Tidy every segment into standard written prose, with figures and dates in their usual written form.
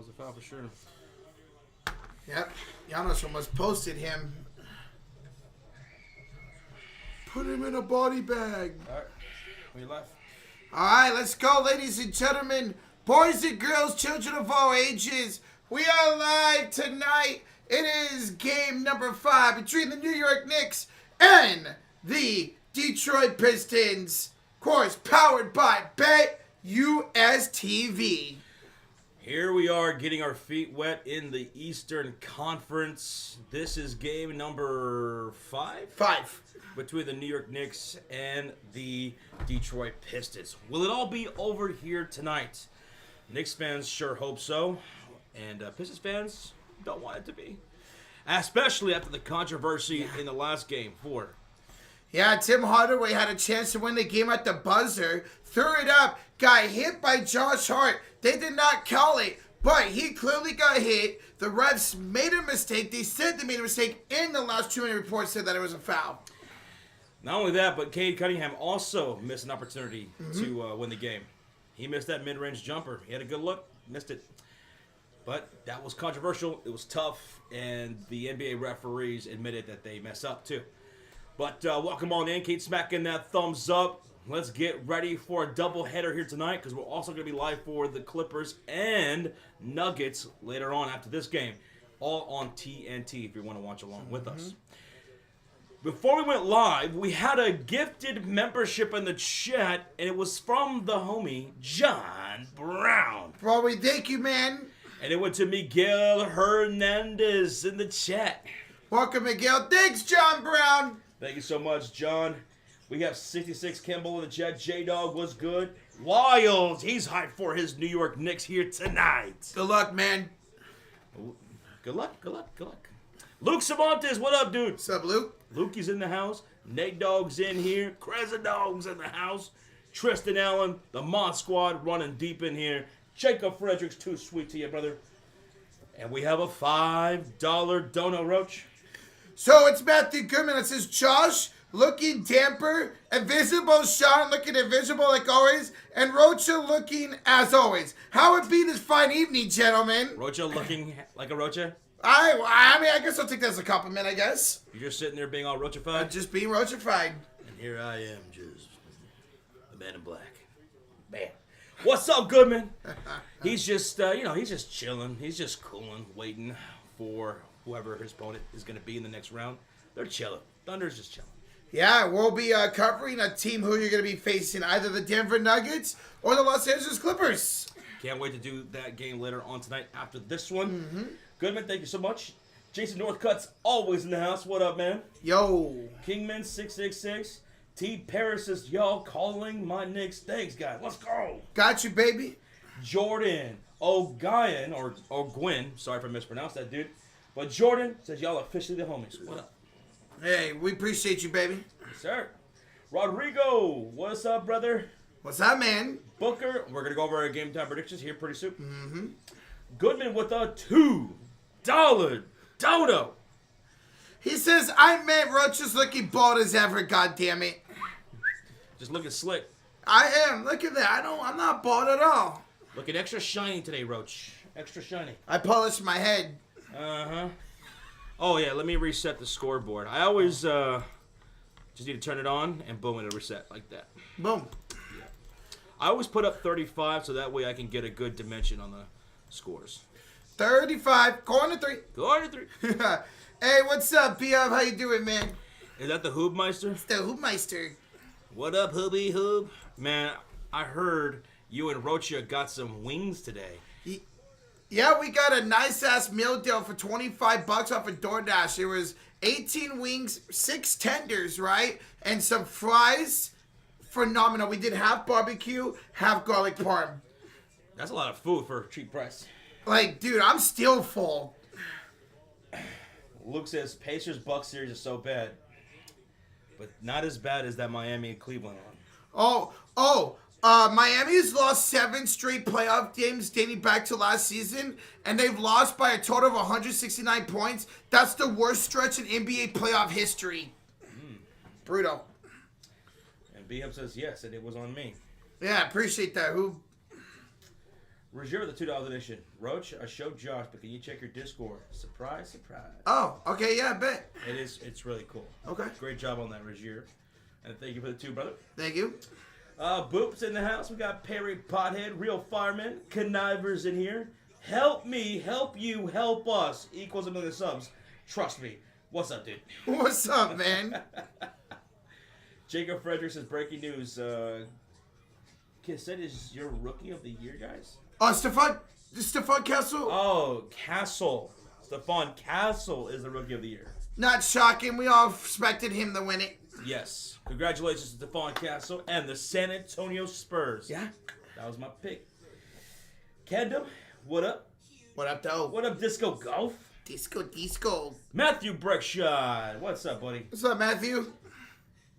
was a foul for sure. Yep. Giannis almost posted him. Put him in a body bag. All right. We left. All right, let's go, ladies and gentlemen. Boys and girls, children of all ages. We are live tonight. It is game number 5 between the New York Knicks and the Detroit Pistons. Of course, powered by BetUSTV. Here we are getting our feet wet in the Eastern Conference. This is game number 5? 5. Between the New York Knicks and the Detroit Pistons. Will it all be over here tonight? Knicks fans sure hope so. And Pistons fans don't want it to be. Especially after the controversy in the last game. 4. Yeah, Tim Hardaway had a chance to win the game at the buzzer. Threw it up. Got hit by Josh Hart. They did not call it. But he clearly got hit. The refs made a mistake. They said they made a mistake. In the last 2 reports said that it was a foul. Not only that, but Cade Cunningham also missed an opportunity to win the game. He missed that mid-range jumper. He had a good look. Missed it. But that was controversial. It was tough. And the NBA referees admitted that they mess up too. But welcome on in. Cade smacking that thumbs up. Let's get ready for a doubleheader here tonight because we're also going to be live for the Clippers and Nuggets later on after this game. All on TNT if you want to watch along with us. Before we went live, we had a gifted membership in the chat, and it was from the homie, John Brown. Bro, we thank you, man. And it went to Miguel Hernandez in the chat. Welcome, Miguel. Thanks, John Brown. Thank you so much, John. We have 66 Kimball in the chat. J-Dog was good. Wild, he's hyped for his New York Knicks here tonight. Good luck, man. Good luck. Luke Cervantes, what up, dude? What's up, Luke? Lukey's in the house. Nate Dogg's in here. Kreza Dog's in the house. Tristan Allen, the Mod Squad running deep in here. Jacob Fredericks, too sweet to you, brother. And we have a $5 dono, Roach. So it's Matthew Goodman that says, Josh looking damper, Invisible Sean looking invisible like always, and Rocha looking as always. How would be this fine evening, gentlemen? Rocha looking like a Rocha? I mean, I guess I'll take that as a compliment, I guess. You're just sitting there being all Rochified? Just being Rochified. And here I am, just the man in black. Man. What's up, Goodman? He's just, he's just chilling. He's just cooling, waiting for whoever his opponent is going to be in the next round. They're chilling. Thunder's just chilling. Yeah, we'll be covering a team who you're going to be facing, either the Denver Nuggets or the Los Angeles Clippers. Can't wait to do that game later on tonight after this one. Goodman, thank you so much. Jason Northcutt's always in the house. What up, man? Yo. Kingman666. T. Paris is y'all calling my Knicks. Thanks, guys. Let's go. Got you, baby. Jordan O'Guyen, or O'Gwyn. Sorry if I mispronounced that, dude. But Jordan says y'all officially the homies. What up? Hey, we appreciate you, baby. Yes, sir. Rodrigo, what's up, brother? What's up, man? Booker, we're going to go over our game time predictions here pretty soon. Goodman with a $2 dono. He says, I meant Roach is looking bald as ever, goddammit. Just looking slick. I am. Look at that. I'm not bald at all. Looking extra shiny today, Roach. Extra shiny. I polished my head. Uh-huh. Oh, yeah, let me reset the scoreboard. I always just need to turn it on, and boom, it'll reset like that. Boom. Yeah. I always put up 35, so that way I can get a good dimension on the scores. 35. Corner 3. Corner 3. Hey, what's up, BF? How you doing, man? Is that the Hoopmeister? It's the Hoopmeister. What up, Hoobie Hoob? Man, I heard you and Rocha got some wings today. Yeah, we got a nice-ass meal deal for $25 off of DoorDash. It was 18 wings, 6 tenders, right? And some fries. Phenomenal. We did half barbecue, half garlic parm. That's a lot of food for a cheap price. Like, dude, I'm still full. Luke says Pacers-Bucks series is so bad. But not as bad as that Miami and Cleveland one. Miami's lost 7 straight playoff games dating back to last season, and they've lost by a total of 169 points. That's the worst stretch in NBA playoff history. Brutal. And BM says yes, and it was on me. Yeah, appreciate that. Rozier with the $2 donation. Roach, I showed Josh, but can you check your Discord? Surprise, surprise. Oh, okay, yeah, I bet. It's really cool. Okay. Great job on that, Rozier. And thank you for the 2, brother. Thank you. Boop's in the house. We got Perry Pothead, Real Fireman, Connivers in here. Help me, help you, help us. Equals 1 million subs. Trust me. What's up, dude? What's up, man? Jacob Frederick says breaking news. Cassette is your rookie of the year, guys? Oh, Stephon Castle? Oh, Castle. Stephon Castle is the rookie of the year. Not shocking. We all expected him to win it. Yes. Congratulations to Stephon Castle and the San Antonio Spurs. Yeah. That was my pick. Kendall, what up? What up, though? What up, Disco Golf? Disco. Matthew Breckshot. What's up, buddy? What's up, Matthew?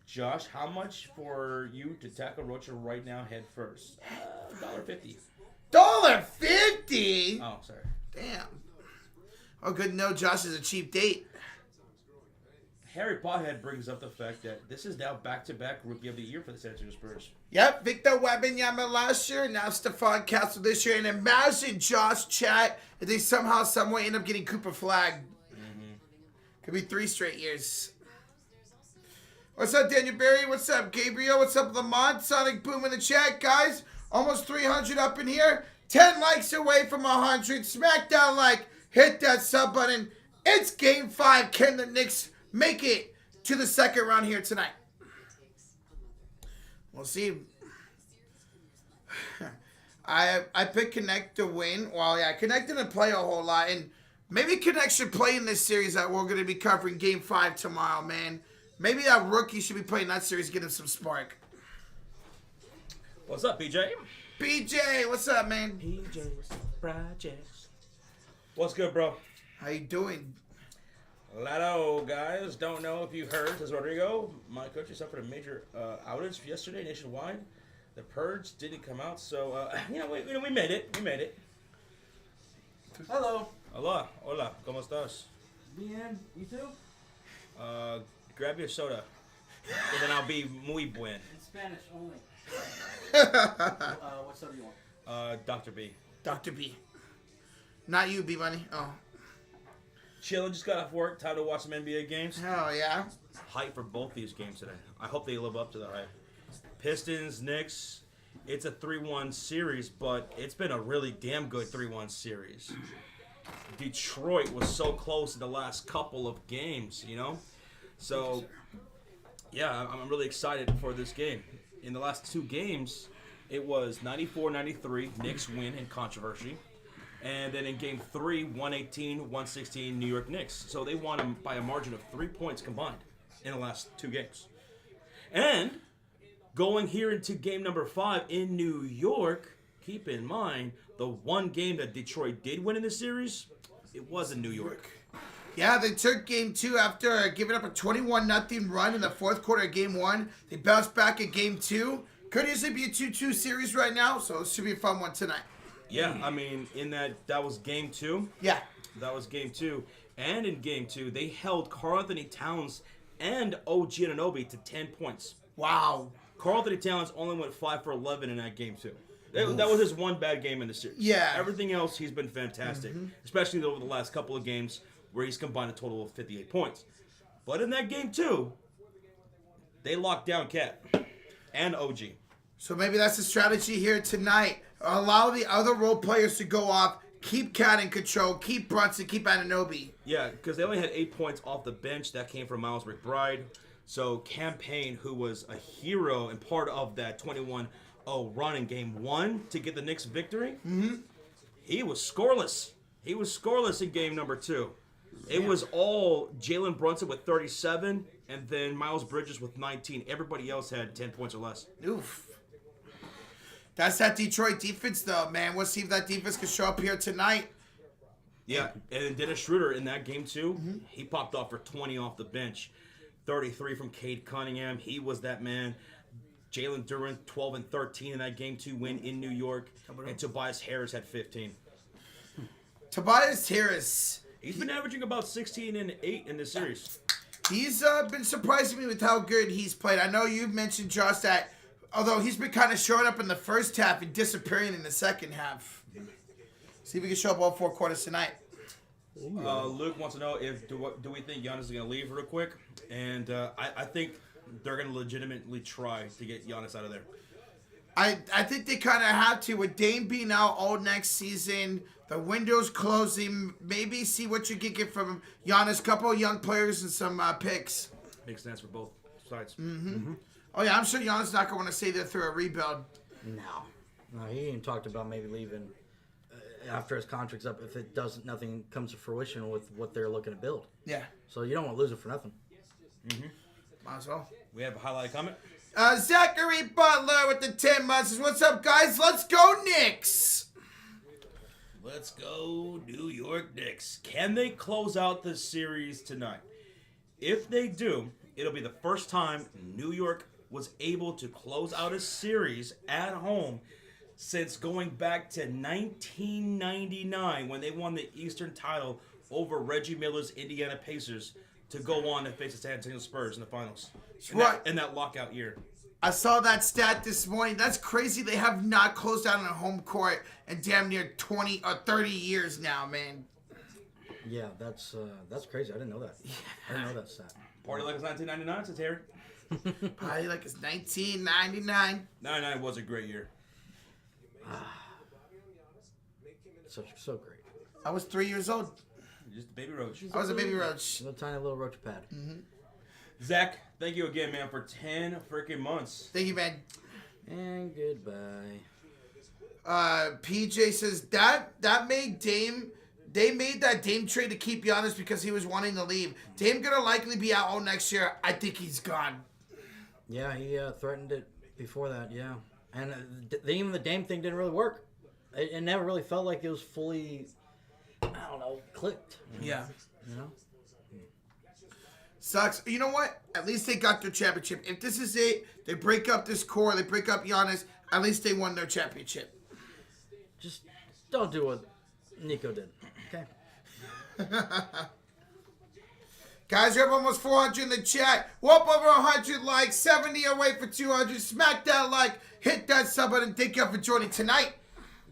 Josh, how much for you to tackle Rocha right now head first? $1.50. $1.50? Oh, sorry. Damn. Oh, good to know Josh is a cheap date. Harry Pothead brings up the fact that this is now back-to-back Rookie of the Year for the San Antonio Spurs. Yep, Victor Wembanyama last year, now Stephon Castle this year. And imagine Josh chat if they somehow, someway end up getting Cooper Flag. Could be 3 straight years. What's up, Daniel Berry? What's up, Gabriel? What's up, Lamont? Sonic Boom in the chat, guys. Almost 300 up in here. 10 likes away from 100. Smack that like. Hit that sub button. It's Game 5. Can the Knicks make it to the second round here tonight? We'll see. I picked Connect to win. Well, yeah, Connect didn't play a whole lot. And maybe Connect should play in this series that we're going to be covering Game 5 tomorrow, man. Maybe that rookie should be playing that series, get him some spark. What's up, BJ? BJ, what's up, man? PJ's Projects. What's good, bro? How you doing? Lado, guys. Don't know if you heard, says Rodrigo. My country suffered a major outage yesterday nationwide. The purge didn't come out, so, we made it. We made it. Hello. Hola. Hola. ¿Cómo estás? Bien. You too? Grab your soda, and then I'll be muy buen. In Spanish only. What soda do you want? Dr. B. Dr. B. Not you, B-Money. Oh. Chilling, just got off work. Time to watch some NBA games. Oh, yeah? Hype for both these games today. I hope they live up to the hype. Pistons, Knicks. It's a 3-1 series, but it's been a really damn good 3-1 series. Detroit was so close in the last couple of games, you know? So, yeah, I'm really excited for this game. In the last 2 games, it was 94-93, Knicks win in controversy. And then in Game 3, 118-116, New York Knicks. So they won them by a margin of 3 points combined in the last 2 games. And going here into Game number 5 in New York, keep in mind, the one game that Detroit did win in this series, it was in New York. Yeah, they took Game 2 after giving up a 21-0 run in the fourth quarter of Game 1. They bounced back at Game 2. Could easily be a 2-2 series right now, so it should be a fun one tonight. Yeah, I mean, in that was Game 2. Yeah. That was Game 2. And in Game 2, they held Karl-Anthony Towns and OG Anunoby to 10 points. Wow. Karl-Anthony Towns only went 5 for 11 in that Game 2. That was his one bad game in the series. Yeah. Everything else, he's been fantastic, especially over the last couple of games where he's combined a total of 58 points. But in that Game 2, they locked down Cat and OG. So maybe that's the strategy here tonight. Allow the other role players to go off. Keep Cat in control. Keep Brunson. Keep Anunoby. Yeah, because they only had 8 points off the bench. That came from Miles McBride. So Campaign, who was a hero and part of that 21-0 run in Game 1 to get the Knicks victory, he was scoreless. He was scoreless in Game number 2. It was all Jalen Brunson with 37 and then Miles Bridges with 19. Everybody else had 10 points or less. Oof. That's that Detroit defense, though, man. We'll see if that defense can show up here tonight. Yeah, and Dennis Schroeder in that Game 2, he popped off for 20 off the bench. 33 from Cade Cunningham. He was that man. Jalen Duren, 12 and 13 in that Game 2 win in New York. And Tobias Harris had 15. Tobias Harris. He's been averaging about 16 and 8 in this series. He's been surprising me with how good he's played. I know you've mentioned, Josh, that Although he's been kind of showing up in the first half and disappearing in the second half. See if we can show up all 4 quarters tonight. Luke wants to know if do we think Giannis is going to leave real quick, and I think they're going to legitimately try to get Giannis out of there. I think they kind of have to, with Dame being out all next season, the window's closing. Maybe see what you can get from Giannis, couple of young players and some picks. Makes sense for both sides. Oh yeah, I'm sure Giannis not going to stay there through a rebuild. No, he even talked about maybe leaving after his contract's up if nothing comes to fruition with what they're looking to build. Yeah. So you don't want to lose it for nothing. Might as well. We have a highlight comment. Zachary Butler with the 10 months. What's up, guys? Let's go, Knicks. Let's go, New York Knicks. Can they close out this series tonight? If they do, it'll be the first time New York was able to close out a series at home since going back to 1999 when they won the Eastern title over Reggie Miller's Indiana Pacers to go on to face the San Antonio Spurs in the finals. In that lockout year. I saw that stat this morning. That's crazy. They have not closed out on a home court in damn near 20 or 30 years now, man. Yeah, that's crazy. I didn't know that. I didn't know that stat. Party like it's 1999, says Harry. Probably like it's 1999. 99 was a great year. So great. I was 3 years old. Just a baby roach. I was a baby roach. A tiny little roach pad. Zach, thank you again, man, for 10 freaking months. Thank you, man. And goodbye. PJ says that made Dame. They made that Dame trade to keep Giannis because he was wanting to leave. Dame gonna likely be out all next year. I think he's gone. Yeah, he threatened it before that. Yeah, and even the Dame thing didn't really work. It never really felt like it was fully, I don't know, clicked. Yeah. You know. Sucks. You know what? At least they got their championship. If this is it, they break up this core, they break up Giannis, at least they won their championship. Just don't do what Nico did. Okay. Guys, we have almost 400 in the chat. We're up over 100 likes, 70 away for 200. Smack that like, hit that sub button. Thank you all for joining tonight.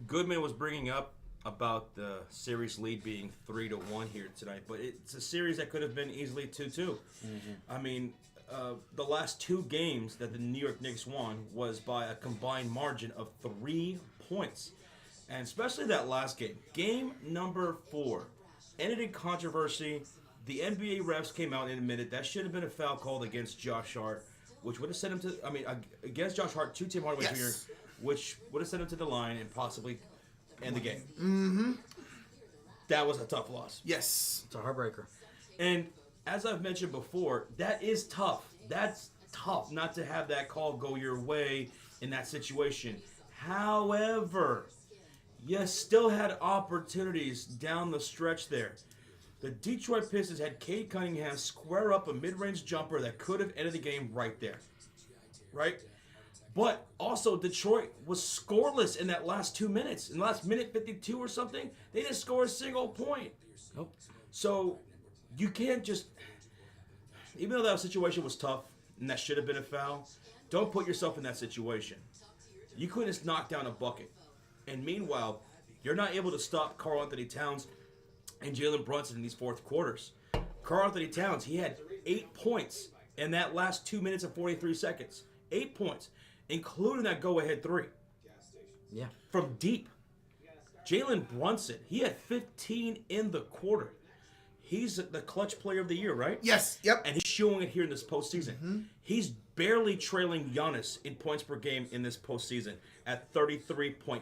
Goodman was bringing up about the series lead being 3-1 here tonight, but it's a series that could have been easily 2-2. I mean, the last 2 games that the New York Knicks won was by a combined margin of 3 points. And especially that last game. Game number 4 ended in controversy. The NBA refs came out and admitted that should have been a foul called against Josh Hart, which would have sent him to, against Josh Hart to Tim Hardaway Jr., which would have sent him to the line and possibly end the game. That was a tough loss. Yes. It's a heartbreaker. And as I've mentioned before, that is tough. That's tough not to have that call go your way in that situation. However, you still had opportunities down the stretch there. The Detroit Pistons had Cade Cunningham square up a mid-range jumper that could have ended the game right there. Right? But also, Detroit was scoreless in that last 2 minutes. In the last minute 52 or something, they didn't score a single point. Nope. So, you can't just... Even though that situation was tough, and that should have been a foul, don't put yourself in that situation. You couldn't just knock down a bucket. And meanwhile, you're not able to stop Karl-Anthony Towns and Jalen Brunson in these fourth quarters. Karl-Anthony Towns, he had 8 points in that last 2 minutes and 43 seconds. 8 points, including that go-ahead 3. Yeah. From deep. Jalen Brunson, he had 15 in the quarter. He's the clutch player of the year, right? Yes. Yep. And he's showing it here in this postseason. He's barely trailing Giannis in points per game in this postseason at 33.3.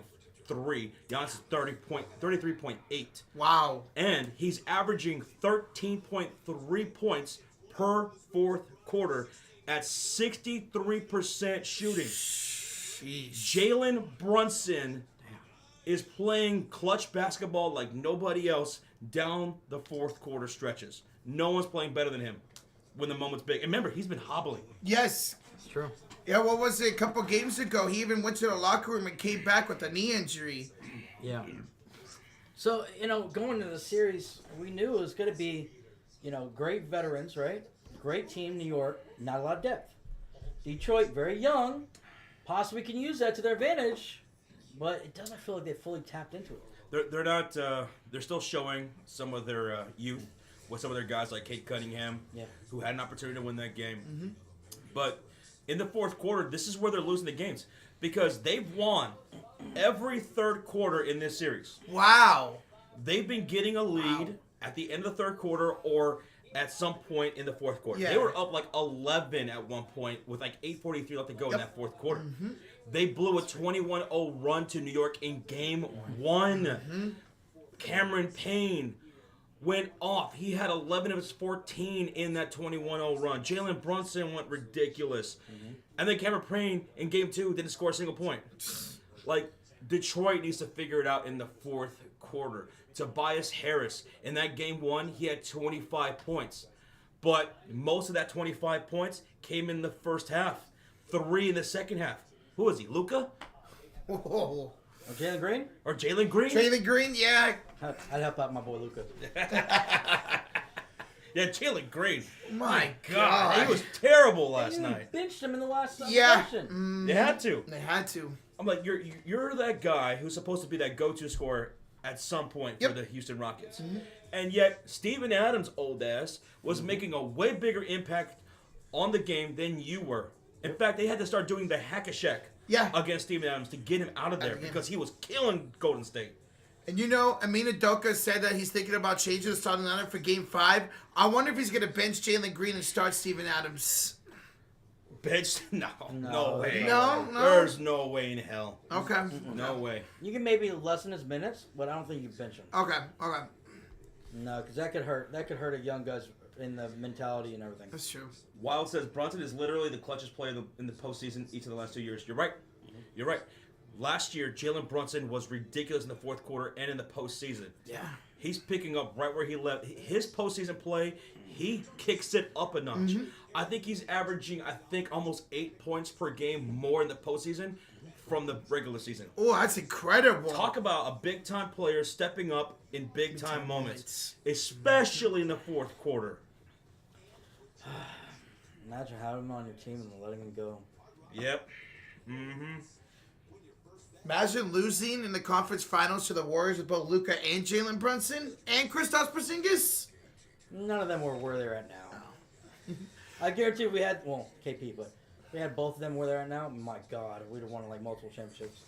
Giannis is 33.8. Wow. And he's averaging 13.3 points per fourth quarter at 63% shooting. Jeez. Jalen Brunson is playing clutch basketball like nobody else down the fourth quarter stretches. No one's playing better than him when the moment's big. And remember, he's been hobbling. Yes. It's true. Yeah, what was it? A couple games ago, he even went to the locker room and came back with a knee injury. Yeah. So, going into the series, we knew it was going to be, great veterans, right? Great team, New York, not a lot of depth. Detroit, very young, possibly can use that to their advantage, but it doesn't feel like they fully tapped into it. They're not. They're still showing some of their youth with some of their guys like Kate Cunningham, who had an opportunity to win that game. But in the fourth quarter, this is where they're losing the games because they've won every third quarter in this series. Wow. They've been getting a lead at the end of the third quarter or at some point in the fourth quarter. Yeah. They were up like 11 at one point with like 8:43 left to go in that fourth quarter. They blew a 21-0 run to New York in game one. Cameron Payne went off. He had 11 of his 14 in that 21-0 run. Jalen Brunson went ridiculous. And then Cameron Payne in game two didn't score a single point. Like, Detroit needs to figure it out in the fourth quarter. Tobias Harris, in that game one, he had 25 points. But most of that 25 points came in the first half. 3 in the second half. Who is he, Luka? Whoa. Or Jalen Green? Or Jalen Green? Jalen Green, yeah. I'd help out my boy Luca. Yeah, Jalen Green. My God, God. he was terrible last You night. benched him in the last Yeah. session. They had to. They had to. I'm like, you're that guy who's supposed to be that go-to scorer at some point for the Houston Rockets. And yet, Steven Adams' old ass was making a way bigger impact on the game than you were. In fact, they had to start doing the hack-a-shack against Steven Adams to get him out of there because he was killing Golden State. And you know, Amina Doka said that he's thinking about changing the starting lineup for Game 5. I wonder if he's going to bench Jalen Green and start Steven Adams. Bench? No way. No. There's no way in hell. Okay. No way. You can maybe lessen his minutes, but I don't think you bench him. Okay. No, because that could hurt. That could hurt a young guy's in the mentality and everything. That's true. Wild says Brunson is literally the clutchest player in the postseason each of the last 2 years. You're right. You're right. Last year, Jalen Brunson was ridiculous in the fourth quarter and in the postseason. Yeah. He's picking up right where he left. His postseason play, he kicks it up a notch. I think he's averaging, almost 8 points per game more in the postseason from the regular season. Oh, that's incredible. Talk about a big-time player stepping up in big-time moments, especially in the fourth quarter. Imagine having him on your team and letting him go. Yep. Imagine losing in the conference finals to the Warriors with both Luka and Jalen Brunson and Kristaps Porzingis. None of them were where they're at now. I guarantee if we had, KP, but if we had both of them where they're at now, my God, we'd have won like multiple championships.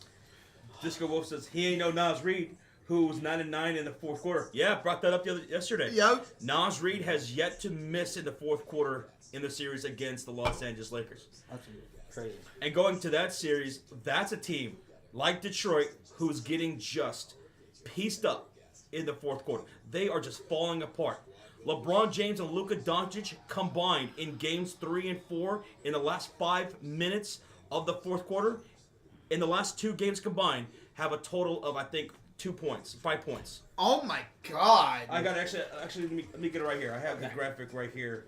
Disco Wolf says he ain't no Nas Reed, who was 9-9 in the fourth quarter. Yeah, brought that up yesterday. Yep. Nas Reed has yet to miss in the fourth quarter in the series against the Los Angeles Lakers. That's crazy. And going to that series, that's a team like Detroit who's getting just pieced up in the fourth quarter. They are just falling apart. LeBron James and Luka Doncic combined in games 3 and 4 in the last 5 minutes of the fourth quarter. In the last 2 games combined, have a total of 5 points. Oh my God. I got actually let me get it right here. I have the graphic right here.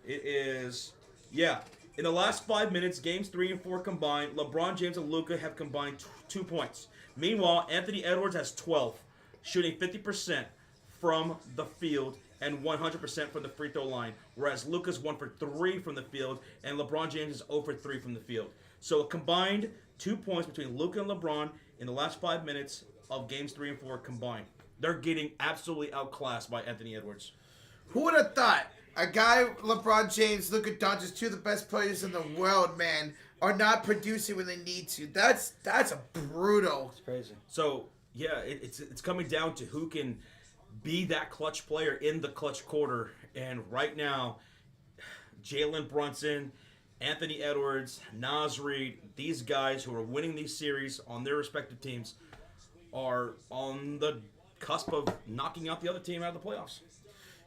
It is in the last 5 minutes, games 3 and 4 combined, LeBron James and Luka have combined 2 points. Meanwhile, Anthony Edwards has 12, shooting 50% from the field and 100% from the free throw line, whereas Luka's 1 for 3 from the field and LeBron James is 0 for 3 from the field. So a combined 2 points between Luka and LeBron in the last 5 minutes of games 3 and 4 combined. They're getting absolutely outclassed by Anthony Edwards. Who would have thought a guy, LeBron James, Luka Doncic, 2 of the best players in the world, man, are not producing when they need to? That's a brutal. It's crazy. So yeah, it's coming down to who can be that clutch player in the clutch quarter. And right now, Jalen Brunson, Anthony Edwards, Nas Reed, these guys who are winning these series on their respective teams are on the cusp of knocking out the other team out of the playoffs.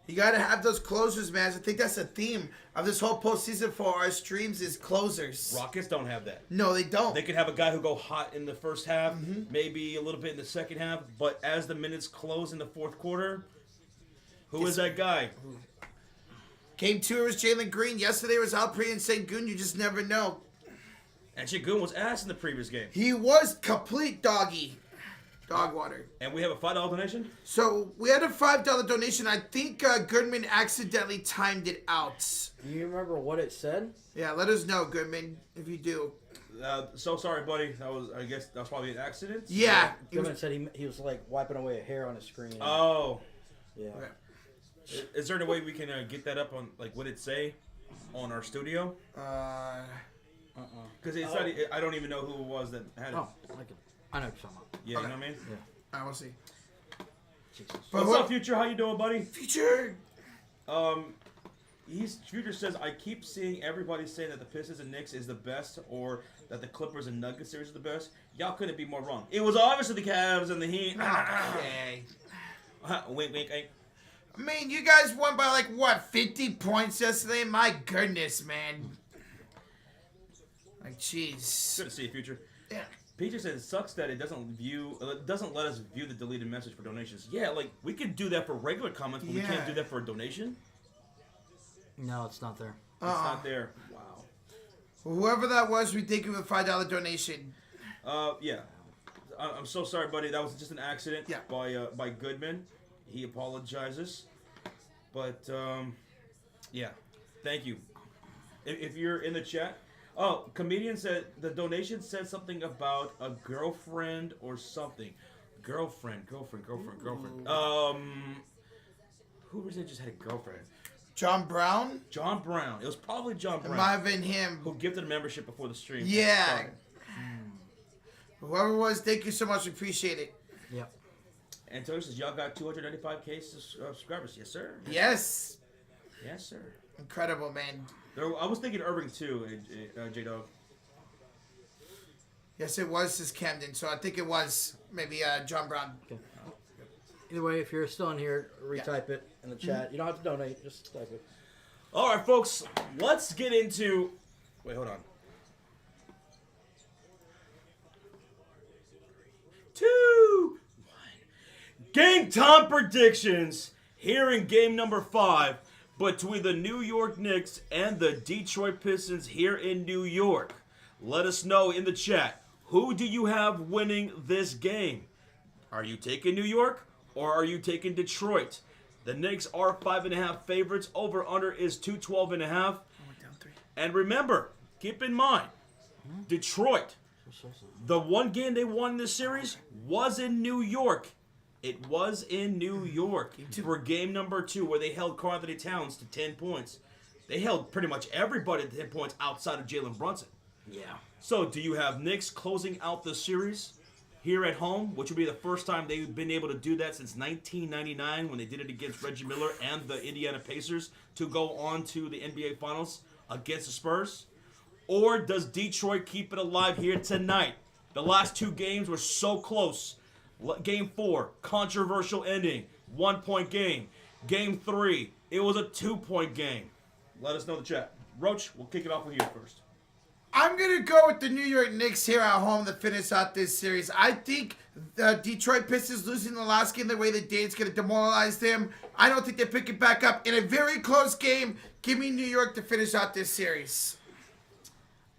You got to have those closers, man. I think that's the theme of this whole postseason for our streams is closers. Rockets don't have that. No, they don't. They could have a guy who go hot in the first half, maybe a little bit in the second half, but as the minutes close in the fourth quarter, who is that guy? Game 2 was Jalen Green. Yesterday was Alperi and Sengun. You just never know. And Sengun was ass in the previous game. He was complete doggy. Dog water. And we have a $5 donation? So we had a $5 donation. I think Goodman accidentally timed it out. Do you remember what it said? Yeah, let us know, Goodman, if you do. So sorry, buddy. I guess that was probably an accident. Yeah. Goodman said he was like wiping away a hair on his screen. Oh. Yeah. Okay. Is there any way we can get that up on, like, what it say on our studio? Because it's not. I don't even know who it was that had it. Oh, like I know what you're talking about. Yeah, Okay. you know what I mean? Yeah. I will see. Jesus. But What's up, Future? How you doing, buddy? Future. Future says, I keep seeing everybody saying that the Pistons and Knicks is the best, or that the Clippers and Nuggets series is the best. Y'all couldn't be more wrong. It was obviously the Cavs and the Heat. Okay. Wink, wink. Hey. I mean, you guys won by like what, 50 points yesterday? My goodness, man. Like, jeez. Good to see you, Future. Yeah. Peter says it sucks that it doesn't let us view the deleted message for donations. Yeah, like we could do that for regular comments, but we can't do that for a donation. No, it's not there. It's not there. Wow. Whoever that was, we thank you for the $5 donation. Yeah. I'm so sorry, buddy. That was just an accident. Yeah. By Goodman. He apologizes. But yeah. Thank you. If you're in the chat. Oh, comedian said the donation said something about a girlfriend or something. Girlfriend. Who was it just had a girlfriend? John Brown? John Brown. It was probably John Brown. It might have been him. Who gifted a membership before the stream. Yeah. started. Whoever it was, thank you so much. We appreciate it. Yep. Antonio says, y'all got 295K subscribers. Yes, sir. Yes. Yes, sir. Incredible, man. I was thinking Irving too, J-Dog. Yes, it was his Camden, so I think it was maybe John Brown. Okay. Either way, if you're still in here, retype it in the chat. You don't have to donate, just type it. All right, folks, let's get into... Wait, hold on. 2, 1. Game time predictions here in game number 5 between the New York Knicks and the Detroit Pistons here in New York. Let us know in the chat, who do you have winning this game? Are you taking New York or are you taking Detroit? The Knicks are 5.5 favorites. Over/under is 212.5. And remember, keep in mind, Detroit, the one game they won in this series was in New York. It was in New York for game number 2, where they held Karl-Anthony Towns to 10 points. They held pretty much everybody to 10 points outside of Jalen Brunson. Yeah. So, do you have Knicks closing out the series here at home, which would be the first time they've been able to do that since 1999 when they did it against Reggie Miller and the Indiana Pacers to go on to the NBA Finals against the Spurs? Or does Detroit keep it alive here tonight? The last 2 games were so close. Game 4, controversial ending, 1-point game. Game 3, it was a 2-point game. Let us know in the chat. Roach, we'll kick it off with you first. I'm going to go with the New York Knicks here at home to finish out this series. I think the Detroit Pistons losing the last game the way they did is going to demoralize them. I don't think they pick it back up. In a very close game, give me New York to finish out this series.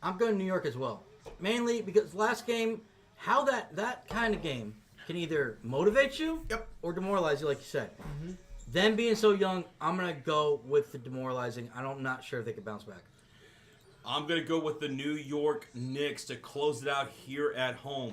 I'm going New York as well. Mainly because last game, how that kind of game can either motivate you or demoralize you, like you said. Mm-hmm. Them being so young, I'm going to go with the demoralizing. I'm not sure if they can bounce back. I'm going to go with the New York Knicks to close it out here at home.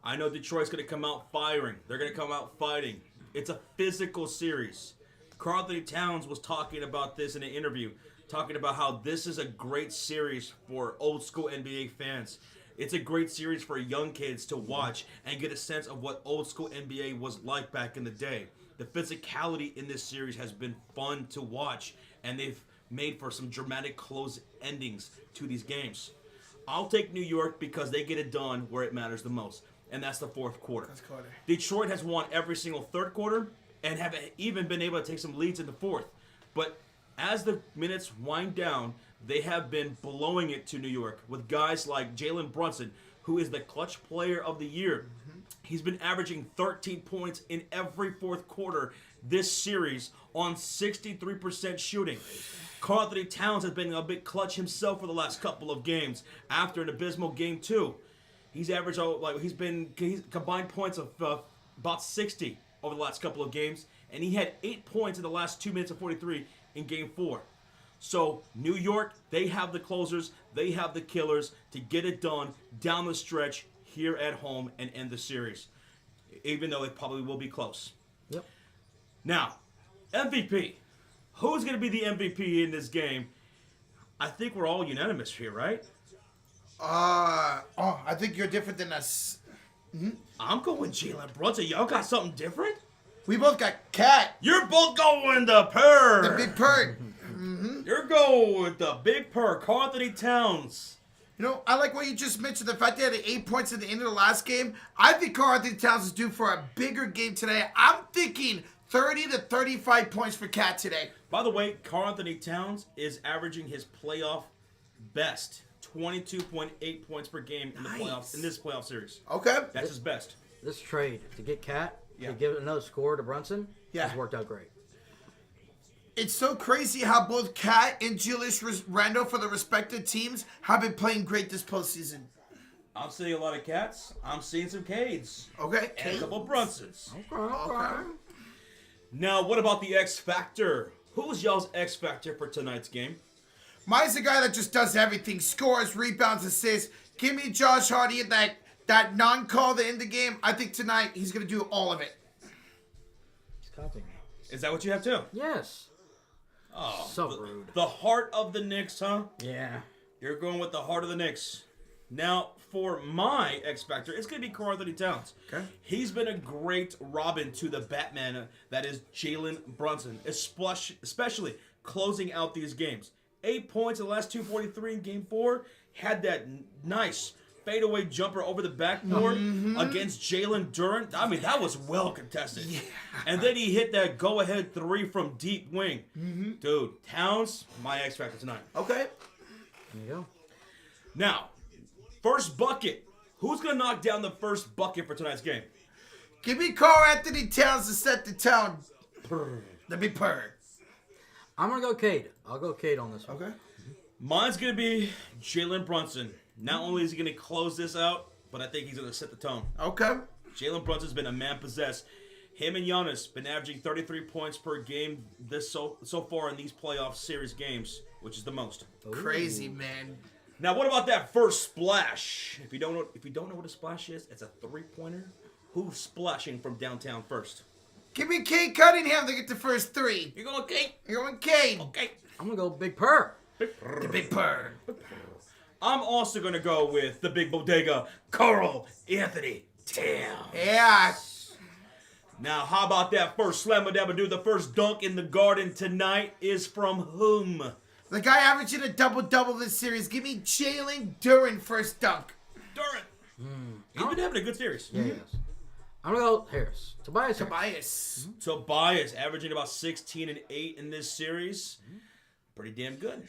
I know Detroit's going to come out firing. They're going to come out fighting. It's a physical series. Karl-Anthony Towns was talking about this in an interview, talking about how this is a great series for old school NBA fans. It's a great series for young kids to watch and get a sense of what old school NBA was like back in the day. The physicality in this series has been fun to watch, and they've made for some dramatic close endings to these games. I'll take New York because they get it done where it matters the most, and that's the 4th quarter. Detroit has won every single 3rd quarter and have even been able to take some leads in the 4th. But as the minutes wind down, they have been blowing it to New York with guys like Jalen Brunson, who is the clutch player of the year. Mm-hmm. He's been averaging 13 points in every 4th quarter this series on 63% shooting. Karl-Anthony Towns has been a bit clutch himself for the last couple of games after an abysmal game 2. He's averaged he's combined points of about 60 over the last couple of games, and he had 8 points in the last 2 minutes and 43 in Game 4. So New York, they have the closers, they have the killers to get it done down the stretch here at home and end the series, even though it probably will be close. Yep. Now, MVP. Who's going to be the MVP in this game? I think we're all unanimous here, right? I think you're different than us. I'm going Jalen Brunson. Y'all got something different? We both got Cat. You're both going the purr. The big perk. You're going with the big purr, Karl-Anthony Towns. You know, I like what you just mentioned, the fact they had 8 points at the end of the last game. I think Karl-Anthony Towns is due for a bigger game today. I'm thinking 30 to 35 points for Cat today. By the way, Karl-Anthony Towns is averaging his playoff best, 22.8 points per game in the playoffs in this playoff series. Okay. That's his best. This trade to get Cat Yeah. to give another score to Brunson Yeah. has worked out great. It's so crazy how both Cat and Julius Randle for the respective teams have been playing great this postseason. I'm seeing a lot of Cats. I'm seeing some Cades. Okay. And a couple Brunsons. Okay. Now, what about the X Factor? Who's y'all's X Factor for tonight's game? Mine's the guy that just does everything. Scores, rebounds, assists. Give me Josh Hardy at that non-call to end the game. I think tonight he's going to do all of it. He's copying me. Is that what you have too? Yes. Oh, So rude. The heart of the Knicks, huh? Yeah. You're going with the heart of the Knicks. Now, for my X Factor, it's going to be Karl-Anthony Towns. Okay. He's been a great Robin to the Batman that is Jalen Brunson, especially closing out these games. 8 points in the last 2:43 in Game 4. Had that nice fadeaway jumper over the backboard against Jalen Duren. I mean, that was well contested. Yeah. And then he hit that go-ahead 3 from deep wing. Dude, Towns, my X Factor tonight. Okay. There you go. Now, first bucket. Who's going to knock down the first bucket for tonight's game? Give me Karl-Anthony Towns to set the tone. The big purr. I'm going to go Cade. I'll go Cade on this one. Okay. Mine's going to be Jalen Brunson. Not only is he going to close this out, but I think he's going to set the tone. Okay. Jalen Brunson's been a man possessed. Him and Giannis been averaging 33 points per game this so far in these playoff series games, which is the most. Crazy, man. Now, what about that first splash? If you don't know what a splash is, it's a 3-pointer. Who's splashing from downtown first? Give me Cade Cunningham to get the first 3. You're going Kate. You're going Cade. Okay. I'm going to go Big Purr. The big purr. I'm also going to go with the big bodega, Karl-Anthony Towns. Yeah. Now, how about that first slam-a-dabba-doo? The first dunk in the Garden tonight is from whom? The guy averaging a double-double this series. Give me Jalen Duren first dunk. Duren. He's been having a good series. Yeah, he is. I'm going to go Harris. Tobias. Tobias averaging about 16 and 8 in this series. Pretty damn good.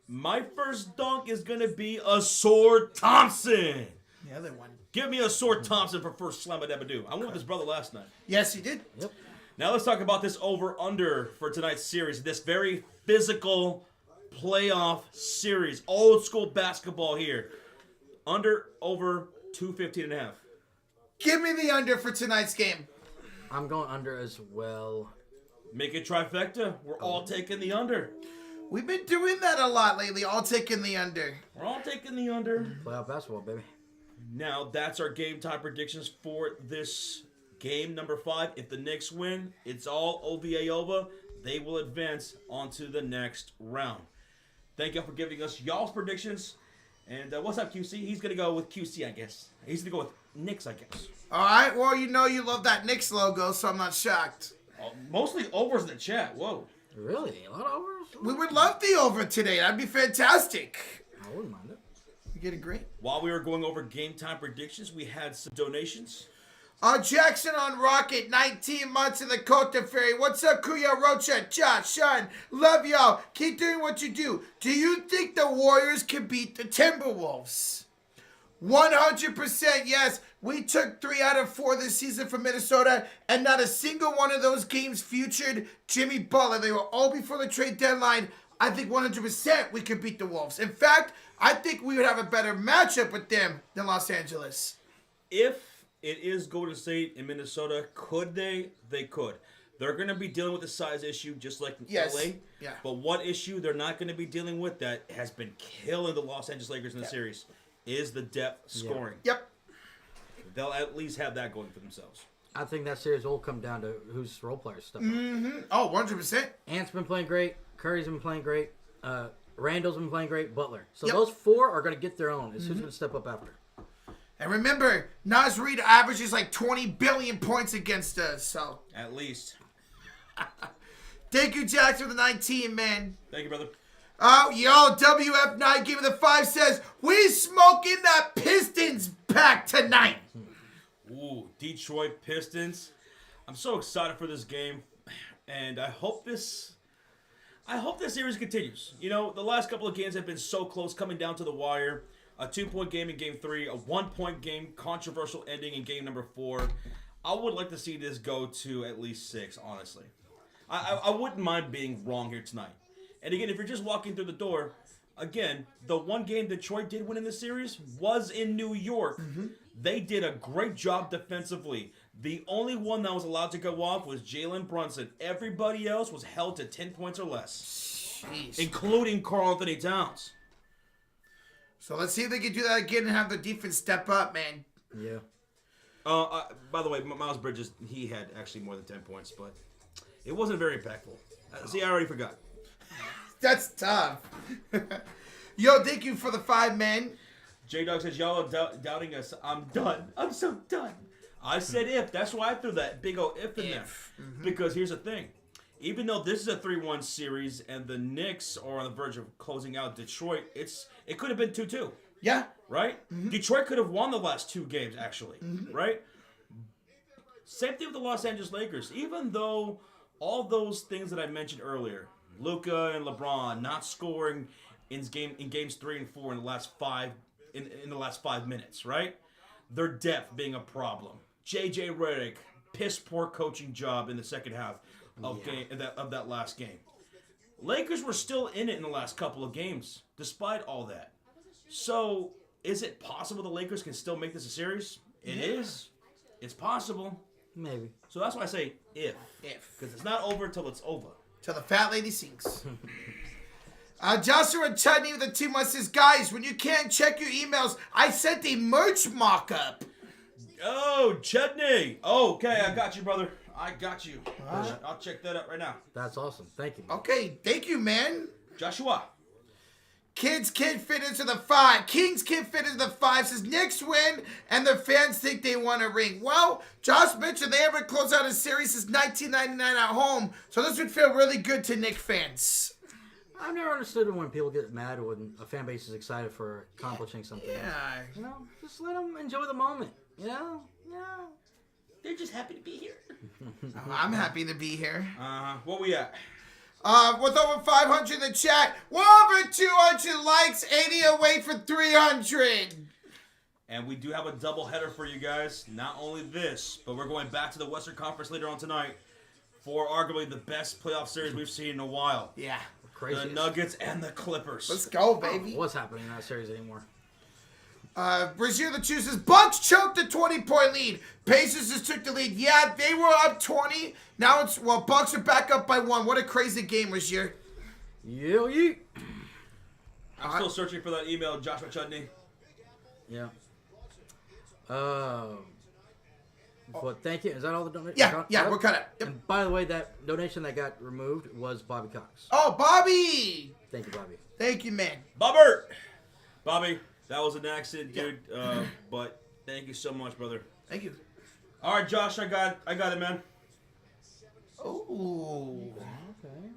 My first dunk is going to be Asor Thompson. The other one. Give me Asor Thompson for first slam-a-dabba-doo. I went with his brother last night. Yes, he did. Yep. Now let's talk about this over-under for tonight's series. This very physical playoff series. Old school basketball here. Under, over, 215.5. Give me the under for tonight's game. I'm going under as well. Make it trifecta. We're all taking the under. We've been doing that a lot lately, all taking the under. We're all taking the under. Playoff basketball, baby. Now, that's our game time predictions for this game number 5. If the Knicks win, it's all OVA over. They will advance onto the next round. Thank y'all for giving us y'all's predictions. And what's up, QC? He's going to go with QC, I guess. He's going to go with Knicks, I guess. All right, well, you know you love that Knicks logo, so I'm not shocked. Mostly overs in the chat. Whoa. Really? A lot of overs? We would love the over today. That'd be fantastic. I wouldn't mind it. You get a great. While we were going over game time predictions, we had some donations. Jackson on Rocket, 19 months in the Cote Ferry. What's up, Kuya, Rocha, Josh, Sean? Love y'all. Keep doing what you do. Do you think the Warriors can beat the Timberwolves? 100% yes. We took 3 out of 4 this season from Minnesota, and not a single one of those games featured Jimmy Butler. They were all before the trade deadline. I think 100% we could beat the Wolves. In fact, I think we would have a better matchup with them than Los Angeles. If it is Golden State and Minnesota, could they? They could. They're going to be dealing with the size issue just like LA. Yeah. But one issue they're not going to be dealing with that has been killing the Los Angeles Lakers in the series is the depth scoring. Yep. They'll at least have that going for themselves. I think that series will come down to whose role players step up. Mm-hmm. Oh, 100%. Ant's been playing great. Curry's been playing great. Randall's been playing great. Butler. So Yep. those four are going to get their own. It's who's going to step up after. And remember, Naz Reid averages like 20 billion points against us. So At least. thank you, Jackson, for the 19, man. Thank you, brother. Oh, yo, WF9 Game of the 5 says, we smoking that Pistons pack tonight. Ooh, Detroit Pistons. I'm so excited for this game, and I hope this series continues. You know, the last couple of games have been so close, coming down to the wire. A 2-point game in Game 3, a 1-point game, controversial ending in Game number 4. I would like to see this go to at least 6, honestly. I wouldn't mind being wrong here tonight. And again, if you're just walking through the door, again, the one game Detroit did win in this series was in New York. Mm-hmm. They did a great job defensively. The only one that was allowed to go off was Jalen Brunson. Everybody else was held to 10 points or less, Jeez. including Karl-Anthony Towns. So let's see if they can do that again and have the defense step up, man. Yeah. By the way, Miles Bridges, he had actually more than 10 points, but it wasn't very impactful. See, I already forgot. That's tough. Yo, thank you for the 5, man. J-Dog says, y'all are doubting us. I'm done. I'm so done. I said if. That's why I threw that big old if in there. Mm-hmm. Because here's the thing. Even though this is a 3-1 series and the Knicks are on the verge of closing out Detroit, it could have been 2-2. Yeah. Right? Mm-hmm. Detroit could have won the last 2 games, actually. Mm-hmm. Right? Same thing with the Los Angeles Lakers. Even though all those things that I mentioned earlier, Luka and LeBron not scoring in games 3 and 4 in the last 5 in the last 5 minutes, right? Their depth being a problem. J.J. Redick, piss poor coaching job in the second half of that last game. Lakers were still in it in the last couple of games, despite all that. So, is it possible the Lakers can still make this a series? It is. It's possible. Maybe. So that's why I say if. Because it's not over till it's over. Till the fat lady sings. Joshua Chutney with the 2 months says, guys, when you can't check your emails, I sent a merch mock-up. Oh, Chutney. Oh, okay, I got you, brother. I got you. I'll check that out right now. That's awesome. Thank you. Okay, thank you, man. Joshua. Kid fit into the 5. Kings Kid fit into the 5 says Knicks win and their fans think they won a ring. Well, Josh mentioned they haven't closed out a series since 1999 at home, so this would feel really good to Knicks fans. I've never understood when people get mad when a fan base is excited for accomplishing something. Yeah. You know, just let them enjoy the moment. You know? Yeah. They're just happy to be here. I'm happy to be here. What we at? With over 500 in the chat, we're over 200 likes, 80 away for 300. And we do have a double header for you guys. Not only this, but we're going back to the Western Conference later on tonight for arguably the best playoff series we've seen in a while. Yeah. Crazy. The Nuggets and the Clippers. Let's go, baby. What's happening in that series anymore? Brazier the Chew says, Bucks choked the 20-point lead. Pacers just took the lead. Yeah, they were up 20. Now Bucks are back up by 1. What a crazy game, Brazier. Yeah. I'm still searching for that email, Joshua Chutney. Yeah. But thank you. Is that all the donations? Yeah, we're cut up. Yep. And by the way, that donation that got removed was Bobby Cox. Oh, Bobby. Thank you, Bobby. Thank you, man. Bobby, that was an accident, dude. But thank you so much, brother. Thank you. All right, Josh, I got it, man. Oh. Okay.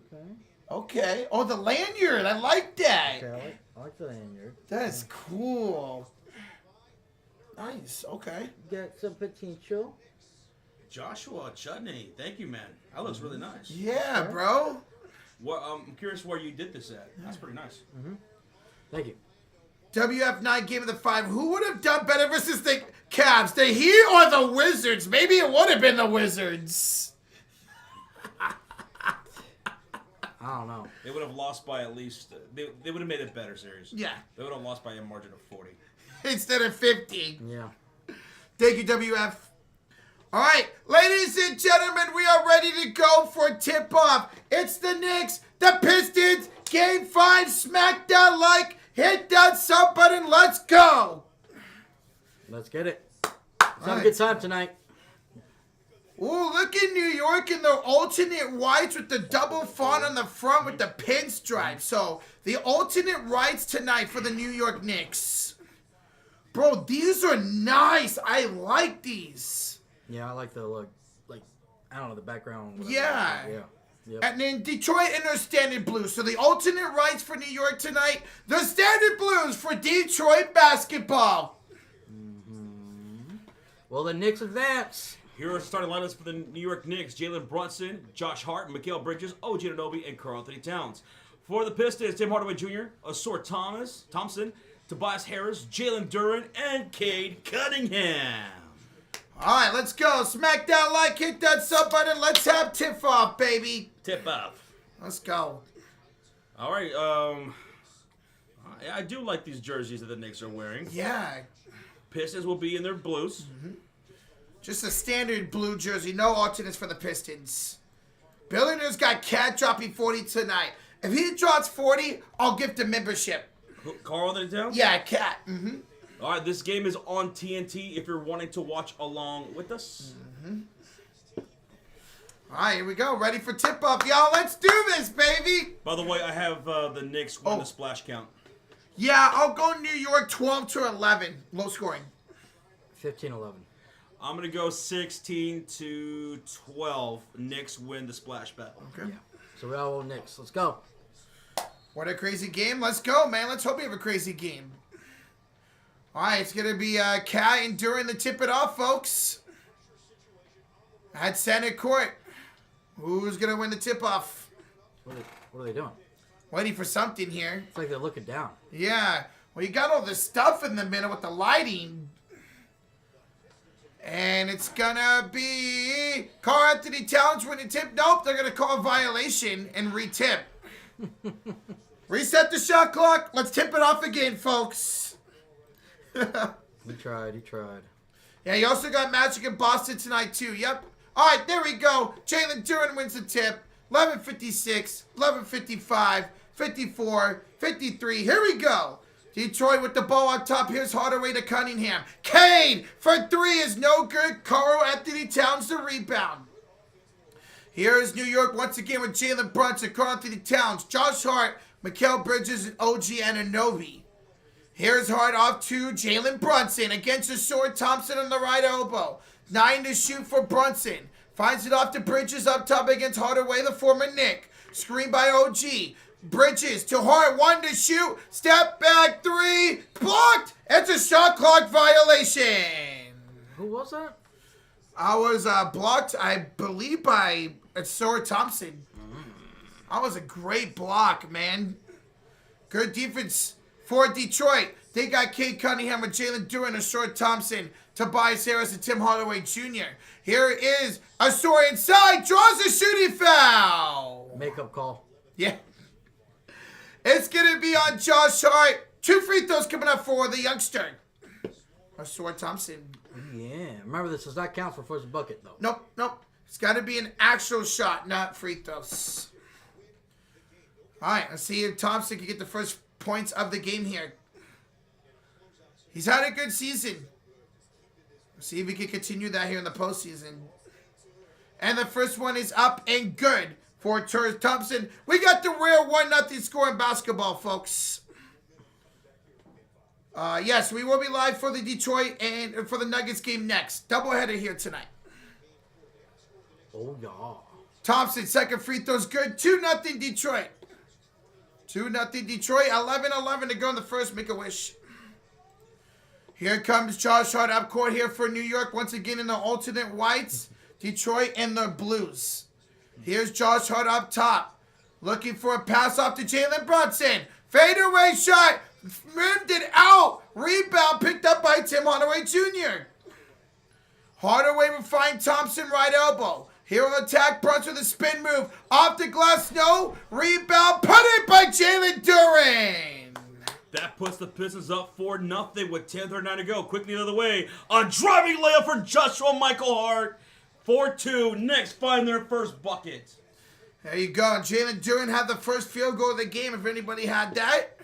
Okay. Oh, the lanyard. I like that. Okay, I like the lanyard. That's cool. Nice. Okay. Got some potential. Joshua Chutney, thank you, man. That looks really nice. Yeah, bro. What? I'm curious where you did this at. That's pretty nice. Mm-hmm. Thank you. WF9 Game of the 5. Who would have done better versus the Cavs? The Heat or the Wizards? Maybe it would have been the Wizards. I don't know. They would have lost by at least. They would have made it better series. Yeah. They would have lost by a margin of 40. Instead of 50. Yeah. Thank you, WF. All right, ladies and gentlemen, we are ready to go for tip-off. It's the Knicks, the Pistons, Game 5, smack that like, hit that sub button, let's go. Let's get it. Let's have a good time tonight. Ooh, look at New York in their alternate whites with the double font on the front with the pinstripe. So, the alternate whites tonight for the New York Knicks. Bro, these are nice. I like these. Yeah, I like the look. Like, I don't know, the background. Whatever. Yeah. Yeah. Yep. And then Detroit in their standard blues. So the alternate rights for New York tonight, the standard blues for Detroit basketball. Well, the Knicks advance. Here are starting lineups for the New York Knicks: Jalen Brunson, Josh Hart, Mikal Bridges, OG Anunoby, and Karl-Anthony Towns. For the Pistons, Tim Hardaway Jr., Asor Thompson, Tobias Harris, Jalen Duren, and Cade Cunningham. All right, let's go. Smack that like, hit that sub button. Let's have tip-off, baby. Tip up. Let's go. All right. I do like these jerseys that the Knicks are wearing. Yeah. Pistons will be in their blues. Just a standard blue jersey. No alternates for the Pistons. Billionaire's got Cat dropping 40 tonight. If he drops 40, I'll gift him membership. Karl-Anthony Towns? Yeah, Cat. All right, this game is on TNT if you're wanting to watch along with us. All right, here we go. Ready for tip-off, y'all. Let's do this, baby. By the way, I have the Knicks win the splash count. Yeah, I'll go New York 12-11. Low scoring. 15-11. I'm going to go 16-12. Knicks win the splash battle. Okay. Yeah. So we all Knicks. Let's go. What a crazy game. Let's go, man. Let's hope we have a crazy game. All right, it's going to be Kai and Duran to tip it off, folks. At center court. Who's going to win the tip-off? What are they doing? Waiting for something here. It's like they're looking down. Yeah. Well, you got all this stuff in the middle with the lighting. And it's going to be Karl-Anthony Towns winning tip. Nope, they're going to call a violation and re-tip. Reset the shot clock. Let's tip it off again, folks. He tried. Yeah, you also got Magic in Boston tonight, too. Yep. All right, there we go. Jalen Duren wins the tip. 11:56, 11:55, 54, 53. Here we go. Detroit with the ball on top. Here's Hardaway to Cunningham. Cade for three is no good. Karl-Anthony Towns the rebound. Here's New York once again with Jalen Brunson, Karl-Anthony Towns, Josh Hart, Mikal Bridges, and OG Anunoby. Here's Hart off to Jalen Brunson against Asor Thompson on the right elbow. 9 to shoot for Brunson. Finds it off to Bridges up top against Hardaway, the former Knick. Screen by OG. Bridges to Hart, 1 to shoot. Step back 3. Blocked. It's a shot clock violation. Who was that? I was blocked, I believe, by Asor Thompson. That was a great block, man. Good defense for Detroit. They got Cade Cunningham with Jalen Duren, Asor Thompson, Tobias Harris, and Tim Hardaway Jr. Here is Asor inside, draws a shooting foul. Makeup call. Yeah. It's going to be on Josh Hart. 2 free throws coming up for the youngster. Asor Thompson. Yeah. Remember, this does not count for first bucket, though. Nope. It's got to be an actual shot, not free throws. All right, let's see if Thompson can get the first points of the game here. He's had a good season. Let's see if he can continue that here in the postseason. And the first one is up and good for Thompson. We got the rare 1-0 score in basketball, folks. Yes, we will be live for the Detroit and for the Nuggets game next. Doubleheader here tonight. Oh, yeah. Thompson, second free throw's good. 2-0 Detroit. 2-0 Detroit. 11-11 to go in the first. Make a wish. Here comes Josh Hart up court here for New York. Once again in the alternate whites. Detroit and the blues. Here's Josh Hart up top. Looking for a pass off to Jalen Brunson. Fadeaway shot. Rimmed it out. Rebound picked up by Tim Hardaway Jr. Hardaway will find Thompson right elbow. Hero attack, Brunson with a spin move. Off the glass, no. Rebound, put it by Jalen Duren. That puts the Pistons up 4-0 with 10:39 to go. Quickly the other way. A driving layup for Joshua Michael Hart. 4-2. Knicks find their first bucket. There you go. Jalen Duren had the first field goal of the game, if anybody had that.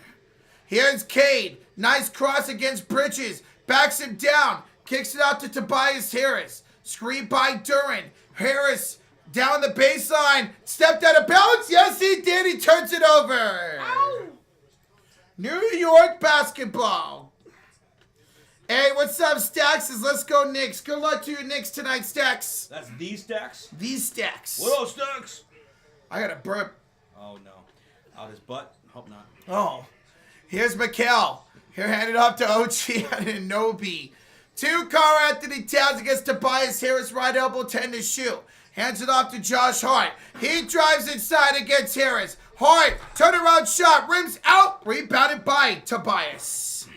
Here's Cade. Nice cross against Bridges. Backs him down. Kicks it out to Tobias Harris. Screen by Duren. Harris down the baseline. Stepped out of bounds. Yes, he did. He turns it over. Ow. New York basketball. Hey, what's up, Stacks? Let's go, Knicks. Good luck to you, Knicks, tonight, Stacks. That's these Stacks? These Stacks. What else, Stacks? I got a burp. Oh, no. Out his butt? Hope not. Oh. Here's Mikal. Here handed off to OG and Anobi. Two Karl-Anthony Towns against Tobias Harris. Right elbow, 10 to shoot. Hands it off to Josh Hart. He drives inside against Harris. Hart, turnaround shot, rims out. Rebounded by Tobias.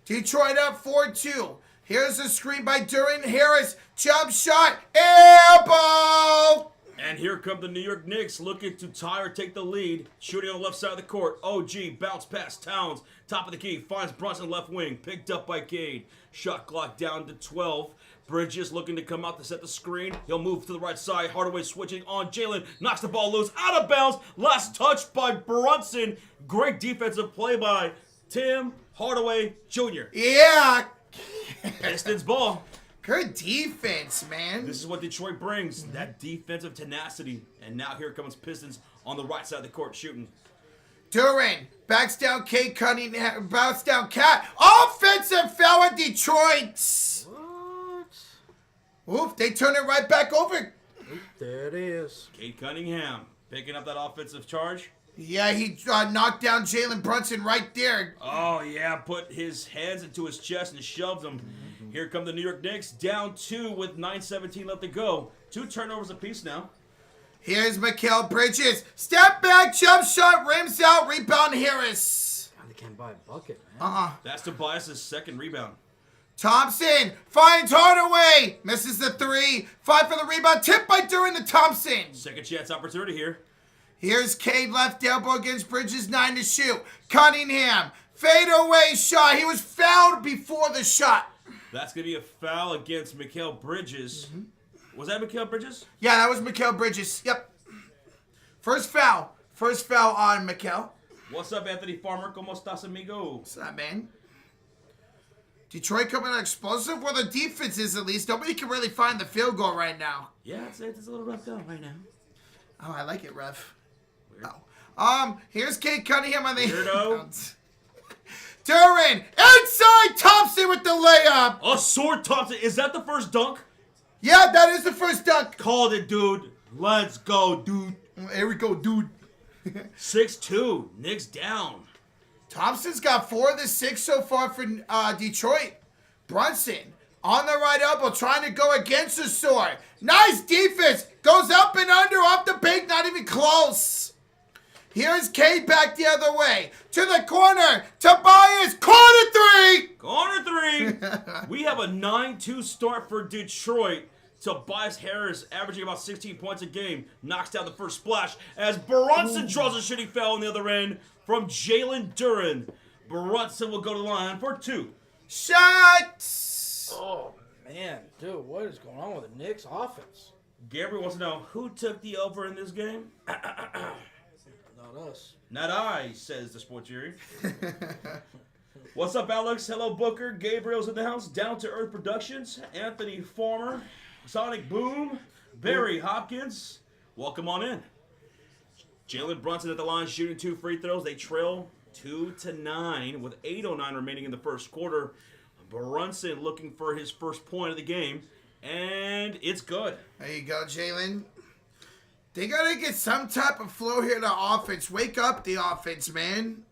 Detroit up 4-2. Here's a screen by Duren. Harris, jump shot, air ball. And here come the New York Knicks looking to tie or take the lead. Shooting on the left side of the court. OG bounce past Towns. Top of the key. Finds Brunson left wing. Picked up by Cade. Shot clock down to 12. Bridges looking to come out to set the screen. He'll move to the right side. Hardaway switching on Jalen. Knocks the ball loose. Out of bounds. Last touch by Brunson. Great defensive play by Tim Hardaway Jr. Yeah. Pistons ball. Good defense, man. This is what Detroit brings, that defensive tenacity. And now here comes Pistons on the right side of the court shooting. Duren backs down Kate Cunningham, bounce down Cat. Offensive foul at Detroit. What? Oof, they turn it right back over. There it is. Kate Cunningham picking up that offensive charge. Yeah, he knocked down Jalen Brunson right there. Oh, yeah, put his hands into his chest and shoved him. Here come the New York Knicks, down 2 with 9:17 left to go. 2 turnovers apiece now. Here's Mikal Bridges. Step back, jump shot, rims out, rebound Harris. God, they can't buy a bucket, man. That's Tobias' second rebound. Thompson finds Hardaway. Misses the 3. Fight for the rebound. Tipped by Duren to Thompson. Second chance opportunity here. Here's Cade left elbow against Bridges, 9 to shoot. Cunningham, fadeaway shot. He was fouled before the shot. That's going to be a foul against Mikal Bridges. Was that Mikal Bridges? Yeah, that was Mikal Bridges. Yep. First foul. First foul on Mikal. What's up, Anthony Farmer? ¿Cómo estás, amigo? What's up, man? Detroit coming out explosive. Well, the defense is at least. Nobody can really find the field goal right now. Yeah, it's a little rough out right now. Oh, I like it, ref. Weird. Oh. Here's Kate Cunningham on the Weirdo. Duren inside Thompson with the layup. Oh, Sword Thompson. Is that the first dunk? Yeah, that is the first dunk. Called it, dude. Let's go, dude. Here we go, dude. 6-2. Knicks down. Thompson's got 4 of the 6 so far for Detroit. Brunson on the right elbow trying to go against the sword. Nice defense. Goes up and under off the bank. Not even close. Here's Cade back the other way. To the corner. Tobias. Corner 3. Corner 3. We have a 9-2 start for Detroit. Tobias Harris averaging about 16 points a game. Knocks down the first splash as Brunson draws a shooting foul on the other end from Jalen Duren. Brunson will go to the line for 2. Shots. Oh, man. Dude, what is going on with the Knicks offense? Gabriel wants to know, who took the over in this game? Not us. Not I, says the Sports Jury. What's up, Alex? Hello, Booker. Gabriel's in the house. Down to Earth Productions. Anthony Farmer. Sonic Boom. Barry Hopkins. Welcome on in. Jalen Brunson at the line shooting 2 free throws. They trail 2-9 with 8:09 remaining in the first quarter. Brunson looking for his first point of the game. And it's good. There you go, Jalen. They got to get some type of flow here to offense. Wake up the offense, man.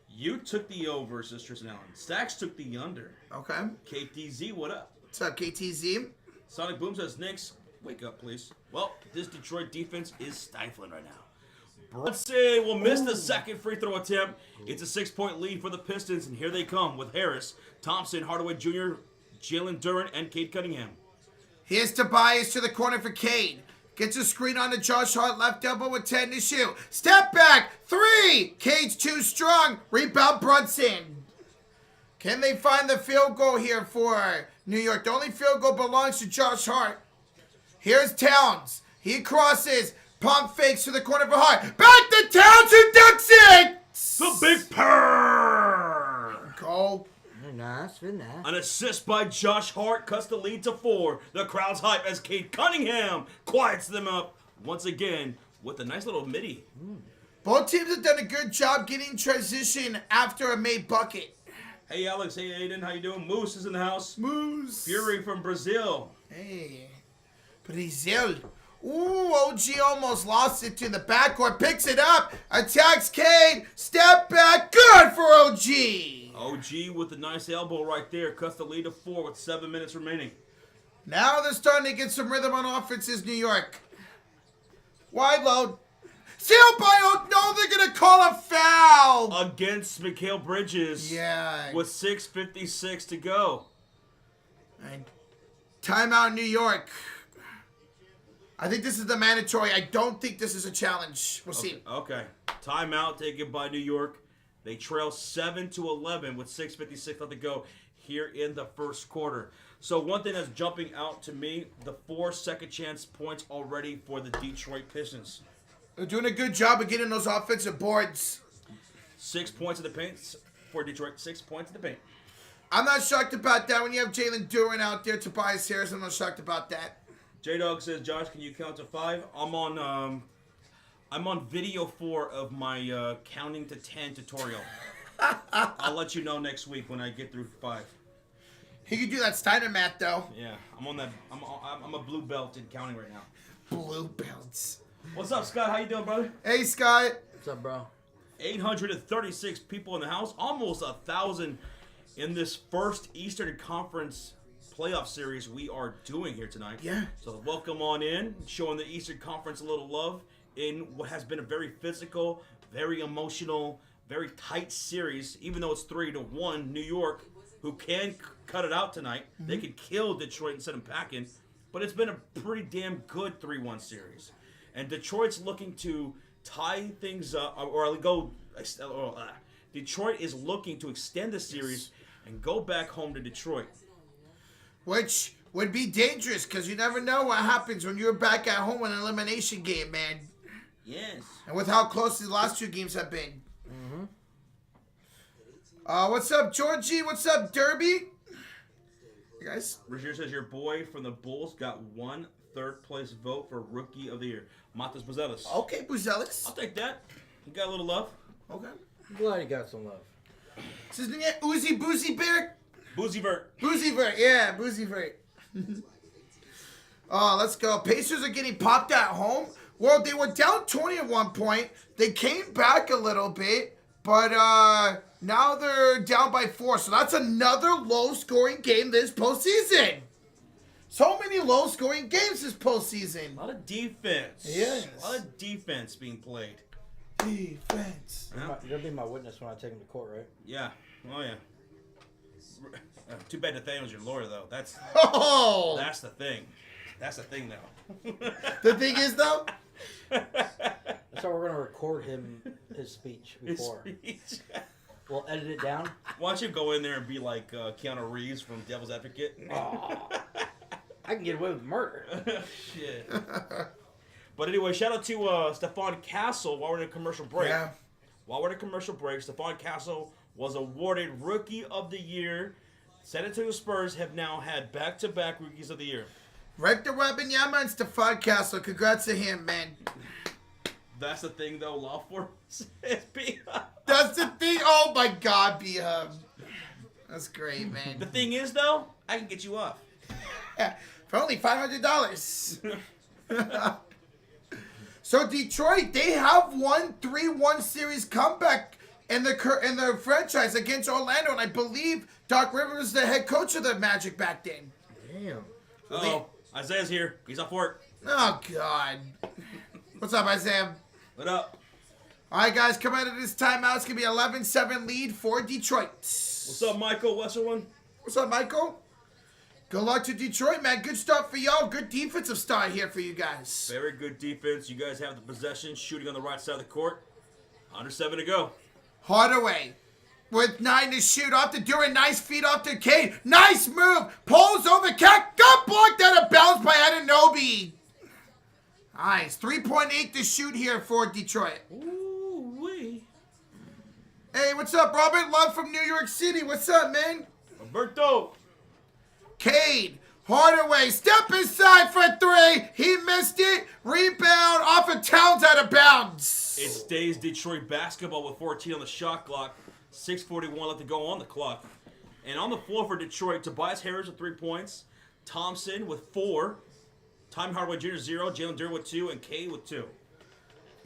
You took the over, says Tristan Allen. Stacks took the under. Okay. KTZ, what up? What's up, KTZ? Sonic Boom says, Knicks, wake up, please. Well, this Detroit defense is stifling right now. Brunson will miss the second free throw attempt. It's a 6-point lead for the Pistons, and here they come with Harris, Thompson, Hardaway Jr., Jalen Duren, and Cade Cunningham. Here's Tobias to the corner for Cade. Gets a screen on to Josh Hart, left elbow with 10 to shoot. Step back, 3. Cade's too strong. Rebound Brunson. Can they find the field goal here for New York? The only field goal belongs to Josh Hart. Here's Towns. He crosses. Pump fakes to the corner for Hart. Back to Towns who ducks it. The big purr. Goal. Very nice, very nice. An assist by Josh Hart cuts the lead to 4. The crowd's hype as Cade Cunningham quiets them up once again with a nice little midi. Both teams have done a good job getting transition after a made bucket. Hey Alex, hey Aiden, how you doing? Moose is in the house. Moose. Fury from Brazil. Hey. Brazil. Ooh, OG almost lost it to the backcourt. Picks it up. Attacks Cade. Step back. Good for OG. OG with a nice elbow right there. Cuts the lead to 4 with 7 minutes remaining. Now they're starting to get some rhythm on offenses, New York. Wide load. Sealed by O. No, they're going to call a foul. Against Mikal Bridges. Yeah. With 6:56 to go. And timeout, New York. I think this is the mandatory. I don't think this is a challenge. We'll see. Okay. Timeout taken by New York. They trail 7-11 with 6:56 left to go here in the first quarter. So one thing that's jumping out to me, the 4 second chance points already for the Detroit Pistons. They're doing a good job of getting those offensive boards. 6 points in the paint for Detroit. 6 points in the paint. I'm not shocked about that. When you have Jalen Duren out there, Tobias Harris, I'm not shocked about that. J-Dog says, Josh, can you count to 5? I'm on video 4 of my counting to 10 tutorial. I'll let you know next week when I get through 5. He could do that Steiner math, though. Yeah, I'm on that. I'm a blue belt in counting right now. Blue belts. What's up, Scott? How you doing, brother? Hey, Scott. What's up, bro? 836 people in the house, almost 1,000 in this first Eastern Conference playoff series we are doing here tonight. Yeah. So welcome on in, showing the Eastern Conference a little love in what has been a very physical, very emotional, very tight series. Even though it's 3-1, New York, who can cut it out tonight, they could kill Detroit and send them packing. But it's been a pretty damn good 3-1 series, and Detroit's looking to tie things up, or go. Detroit is looking to extend the series and go back home to Detroit. Which would be dangerous because you never know what happens when you're back at home in an elimination game, man. Yes. And with how close the last 2 games have been. What's up, Georgie? What's up, Derby? You guys? Rozier says your boy from the Bulls got 1 third-place vote for Rookie of the Year. Matas Buzelis. Okay, Buzelis. I'll take that. He got a little love. Okay. I'm glad he got some love. Is his name Uzi Boozy Bear? Boozyvert. Boozyvert, yeah, Boozyvert. Let's go. Pacers are getting popped at home. Well, they were down 20 at one point. They came back a little bit, but now they're down by 4. So that's another low-scoring game this postseason. So many low-scoring games this postseason. A lot of defense. Yes. A lot of defense being played. Defense. Yeah. You're gonna be my witness when I take him to court, right? Yeah. Oh, yeah. Too bad Nathaniel's your lawyer, though. That's Oh! the thing. That's the thing, though. The thing is, though, That's how we're gonna record his speech before. We'll edit it down. Why don't you go in there and be like Keanu Reeves from Devil's Advocate? Oh, I can get away with murder. Shit. But anyway, shout out to Stephon Castle while we're in a commercial break. yeah. While we're in a commercial break, Stephon Castle was awarded Rookie of the Year. San Antonio Spurs have now had back-to-back Rookies of the Year. Rector Wembanyama and Stephon Castle. Congrats to him, man. That's the thing, though. Law for SB. That's the thing. Oh, my God, B-Hub. That's great, man. The thing is, though, I can get you off. For only $500. So Detroit, they have won 3-1 series comeback in the franchise against Orlando, and I believe Doc Rivers was the head coach of the Magic back then. Damn. Uh-oh. Isaiah's here. He's off work. Oh God. What's up, Isaiah? What up? All right, guys, come out of this timeout. It's gonna be 11-7 lead for Detroit. What's up, Michael Westerlund? What's up, Michael? Good luck to Detroit, man. Good start for y'all. Good defensive start here for you guys. Very good defense. You guys have the possession, shooting on the right side of the court. Under 7 to go. Hardaway with 9 to shoot. Off to Duran. Nice feed off to Cade. Nice move. Pulls over Cat. Got blocked out of bounds by Anunoby. Nice. 3.8 to shoot here for Detroit. Ooh-wee. Hey, what's up, Robert? Love from New York City. What's up, man? Roberto. Cade. Hardaway. Step inside for 3. He missed it. Rebound off of Towns out of bounds. It stays Detroit basketball with 14 on the shot clock. 6:41 left to go on the clock. And on the floor for Detroit, Tobias Harris with 3 points. Thompson with 4. Time Hardaway Jr. 0. Jalen Duren with 2. And Cade with 2.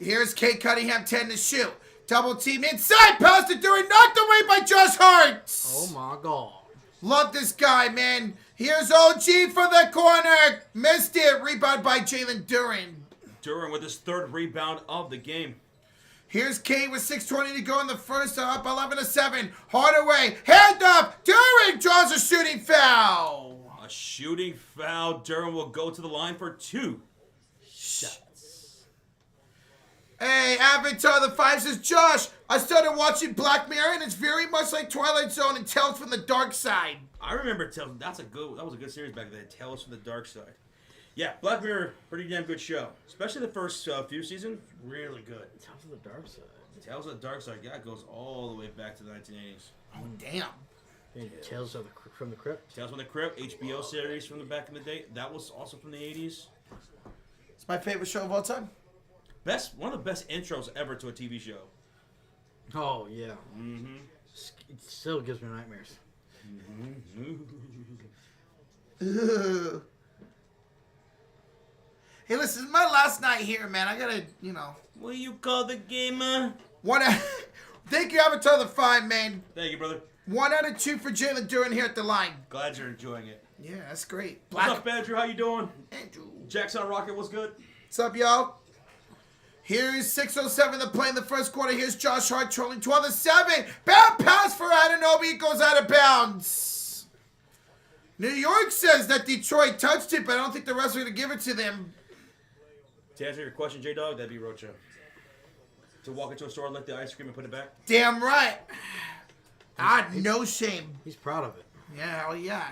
Here's Cade Cunningham, 10 to shoot. Double team inside. Pass to Duran. Knocked away by Josh Hart. Oh my God. Love this guy, man. Here's OG for the corner. Missed it. Rebound by Jalen Duren. Duren with his 3rd rebound of the game. Here's Cade with 6:20 to go in the first. Up 11 to 7. Hardaway. Hand up. Duren draws a shooting foul. A shooting foul. Duren will go to the line for 2 shots. Hey, Avatar the 5 says, Josh, I started watching Black Mirror and it's very much like Twilight Zone and Tales from the Dark Side. I remember Tales. That was a good series back then. Tales from the Dark Side. Yeah, Black Mirror, pretty damn good show. Especially the first few seasons, really good. Tales of the Dark Side. Tales of the Dark Side, yeah, it goes all the way back to the 1980s. Oh, damn. Yeah. Tales of from the Crypt. Tales from the Crypt, HBO series from the back in the day. That was also from the 80s. It's my favorite show of all time. One of the best intros ever to a TV show. Oh yeah. Mm-hmm. It still gives me nightmares. Ugh. Hey, listen, it's my last night here, man. I gotta, What do you call the game? Thank you, Avatar the 5, man. Thank you, brother. 1 out of 2 for Jalen Duren here at the line. Glad you're enjoying it. Yeah, that's great. What's up, Andrew? How you doing? Andrew. Jackson Rocket, what's good? What's up, y'all? Here's 6:07 to play in the first quarter. Here's Josh Hart trolling 12 to 7. Bad pass for Anunoby. It goes out of bounds. New York says that Detroit touched it, but I don't think the refs are going to give it to them. To answer your question, J-Dog, that'd be Rocha. To walk into a store, lick the ice cream, and put it back? Damn right. No shame. He's proud of it. Yeah, hell yeah.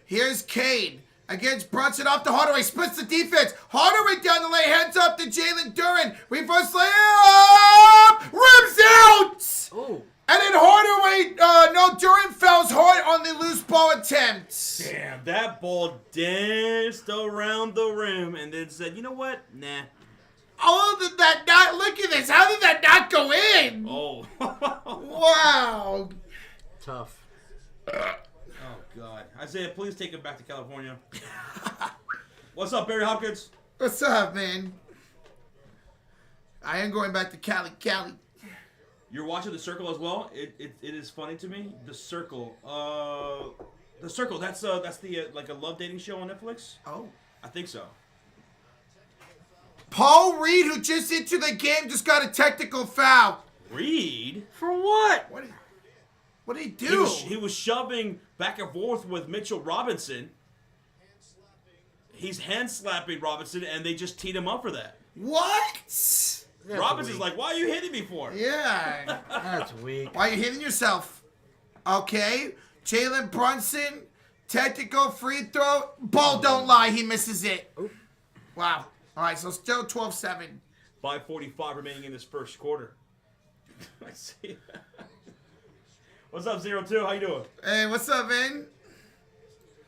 Here's Cade. Against Brunson off to Hardaway. Splits the defense. Hardaway down the lane. Heads up to Jalen Duren. Reverse layup. Rims out. Oh. And then Hardaway. Duren fouls hard on the loose ball attempt. Damn, that ball danced around the rim and then said, you know what? Nah. Oh, did that not? Look at this. How did that not go in? Oh. Wow. Tough. Oh, God. Isaiah, please take him back to California. What's up, Barry Hopkins? What's up, man? I am going back to Cali. You're watching The Circle as well? It is funny to me. The Circle. The Circle, that's the like a love dating show on Netflix? Oh. I think so. Paul Reed, who just entered the game, just got a technical foul. Reed? For what? What did he do? He was shoving back and forth with Mitchell Robinson. He's hand slapping Robinson, and they just teed him up for that. What? That's Robinson's weak. like, why are you hitting me for? Yeah. That's weak. Why are you hitting yourself? Okay. Jalen Brunson, technical free throw. Ball don't lie. He misses it. Oop. Wow. All right, so still 12-7. 5:45 remaining in this first quarter. I see. What's up, 0-2? How you doing? Hey, what's up, man?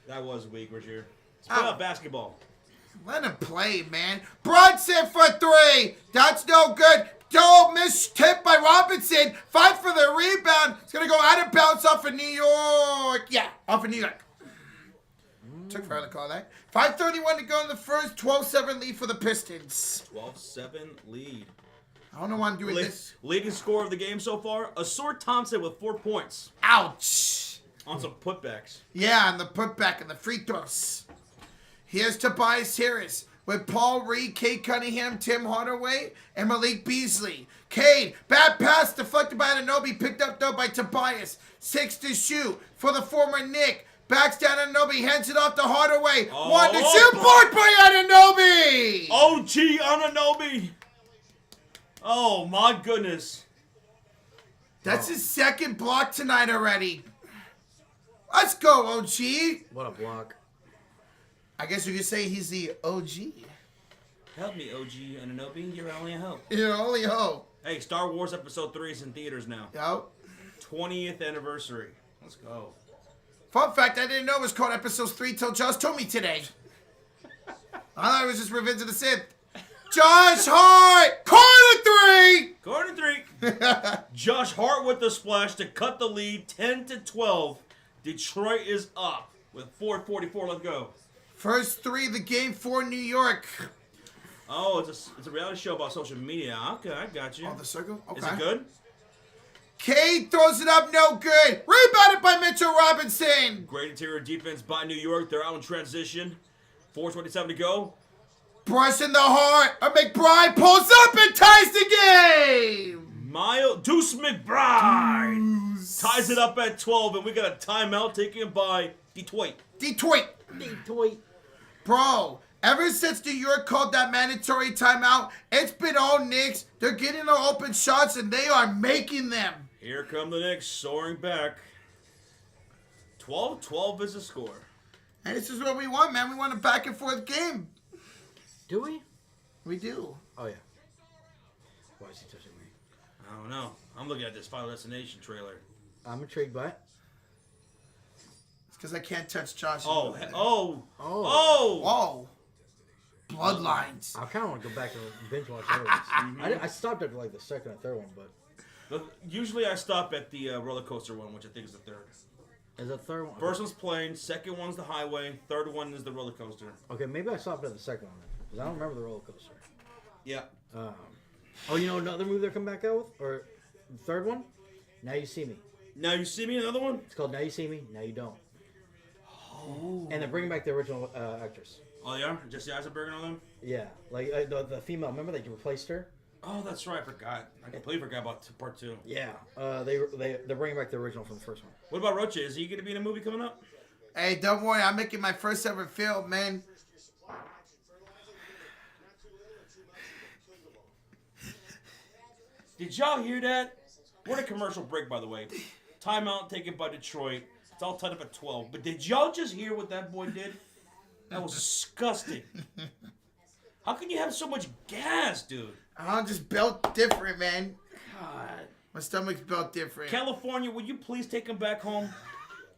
That was weak, Roger. Let's play out basketball. Let him play, man. Brunson for 3. That's no good. Don't miss tip by Robinson. Fight for the rebound. It's going to go out of bounds off of New York. Yeah, off of New York. Took forever to call that. 5:31 to go in the first. 12-7 lead for the Pistons. 12-7 lead. I don't know why I'm doing this. Leading scorer of the game so far, Asor Thompson with 4 points. Ouch. On some putbacks. Yeah, and the putback and the free throws. Here's Tobias Harris with Paul Reed, Cade Cunningham, Tim Hardaway, and Malik Beasley. Cade, bad pass deflected by Anunoby, picked up though by Tobias. 6 to shoot for the former Knick. Backs down Anunoby, hands it off to Hardaway. Oh, One to shoot, blocked by Anunoby. OG Anunoby. Oh, my goodness. That's his second block tonight already. Let's go, OG. What a block. I guess you could say he's the OG. Help me, OG Anunoby. You're only a hope. You only hope. Hey, Star Wars Episode 3 is in theaters now. Yo. 20th anniversary. Let's go. Fun fact, I didn't know it was called Episode 3 till Josh told me today. I thought it was just Revenge of the Sith. Josh Hart, corner 3. Josh Hart with the splash to cut the lead 10-12. Detroit is up with 4:44 left to go. First 3 of the game for New York. Oh, it's a reality show about social media. Okay, I got you. Oh, the circle? Okay. Is it good? Cade throws it up, no good. Rebounded by Mitchell Robinson. Great interior defense by New York. They're out in transition. 4:27 to go. Brush in the heart. McBride pulls up and ties the game. Deuce McBride ties it up at 12, and we got a timeout taken by Detroit. Detroit. Bro, ever since New York called that mandatory timeout, it's been all Knicks. They're getting their open shots, and they are making them. Here come the Knicks soaring back. 12-12 is the score. And this is what we want, man. We want a back and forth game. Do we? We do. Oh, yeah. Why is he touching me? I don't know. I'm looking at this Final Destination trailer. I'm intrigued by it. It's because I can't touch Josh. Oh. Whoa. Bloodlines. I kind of want to go back and binge watch those. I stopped at like the second or third one, but Usually I stop at the roller coaster one, which I think is the third. is the third one? First one's plane, second one's the highway, third one is the roller coaster. Okay, maybe I stopped at the second one because I don't remember the roller coaster. Yeah. Oh, you know another movie they're coming back out with, or the third one? Now You See Me. Now You See Me, another one? It's called Now You See Me, Now You Don't. Oh. And they're bringing back the original actress. Oh, yeah? Jesse Eisenberg and all them? Yeah, like the female. Remember they replaced her? Oh, that's right. I forgot. I completely forgot about part 2. Yeah. They're bringing back the original from the first one. What about Roche? Is he going to be in a movie coming up? Hey, don't worry. I'm making my first ever film, man. Did y'all hear that? We're in a commercial break, by the way. Timeout taken by Detroit. It's all tied up at 12. But did y'all just hear what that boy did? That was disgusting. How can you have so much gas, dude? I'm just built different, man. God. My stomach's built different. California, would you please take him back home?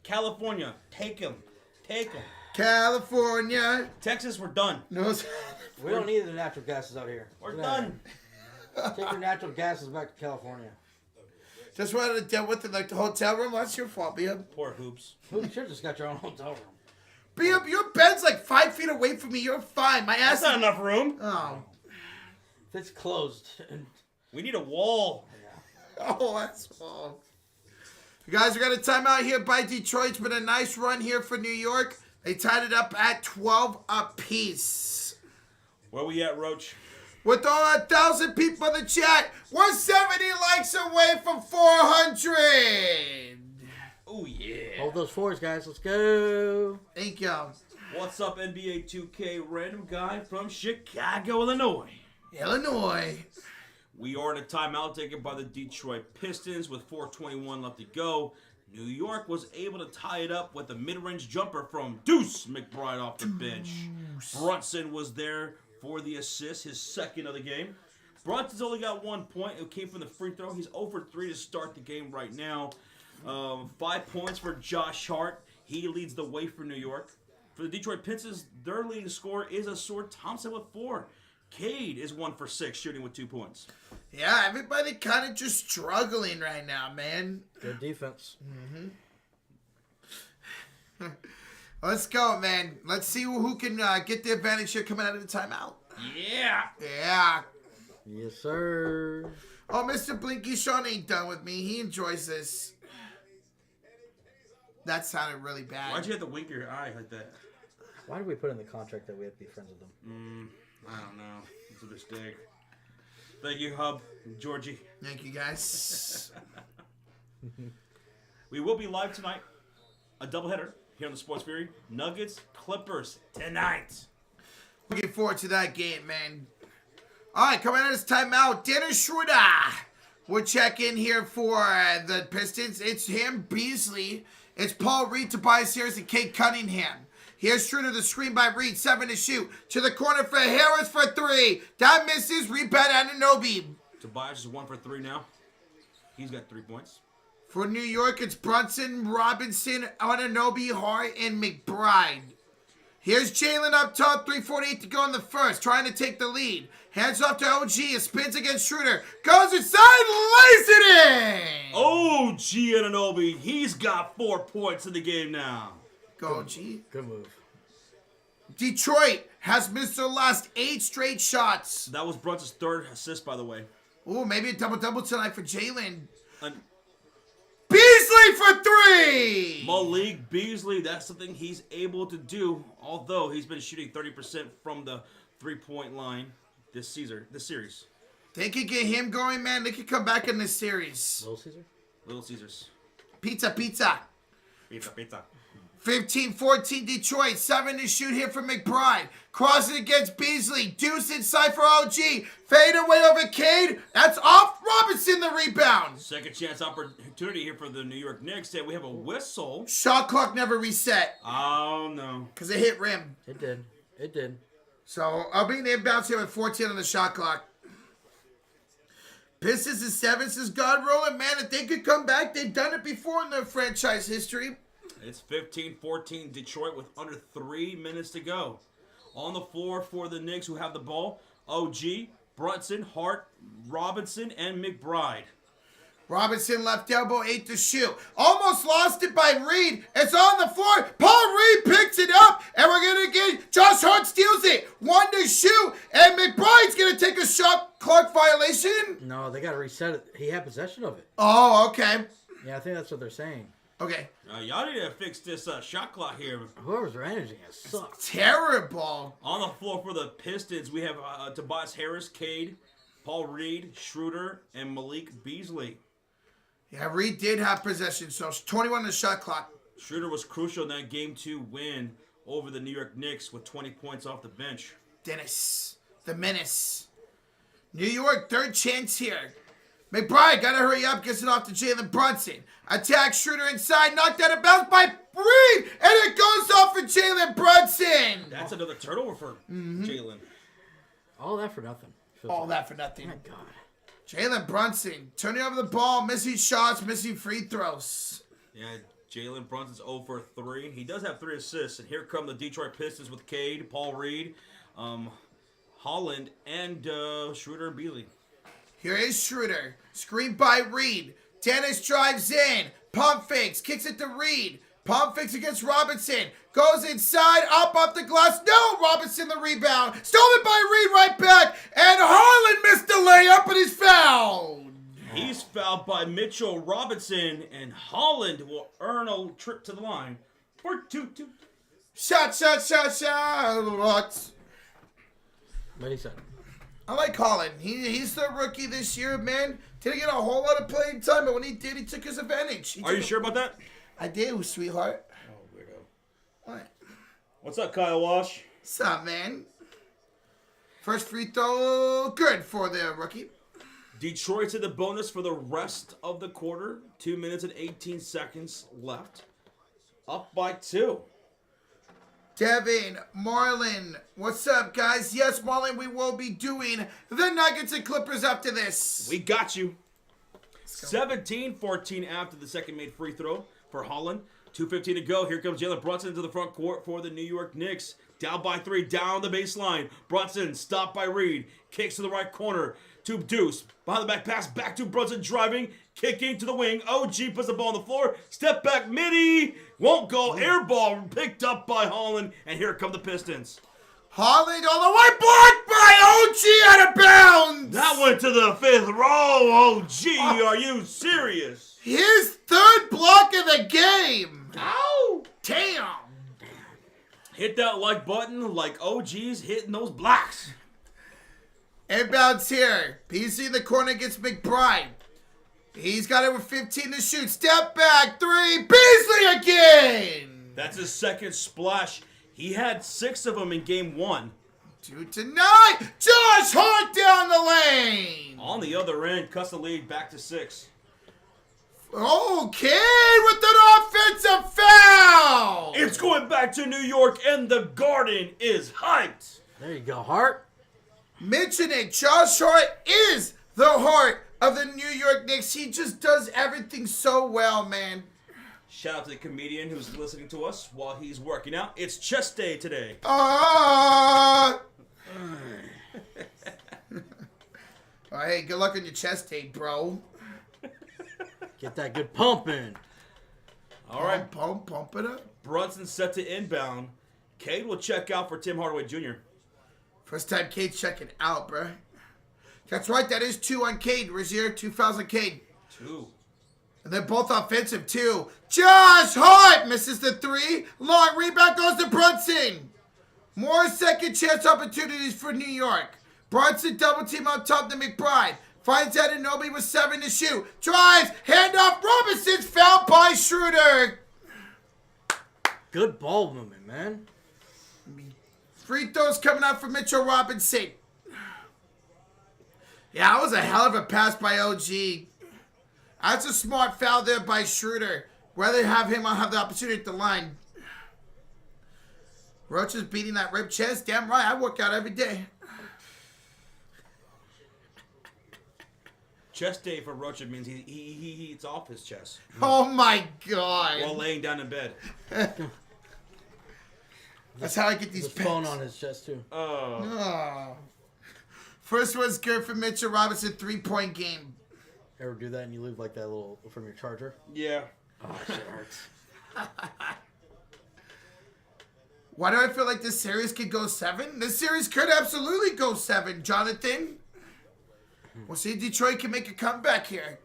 California, take him. Take him. California. Texas, we're done. No. We don't need the natural gases out here. We're done. Take your natural gases back to California. Just wanted to deal with it like the hotel room. That's your fault, Biab. Poor Hoops. You should have just got your own hotel room. Biab, your bed's like 5 feet away from me. You're fine. My ass. That's not enough room. Oh. It's closed. We need a wall. Oh, that's all. You guys, we got a timeout here by Detroit. It's been a nice run here for New York. They tied it up at 12 apiece. Where we at, Roach? With all 1,000 people in the chat, we're 70 likes away from 400. Oh, yeah. Hold those fours, guys. Let's go. Thank y'all. What's up, NBA 2K random guy from Chicago, Illinois? Illinois. We are in a timeout taken by the Detroit Pistons with 4:21 left to go. New York was able to tie it up with a mid-range jumper from Deuce McBride off the bench. Brunson was there for the assist, his second of the game. Brunson's only got 1 point. It came from the free throw. He's 0 for 3 to start the game right now. 5 points for Josh Hart. He leads the way for New York. For the Detroit Pistons, their leading scorer is Asur Thompson with 4. Cade is 1 for 6, shooting with 2 points. Yeah, everybody kind of just struggling right now, man. Good defense. Let's go, man. Let's see who can get the advantage here coming out of the timeout. Yeah. Yeah. Yes, sir. Oh, Mr. Blinky Sean ain't done with me. He enjoys this. That sounded really bad. Why'd you have to wink your eye like that? Why did we put in the contract that we have to be friends with them? I don't know. It's a mistake. Thank you, Hub. Georgie. Thank you, guys. We will be live tonight. A doubleheader. here on the Sports Fury. Nuggets, Clippers tonight. Looking forward to that game, man. All right, coming out of this timeout, Dennis Schroeder. We'll check in here for the Pistons. It's him, Beasley. It's Paul Reed, Tobias Harris, and Kate Cunningham. Here's Schroeder, the screen by Reed, 7 to shoot. To the corner for Harris for 3. That misses, rebound Anunoby. Tobias is 1 for 3 now. He's got 3 points. For New York, it's Brunson, Robinson, Anunoby, Hart, and McBride. Here's Jalen up top, 3:48 to go in the first, trying to take the lead. Hands off to OG, it spins against Schroeder. Goes inside, lays it in! OG Anunoby, he's got 4 points in the game now. Go OG. Good move. Detroit has missed their last 8 straight shots. That was Brunson's 3rd assist, by the way. Ooh, maybe a double-double tonight for Jalen. And Beasley for 3! Malik Beasley, that's something he's able to do, although he's been shooting 30% from the 3-point line this series. They could get him going, man. They could come back in this series. Little Caesar? Little Caesars. Pizza. Pizza. 15-14 Detroit. 7 to shoot here for McBride. Crossing against Beasley. Deuce inside for OG. Fade away over Cade. That's off Robinson, the rebound. Second chance opportunity here for the New York Knicks. And we have a whistle. Shot clock never reset. Oh, no. Because it hit rim. It did. It did. So I'll be in the inbounds here with 14 on the shot clock. Pistons is 7 since God rolling. Man, if they could come back, they've done it before in their franchise history. It's 15-14 Detroit with under 3 minutes to go. On the floor for the Knicks who have the ball, OG, Brunson, Hart, Robinson, and McBride. Robinson left elbow, 8 to shoot. Almost lost it by Reed. It's on the floor. Paul Reed picks it up, and we're going to get Josh Hart steals it. 1 to shoot, and McBride's going to take a shot clock violation. No, they got to reset it. He had possession of it. Oh, okay. Yeah, I think that's what they're saying. Okay. Y'all need to fix this shot clock here. Whoever's managing it sucks. Terrible. On the floor for the Pistons, we have Tobias Harris, Cade, Paul Reed, Schroeder, and Malik Beasley. Yeah, Reed did have possession, so it's 21 on the shot clock. Schroeder was crucial in that Game 2 win over the New York Knicks with 20 points off the bench. Dennis, the menace. New York, 3rd chance here. McBride, gotta hurry up, gets it off to Jalen Brunson. Attack Schroeder inside, knocked out of bounds by Reed, and it goes off for Jalen Brunson. That's another turnover for Jalen. All that for nothing. All that for nothing. My God. Jalen Brunson, turning over the ball, missing shots, missing free throws. Yeah, Jalen Brunson's 0 for 3. He does have 3 assists, and here come the Detroit Pistons with Cade, Paul Reed, Holland, and Schroeder and Beasley. Here is Schroeder, screened by Reed. Dennis drives in, pump fakes, kicks it to Reed. Pump fakes against Robinson, goes inside, up off the glass. No, Robinson the rebound, stolen by Reed right back, and Harlan missed the layup, but he's fouled. He's fouled by Mitchell Robinson, and Holland will earn a trip to the line for 2-2. Shot. What he said. I like Holland. He's the rookie this year, man. Didn't get a whole lot of playing time, but when he did, he took his advantage. Are you sure about that? I do, sweetheart. Oh, weirdo. What? What's up, Kyle Walsh? What's up, man? First free throw, good for the rookie. Detroit's in the bonus for the rest of the quarter. 2 minutes and 18 seconds left. Up by 2. Devin, Marlon, what's up, guys? Yes, Marlon, we will be doing the Nuggets and Clippers after this. We got you. 17-14 after the second made free throw for Holland. 2:15 to go. Here comes Jalen Brunson into the front court for the New York Knicks. Down by 3, down the baseline. Brunson stopped by Reed. Kicks to the right corner to Deuce. Behind the back pass, back to Brunson driving. Kicking to the wing. OG puts the ball on the floor. Step back, midi. Won't go. Air ball picked up by Holland. And here come the Pistons. Holland all the way, blocked by OG out of bounds. That went to the 5th row. OG, are you serious? His 3rd block of the game. Ow! Damn. Hit that like button like OG's hitting those blocks. Inbounds here. Beasley in the corner gets McBride. He's got it with 15 to shoot. Step back, 3. Beasley again. That's his second splash. He had 6 of them in game 1. 2 tonight. Josh Hart down the lane. On the other end, cuts the lead back to 6. Okay, with an offensive foul. It's going back to New York, and the Garden is hyped. There you go, Hart. Mention it. Josh Hart is the heart of the New York Knicks. He just does everything so well, man. Shout out to the comedian who's listening to us while he's working out. It's chest day today. Oh, hey, good luck on your chest day, bro. Get that good pumping. All right, Pump it up. Brunson set to inbound. Cade will check out for Tim Hardaway Jr. First time Cade's checking out, bro. That's right, that is 2 on Cade. Rozier, 2 fouls on Cade. 2. And they're both offensive, too. Josh Hart misses the 3. Long rebound goes to Brunson. More second chance opportunities for New York. Brunson double team on top to McBride. Finds Anunoby with 7 to shoot. Drives, handoff. Robinson's fouled by Schroeder. Good ball movement, man. Free throws coming out for Mitchell Robinson. Yeah, that was a hell of a pass by OG. That's a smart foul there by Schroeder. Rather have him have the opportunity at the line. Roach is beating that rib chest. Damn right, I work out every day. Chest day for Rocha means he eats off his chest Oh my God. while laying down in bed. That's how I get these His phone picks. on his chest, too. Oh. First one's good for Mitchell Robinson, 3-point game. Ever do that and you leave like that little from your charger? Yeah. Oh, shit hurts. Why do I feel like this series could go 7? This series could absolutely go 7, Jonathan. We'll see if Detroit can make a comeback here.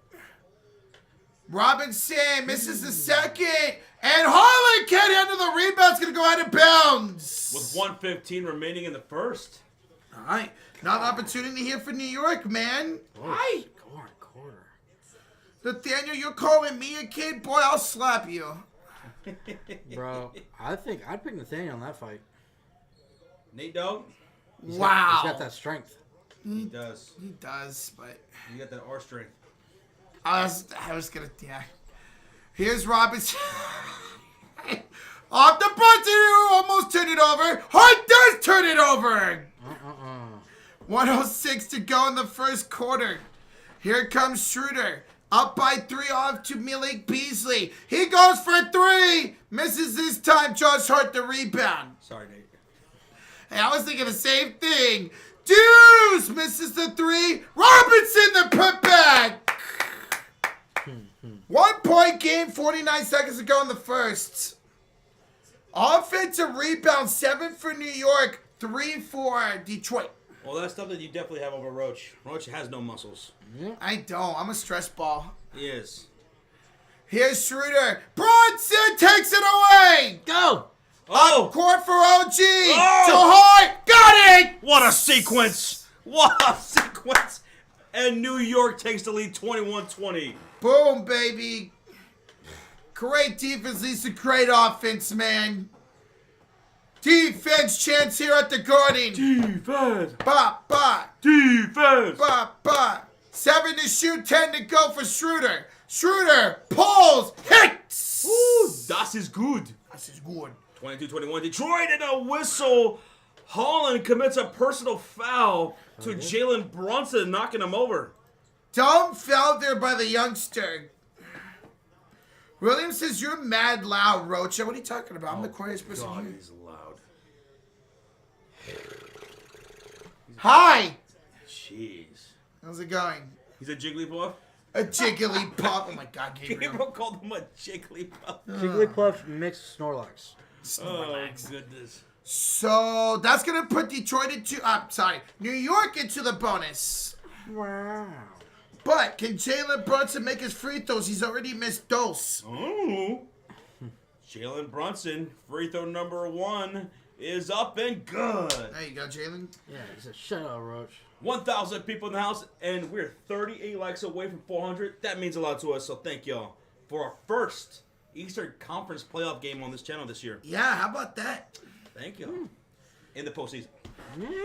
Robinson misses the second. And Harlan can't handle the rebound. It's going to go out of bounds. With 1:15 remaining in the first. All right. Not an opportunity here for New York, man. Hi. Quarter. Nathaniel, you're calling me a kid? Boy, I'll slap you. Bro, I think I'd pick Nathaniel in that fight. Nate Dogg? Wow. He's got that strength. He does. He does, but... You got that R strength. I was gonna, yeah. Here's Robinson. Off the Brunson, almost turned it over. Hart does turn it over. 1:06 to go in the first quarter. Here comes Schroeder. Up by 3 off to Malik Beasley. He goes for 3. Misses this time. Josh Hart the rebound. Sorry, Nate. Hey, I was thinking the same thing. Deuce misses the 3. Robinson the putback. 1-point game, 49 seconds to go in the first. Offensive rebound, 7 for New York, 3 for Detroit. Well, that's something you definitely have over Roach. Roach has no muscles. I don't. I'm a stress ball. He is. Here's Schroeder. Brunson takes it away. Go! Oh! Court for OG. Oh! To Hart. Got it. What a sequence! What a sequence! And New York takes the lead 21-20. Boom, baby. Great defense leads to great offense, man. Defense chance here at the Garden. Defense! Ba, ba. Defense! Ba, ba. 7 to shoot, 10 to go for Schroeder. Schroeder pulls, hits. Ooh, that is good. This is good. 22-21. Detroit and a whistle. Holland commits a personal foul to Jalen Brunson, knocking him over. Dumb foul there by the youngster. Williams says, you're mad loud, Rocha. What are you talking about? I'm the quietest person God, here. he's loud. Hi. Jeez. How's it going? He's a Jigglypuff? A jiggly pop. Oh my God, Gabriel. People called him a Jigglypuff. Jigglypuff mixed Snorlax. Oh, goodness. So that's going to put Detroit into, New York into the bonus. Wow. But can Jalen Brunson make his free throws? He's already missed dose. Oh. Jalen Brunson, free throw number 1 is up and good. There you go, Jalen. Yeah, he's a shutout, Roach. 1,000 people in the house, and we're 38 likes away from 400. That means a lot to us, so thank y'all for our first Eastern Conference playoff game on this channel this year. Yeah, how about that? Thank you. In the postseason.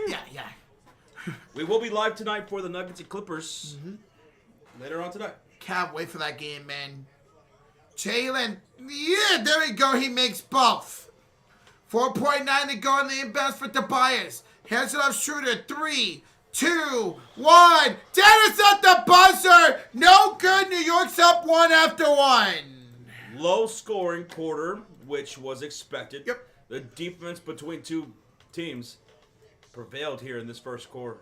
Yeah. We will be live tonight for the Nuggets and Clippers. Later on tonight. Can't wait for that game, man. Jalen, yeah, there we go. He makes both. 4.9 to go on the inbounds for Tobias. Hands it off Schroeder. 3, 2, 1. Dennis at the buzzer. No good. New York's up 1 after 1. Low scoring quarter, which was expected. Yep. The defense between two teams prevailed here in this first quarter.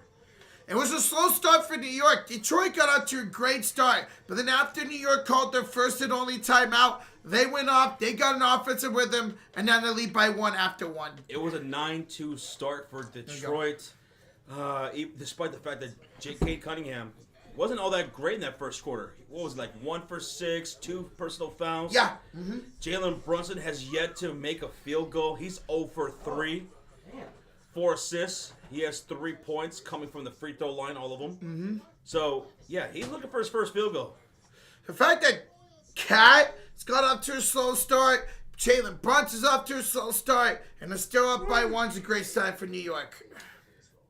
It was a slow start for New York. Detroit got out to a great start. But then after New York called their first and only timeout, they went off. They got an offensive rhythm. And now they lead by 1 after 1. It was a 9-2 start for Detroit. Despite the fact that Cade Cunningham wasn't all that great in that first quarter. What was it, like 1 for 6, 2 personal fouls? Yeah. Jalen Brunson has yet to make a field goal. He's 0 for 3. 4 assists. He has 3 points coming from the free throw line, all of them. So, yeah, he's looking for his first field goal. The fact that Cat's got up to a slow start, Jalen Brunson's up to a slow start, and they're still up by 1 is a great sign for New York.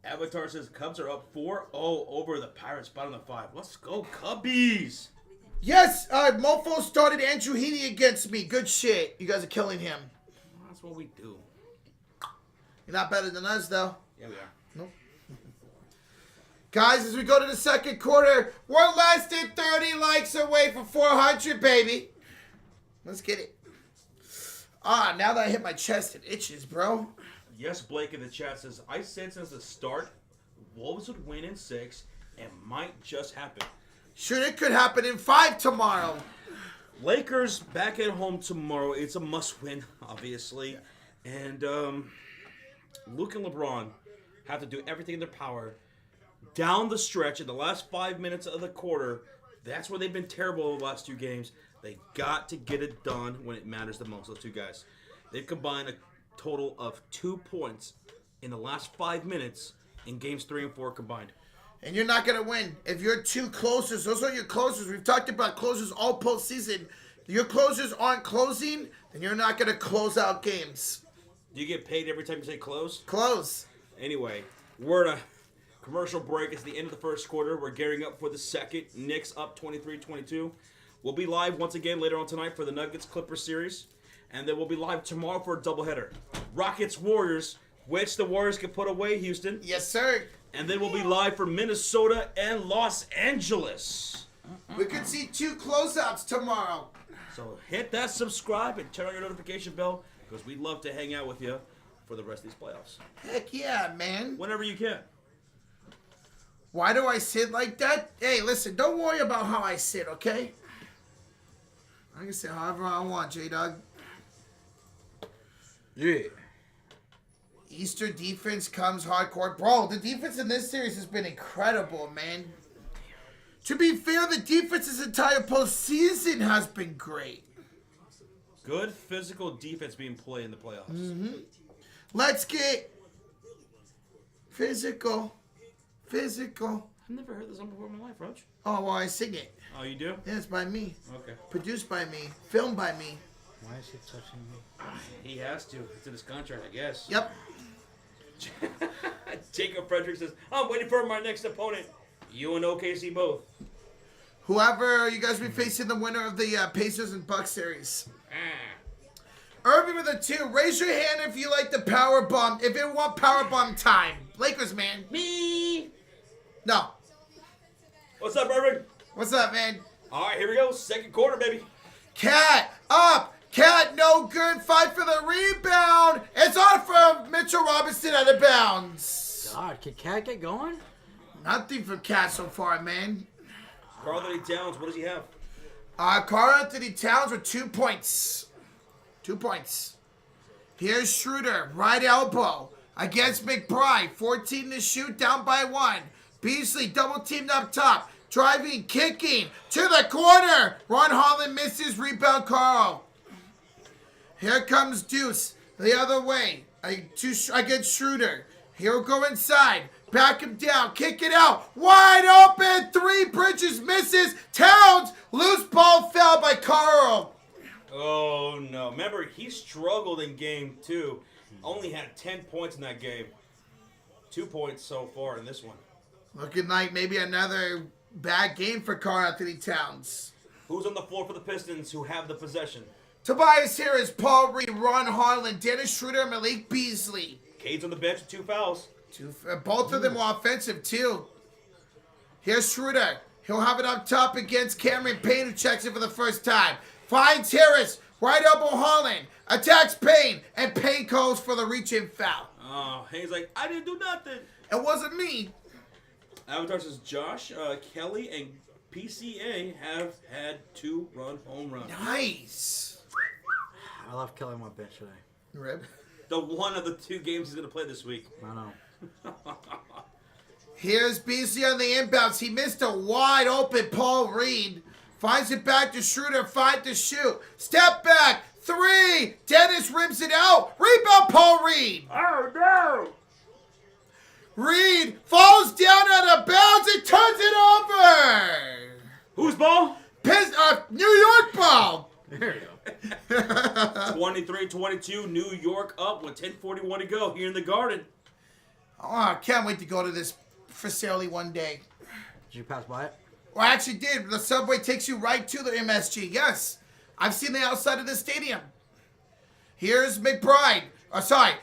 Avatar says Cubs are up 4-0 over the Pirates, bottom of the 5. Let's go, Cubbies! Yes, Mofo started Andrew Heaney against me. Good shit. You guys are killing him. That's what we do. You're not better than us, though. Yeah, we are. Nope. Guys, as we go to the second quarter, we're less than 30 likes away from 400, baby. Let's get it. Now that I hit my chest, it itches, bro. Yes, Blake in the chat says, I said since the start, Wolves would win in 6 and might just happen. Sure, it could happen in 5 tomorrow. Lakers back at home tomorrow. It's a must-win, obviously. And Luke and LeBron have to do everything in their power down the stretch in the last 5 minutes of the quarter. That's where they've been terrible the last 2 games. They got to get it done when it matters the most, those 2 guys. They've combined a total of 2 points in the last 5 minutes in games 3 and 4 combined. And you're not going to win. If your 2 closers, those are your closers. We've talked about closers all postseason. If your closers aren't closing, then you're not going to close out games. Do you get paid every time you say close? Close. Anyway, we're in a commercial break. It's the end of the first quarter. We're gearing up for the second. Knicks up 23-22. We'll be live once again later on tonight for the Nuggets-Clippers series. And then we'll be live tomorrow for a doubleheader. Rockets-Warriors, which the Warriors can put away, Houston. Yes, sir. And then we'll be live for Minnesota and Los Angeles. We could see 2 closeouts tomorrow. So hit that subscribe and turn on your notification bell because we'd love to hang out with you for the rest of these playoffs. Heck yeah, man. Whenever you can. Why do I sit like that? Hey, listen, don't worry about how I sit, okay? I can sit however I want, J-Dog. Yeah. Eastern defense comes hardcore. Bro, the defense in this series has been incredible, man. To be fair, the defense's entire postseason has been great. Good physical defense being played in the playoffs. Let's get physical. Physical. I've never heard this song before in my life, Roach. Oh, well, I sing it. Oh, you do? Yeah, it's by me. Okay. Produced by me. Filmed by me. Why is he touching me? He has to. It's in his contract, I guess. Yep. Jacob Frederick says, I'm waiting for my next opponent. You and OKC both. Whoever, you guys be facing the winner of the Pacers and Bucks series. Ah. Irving with a 2. Raise your hand if you like the power bomb. If you want power bomb time. Lakers, man. Me. No. What's up, Irving? What's up, man? All right, here we go. Second quarter, baby. Cat up. Cat no good. Fight for the rebound. It's on from Mitchell Robinson out of bounds. God, can Cat get going? Nothing from Cat so far, man. Karl-Anthony Towns, what does he have? Karl-Anthony Towns with 2 points. 2 points. Here's Schroeder, right elbow against McBride. 14 to shoot, down by 1. Beasley double teamed up top. Driving, kicking to the corner. Ron Holland misses, rebound Carl. Here comes Deuce the other way against Schroeder. He'll go inside. Back him down. Kick it out. Wide open. 3 Bridges misses. Towns. Loose ball fell by Carl. Oh, no. Remember, he struggled in game 2. Only had 10 points in that game. 2 points so far in this one. Looking like maybe another bad game for Karl-Anthony Towns. Who's on the floor for the Pistons who have the possession? Tobias Harris, Paul Reed, Ron Harlan, Dennis Schroeder, Malik Beasley. Cade's on the bench with 2 fouls. Both of them were offensive, too. Here's Schroeder. He'll have it up top against Cameron Payne, who checks it for the first time. Finds Harris. Right elbow Harlan. Attacks Payne. And Payne calls for the reach-in foul. Oh, Hayes like, I didn't do nothing. It wasn't me. Avatar says Josh, Kelly, and PCA have had 2 home runs. Nice. I left Kelly on my bench today. Rib. The one of the 2 games he's going to play this week. I know. Here's Beasley on the inbounds. He missed a wide open Paul Reed. Finds it back to Schroeder. 5 to shoot. Step back. 3. Dennis rims it out. Rebound Paul Reed. Oh, no. Reed falls down out of bounds and turns it over. Whose ball? New York ball. There you go. 23-22, New York up with 10:41 to go here in the Garden. Oh, I can't wait to go to this facility one day. Did you pass by it? Well, I actually did. The subway takes you right to the MSG. Yes. I've seen the outside of the stadium. Here's McBride.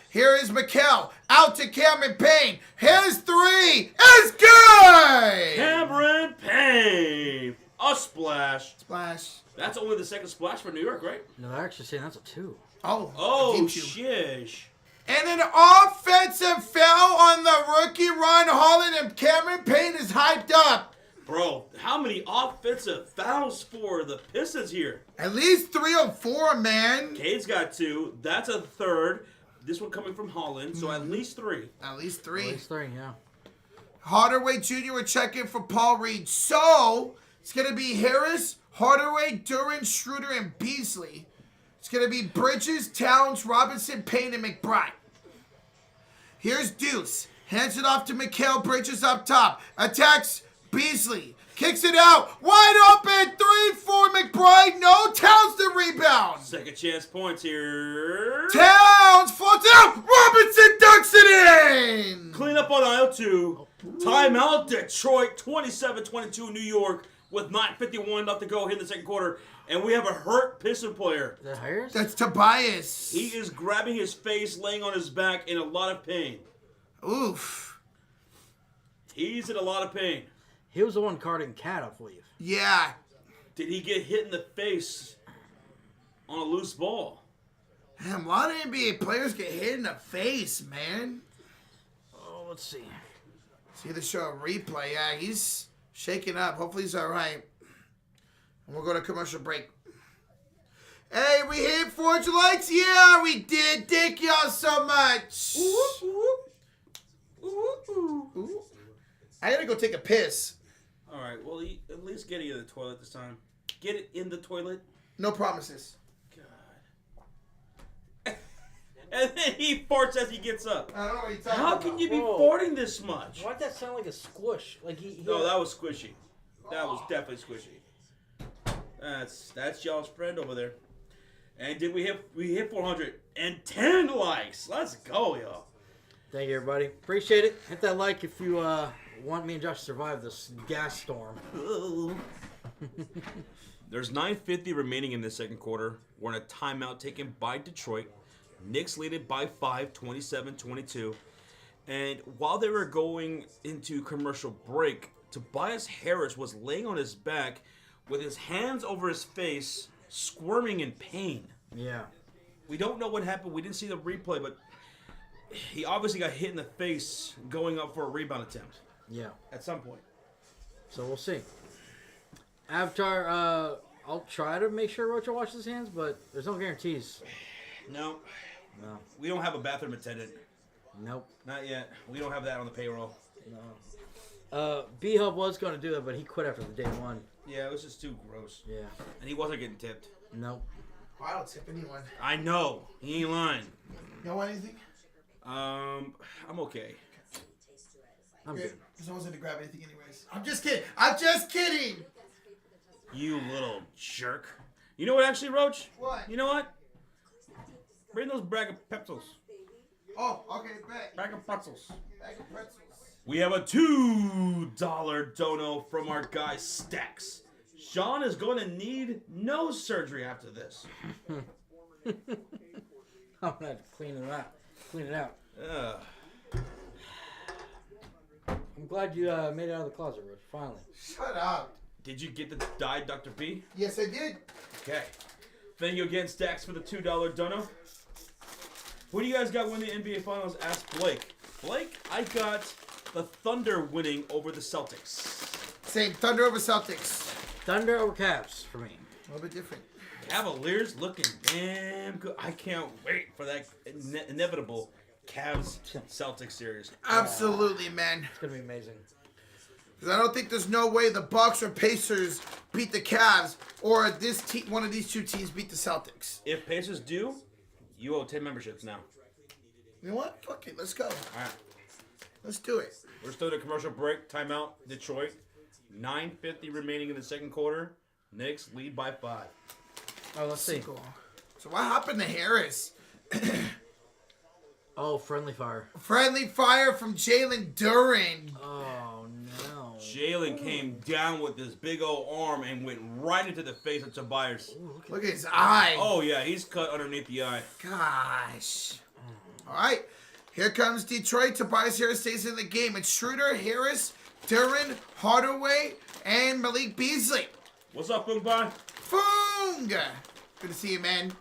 Here is McHale. Out to Cameron Payne. His 3 is good! Cameron Payne. A splash. Splash. That's only the second splash for New York, right? No, they're actually saying that's a 2. Oh, deep shoe. shish. And an offensive foul on the rookie Ron Holland, and Cameron Payne is hyped up. Bro, how many offensive fouls for the Pistons here? At least 3 or 4, man. Cade's got 2. That's a third. This one coming from Holland, so at least 3. At least 3. At least 3, yeah. Hardaway Jr. will check in for Paul Reed. So, it's going to be Harris, Hardaway, Duran, Schroeder, and Beasley. It's going to be Bridges, Towns, Robinson, Payne, and McBride. Here's Deuce. Hands it off to Mikal. Bridges up top. Attacks Beasley. Kicks it out. Wide open. 3 for McBride. No. Towns the rebound. Second chance points here. Towns floats it out. Robinson dunks it in. Clean up on aisle 2. Timeout Detroit. 27-22 New York with 9:51 left to go here in the second quarter. And we have a hurt Piston player. Is that Harris? That's Tobias. He is grabbing his face, laying on his back in a lot of pain. Oof. He's in a lot of pain. He was the one carting Cat, I believe. Yeah. Did he get hit in the face on a loose ball? Damn, a lot of NBA players get hit in the face, man. Oh, let's see. See the show a replay. Yeah, he's shaking up. Hopefully he's all right. And we'll go to commercial break. Hey, we hit Forge Lights? Yeah, we did. Thank y'all so much. Ooh. I gotta go take a piss. All right, well, at least get it in the toilet this time. Get it in the toilet. No promises. God. And then he farts as he gets up. I don't know what you're talking How about. can you be Whoa. farting this much? Why'd that sound like a squish? Like he No, that was squishy. That was definitely squishy. That's y'all's friend over there. And did we hit 410 likes? Let's go, y'all. Thank you, everybody. Appreciate it. Hit that like if you want me and Josh to survive this gas storm. There's 9:50 remaining in the second quarter. We're in a timeout taken by Detroit. Knicks lead it by 5, 27-22. And while they were going into commercial break, Tobias Harris was laying on his back with his hands over his face, squirming in pain. Yeah. We don't know what happened. We didn't see the replay, but he obviously got hit in the face going up for a rebound attempt Yeah. at some point. So we'll see. Avatar, I'll try to make sure Rocha washes his hands, but there's no guarantees. No, No. we don't have a bathroom attendant. Nope. Not yet. We don't have that on the payroll. No. B-Hub was going to do it, but he quit after the day one. Yeah, it was just too gross. Yeah. And he wasn't getting tipped. Nope. Oh, I don't tip anyone. I know. He ain't lying. You know anything? I'm okay. I'm good. Because I wasn't to grab anything anyways. I'm just kidding. I'm just kidding. You little jerk. You know what, actually, Roach? What? You know what? Bring those bag of pretzels. Oh, okay, bet. Bag of pretzels. Bag of pretzels. We have a $2 dono from our guy Stacks. Sean is going to need no surgery after this. I'm gonna have to clean it out. Clean it out. I'm glad you made it out of the closet, Rich. Finally. Shut up. Did you get the dyed Dr. P? Yes, I did. Okay. Thank you again, Stacks, for the $2 dono. Who do you guys got winning the NBA Finals? Ask Blake. Blake, I got the Thunder winning over the Celtics. Same. Thunder over Celtics. Thunder over Cavs for me. A little bit different. Cavaliers looking damn good. I can't wait for that inevitable Cavs-Celtics series. Absolutely, man. It's gonna be amazing. Because I don't think there's no way the Bucks or Pacers beat the Cavs, or one of these two teams beat the Celtics. If Pacers do, you owe 10 memberships now. You know what? Fuck it. Let's go. All right. Let's do it. We're still in a commercial break. Timeout, Detroit. 9:50 remaining in the second quarter. Knicks lead by 5. Oh, let's see. Cool. So what happened to Harris? Oh, friendly fire. Friendly fire from Jalen Duren. Oh no. Jalen came down with this big old arm and went right into the face of Tobias. Look at his eye. Oh, yeah, he's cut underneath the eye. Gosh. All right. Here comes Detroit. Tobias Harris stays in the game. It's Schroeder, Harris, Duren, Hardaway, and Malik Beasley. What's up, Boomba? Foong! Good to see you, man.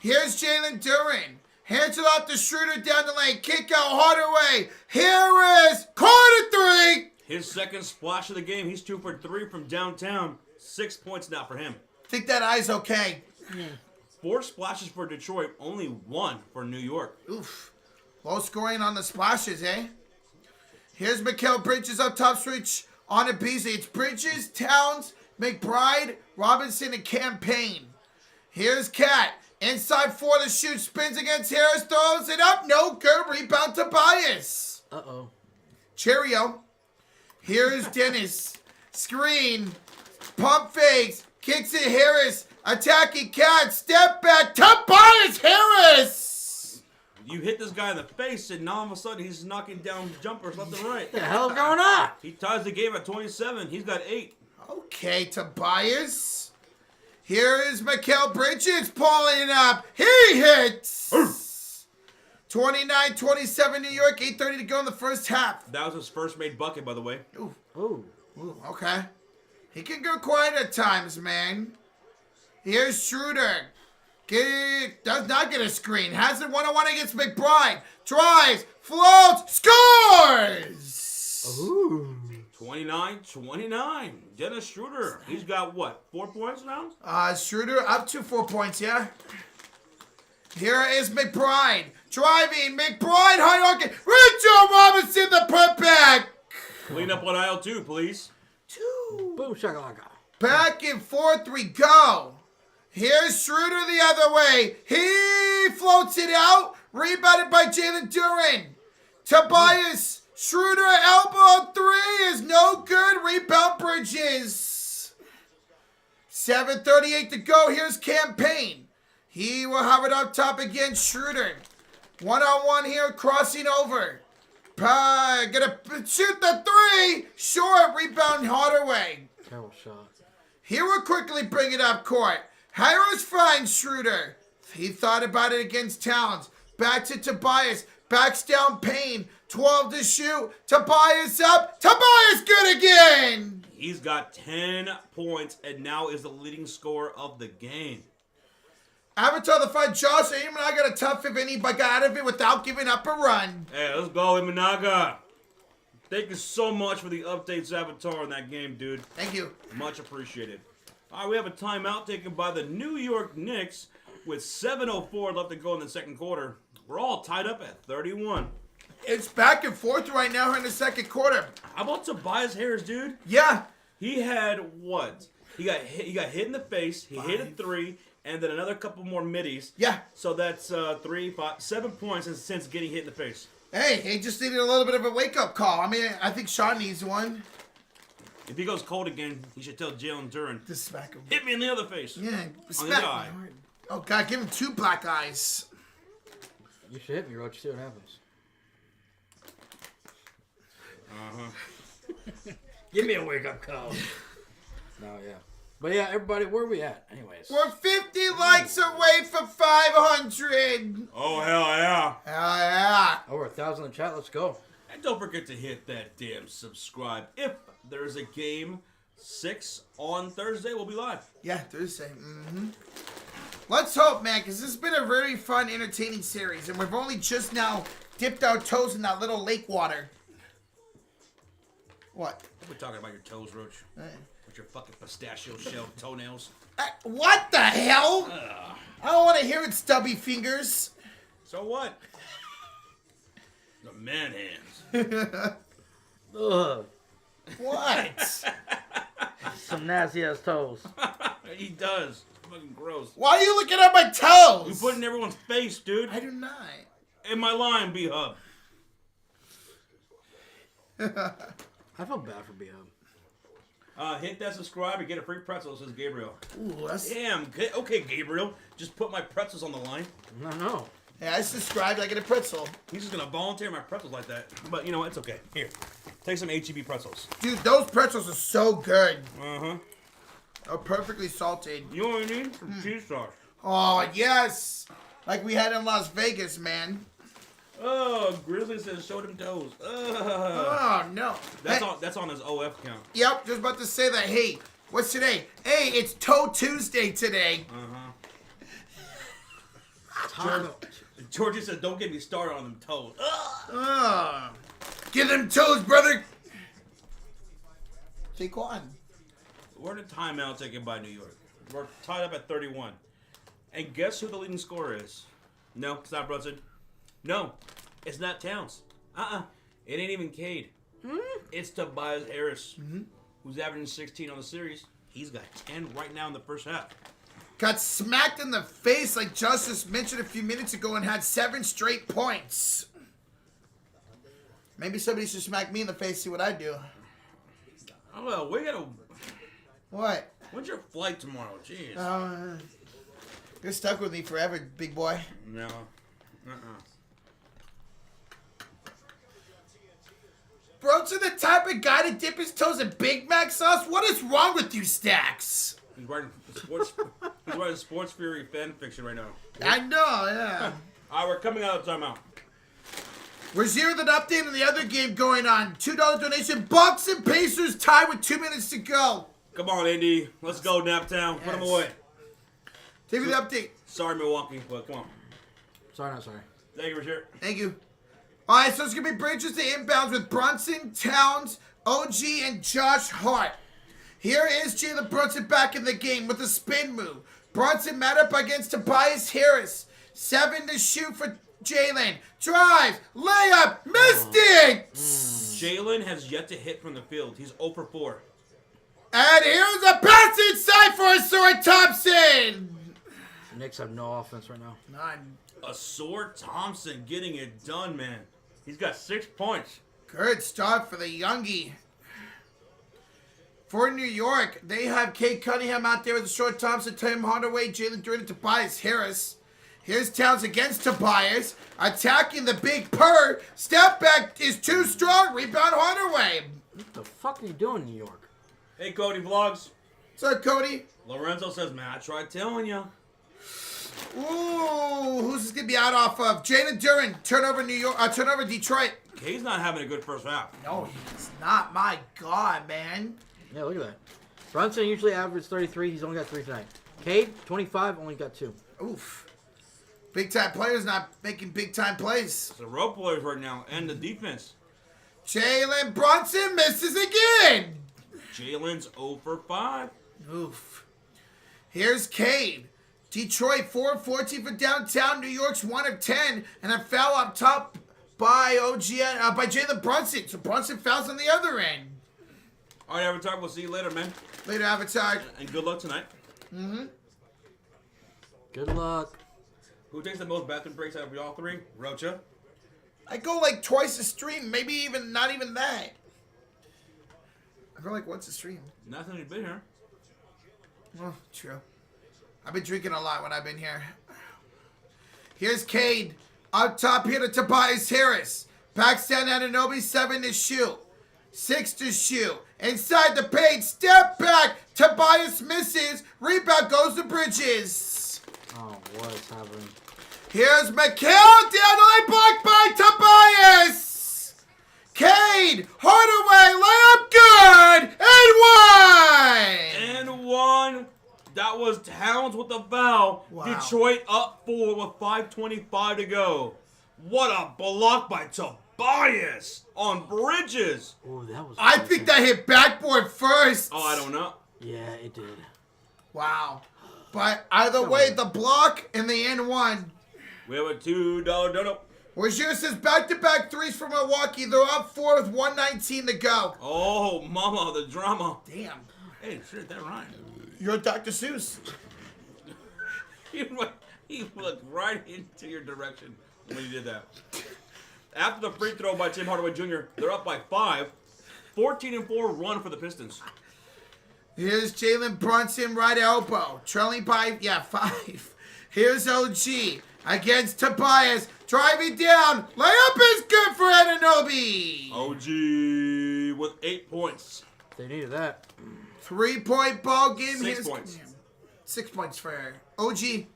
Here's Jalen Duren. Hands it off to Schroeder down the lane. Kick out Hardaway. Harris. Corner 3. His second splash of the game. He's 2 for 3 from downtown. 6 points now for him. Think that eye's okay. 4 splashes for Detroit. Only 1 for New York. Oof. Low scoring on the splashes, eh? Here's Mikal Bridges up top switch on a Beasley. It's Bridges, Towns, McBride, Robinson, and Campaign. Here's Cat. Inside 4 to shoot. Spins against Harris. Throws it up. No good. Rebound to Tobias. Uh-oh. Cheerio. Here's Dennis. Screen. Pump fakes. Kicks it Harris. Attacking Cat. Step back. Tobias Harris. You hit this guy in the face, and all of a sudden he's knocking down jumpers left and right. What the hell is going on? He ties the game at 27. He's got 8. Okay, Tobias. Here is Mikal Bridges pulling it up. He hits. 29-27 New York. 8:30 to go in the first half. That was his first made bucket, by the way. Ooh. Ooh. Ooh, okay. He can go quiet at times, man. Here's Schroeder. Does not get a screen. Has it one-on-one against McBride. Drives. Floats. Scores. Ooh. 29-29. Dennis Schroeder. He's got what? 4 points now? Schroeder up to 4 points, yeah. Here is McBride. Driving. McBride high arcing. Richard Robinson the putback. Clean up on aisle 2, please. 2. Boom shakalaka. Back and forth we go. Here's Schroeder the other way. He floats it out. Rebounded by Jalen Duren. Tobias. Schroeder elbow 3 is no good. Rebound Bridges. 7:38 to go. Here's Campaign. He will have it up top against Schroeder. One-on-one here, crossing over. Gonna shoot the 3. Short. Rebound Hardaway. Terrible shot. Here we'll quickly bring it up court. Harris finds Schroeder. He thought about it against Towns. Back to Tobias. Backs down Payne. 12 to shoot. Tobias up. Tobias good again. He's got 10 points and now is the leading scorer of the game. Avatar the Fight, Josh Aim and I got a tough if anybody got out of it without giving up a run. Hey, let's go, Imanaga. Thank you so much for the updates, Avatar, in that game, dude. Thank you. Much appreciated. All right, we have a timeout taken by the New York Knicks with 7:04 left to go in the second quarter. We're all tied up at 31. It's back and forth right now in the second quarter. How about Tobias Harris, dude? Yeah. He had what? He got hit in the face. He hit a 3, and then another couple more middies. Yeah. So that's 3, 5, 7 points since getting hit in the face. Hey, he just needed a little bit of a wake-up call. I mean, I think Sean needs one. If he goes cold again, he should tell Jalen Duren, Just smack him. hit me in the other face. Yeah, On the smack eye. him. Oh, God, give him 2 black eyes. You should hit me, Roach. See what happens. Give me a wake-up call. No, yeah. But yeah, everybody, where are we at? Anyways. We're 50 likes away from 500. Oh, hell yeah. Hell yeah. Over 1,000 in the chat. Let's go. And don't forget to hit that damn subscribe. If there's a game 6 on Thursday, we'll be live. Yeah, Thursday. Let's hope, man, because this has been a very fun, entertaining series, and we've only just now dipped our toes in that little lake water. What? We're talking about your toes, Roach. With your fucking pistachio shell toenails. What the hell? I don't want to hear it, stubby fingers. So what? The man hands. Ugh. What? Some nasty-ass toes. He does. It's fucking gross. Why are you looking at my toes? You put it in everyone's face, dude. I do not. In my line, B-Hub. I feel bad for B-Hub. Hit that subscribe and get a free pretzel, says Gabriel. Ooh, that's... Damn. Okay, Gabriel. Just put my pretzels on the line. No. Yeah, I subscribed. I get a pretzel. He's just going to volunteer my pretzels like that. But, you know what? It's okay. Here. Take some HEB pretzels. Dude, those pretzels are so good. Uh-huh. They're perfectly salted. You know what I need? Some cheese sauce. Oh, yes. Like we had in Las Vegas, man. Oh, Grizzly says show them toes. Oh, no. That's on his OF count. Yep, just about to say that. Hey, what's today? Hey, it's Toe Tuesday today. Georgie says, don't get me started on them toes. Get them toes, brother. Saquon. We're in a timeout taken by New York. We're tied up at 31. And guess who the leading scorer is? No, it's not Brunson. No, it's not Towns. It ain't even Cade. It's Tobias Harris, who's averaging 16 on the series. He's got 10 right now in the first half. Got smacked in the face like Justice mentioned a few minutes ago and had 7 straight points. Maybe somebody should smack me in the face, see what I do. Oh, well, we gotta... What? When's your flight tomorrow? Jeez. You're stuck with me forever, big boy. No. Bro's the type of guy to dip his toes in Big Mac sauce? What is wrong with you, Stacks? He's writing Sports Fury fan fiction right now. I know, yeah. All right, we're coming out of timeout. We're here with an update on the other game going on. $2 donation. Bucks and Pacers tied with 2 minutes to go. Come on, Indy. Let's go, Naptown. Put them away. Take me the update. Sorry, Milwaukee, but come on. Sorry, not sorry. Thank you, Richard. Thank you. All right, so it's going to be Bridges to inbounds with Brunson, Towns, OG, and Josh Hart. Here is Jalen Brunson back in the game with a spin move. Brunson met up against Tobias Harris. 7 to shoot for Jalen. Drive, layup, missed it! Jalen has yet to hit from the field. He's 0 for 4. And here's a pass inside for Asura Thompson. The Knicks have no offense right now. None. Asura Thompson getting it done, man. He's got 6 points. Good start for the youngie. For New York, they have Kate Cunningham out there with Short Thompson, Tim Hardaway, Jalen Duren, and Tobias Harris. Here's Towns against Tobias, attacking the big purr. Step back is too strong. Rebound Hardaway. What the fuck are you doing, New York? Hey, Cody Vlogs. What's up, Cody? Lorenzo says, man, I tried telling you. Ooh, who's this gonna be out off of? Jalen Duren, turnover New York, turnover Detroit. He's not having a good first half. No, he's not. My God, man. Yeah, look at that. Brunson usually averages 33. He's only got 3 tonight. Cade, 25, only got 2. Oof. Big time players not making big time plays. It's the role players right now and the defense. Jalen Brunson misses again. Jalen's 0 for 5. Oof. Here's Cade. Detroit 4 of 14 for downtown. New York's 1 of 10. And a foul up top by by Jalen Brunson. So Brunson fouls on the other end. All right, Avatar. We'll see you later, man. Later, Avatar. And good luck tonight. Good luck. Who takes the most bathroom breaks out of y'all 3? Rocha. I go like twice a stream. Maybe even not even that. I go like once a stream. Nothing you've been here. Well, true. I've been drinking a lot when I've been here. Here's Cade. Up top here to Tobias Harris. Backs down Anunoby, 7 to shoot. 6 to shoot. Inside the paint, step back. Tobias misses. Rebound goes to Bridges. Oh, what is happening? Here's McHale, down the lane, blocked by Tobias. Cade, Hardaway, layup good, and 1. And 1. That was Towns with the foul. Wow. Detroit up 4 with 5:25 to go. What a block by Tobias on Bridges. Oh, that was. I think that hit backboard first. Oh, I don't know. Yeah, it did. Wow. But either way, the block and the N1. We have a $2 dono. Rozier says back-to-back threes for Milwaukee. They're up 4 with 1:19 to go. Oh, mama, the drama. Damn. Hey, shit, that rhymed. You're Dr. Seuss. He looked right into your direction when you did that. After the free throw by Tim Hardaway Jr., they're up by 5. 14-4 run for the Pistons. Here's Jalen Brunson, right elbow. Trailing by, 5. Here's OG against Tobias. Driving down. Layup is good for Anunoby. OG with 8 points. They needed that. 3-point ball game. 6 Here's- points. 6 points for OG.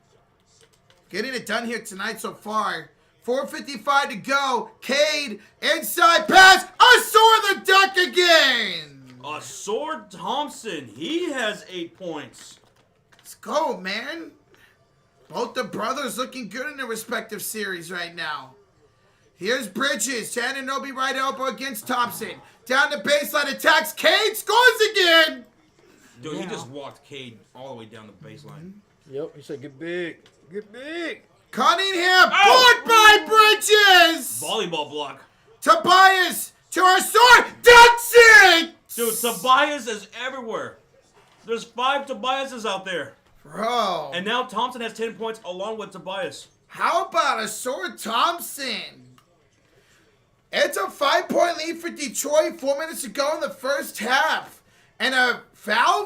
Getting it done here tonight so far. 4:55 to go. Cade, inside pass. I saw the duck again. Sword Thompson, he has 8 points. Let's go, man. Both the brothers looking good in their respective series right now. Here's Bridges. Anunoby right elbow against Thompson. Down the baseline, attacks. Cade scores again. Dude, he Yeah. just walked Cade all the way down the baseline. Yep, he said get big. Get big. Cunningham, Oh! blocked by Bridges. Volleyball block. Tobias to our sword. That's it. Dude, Tobias is everywhere. There's 5 Tobiases out there. Bro. And now Thompson has 10 points along with Tobias. How about a Sword Thompson? It's a 5-point lead for Detroit. 4 minutes to go in the first half. And a foul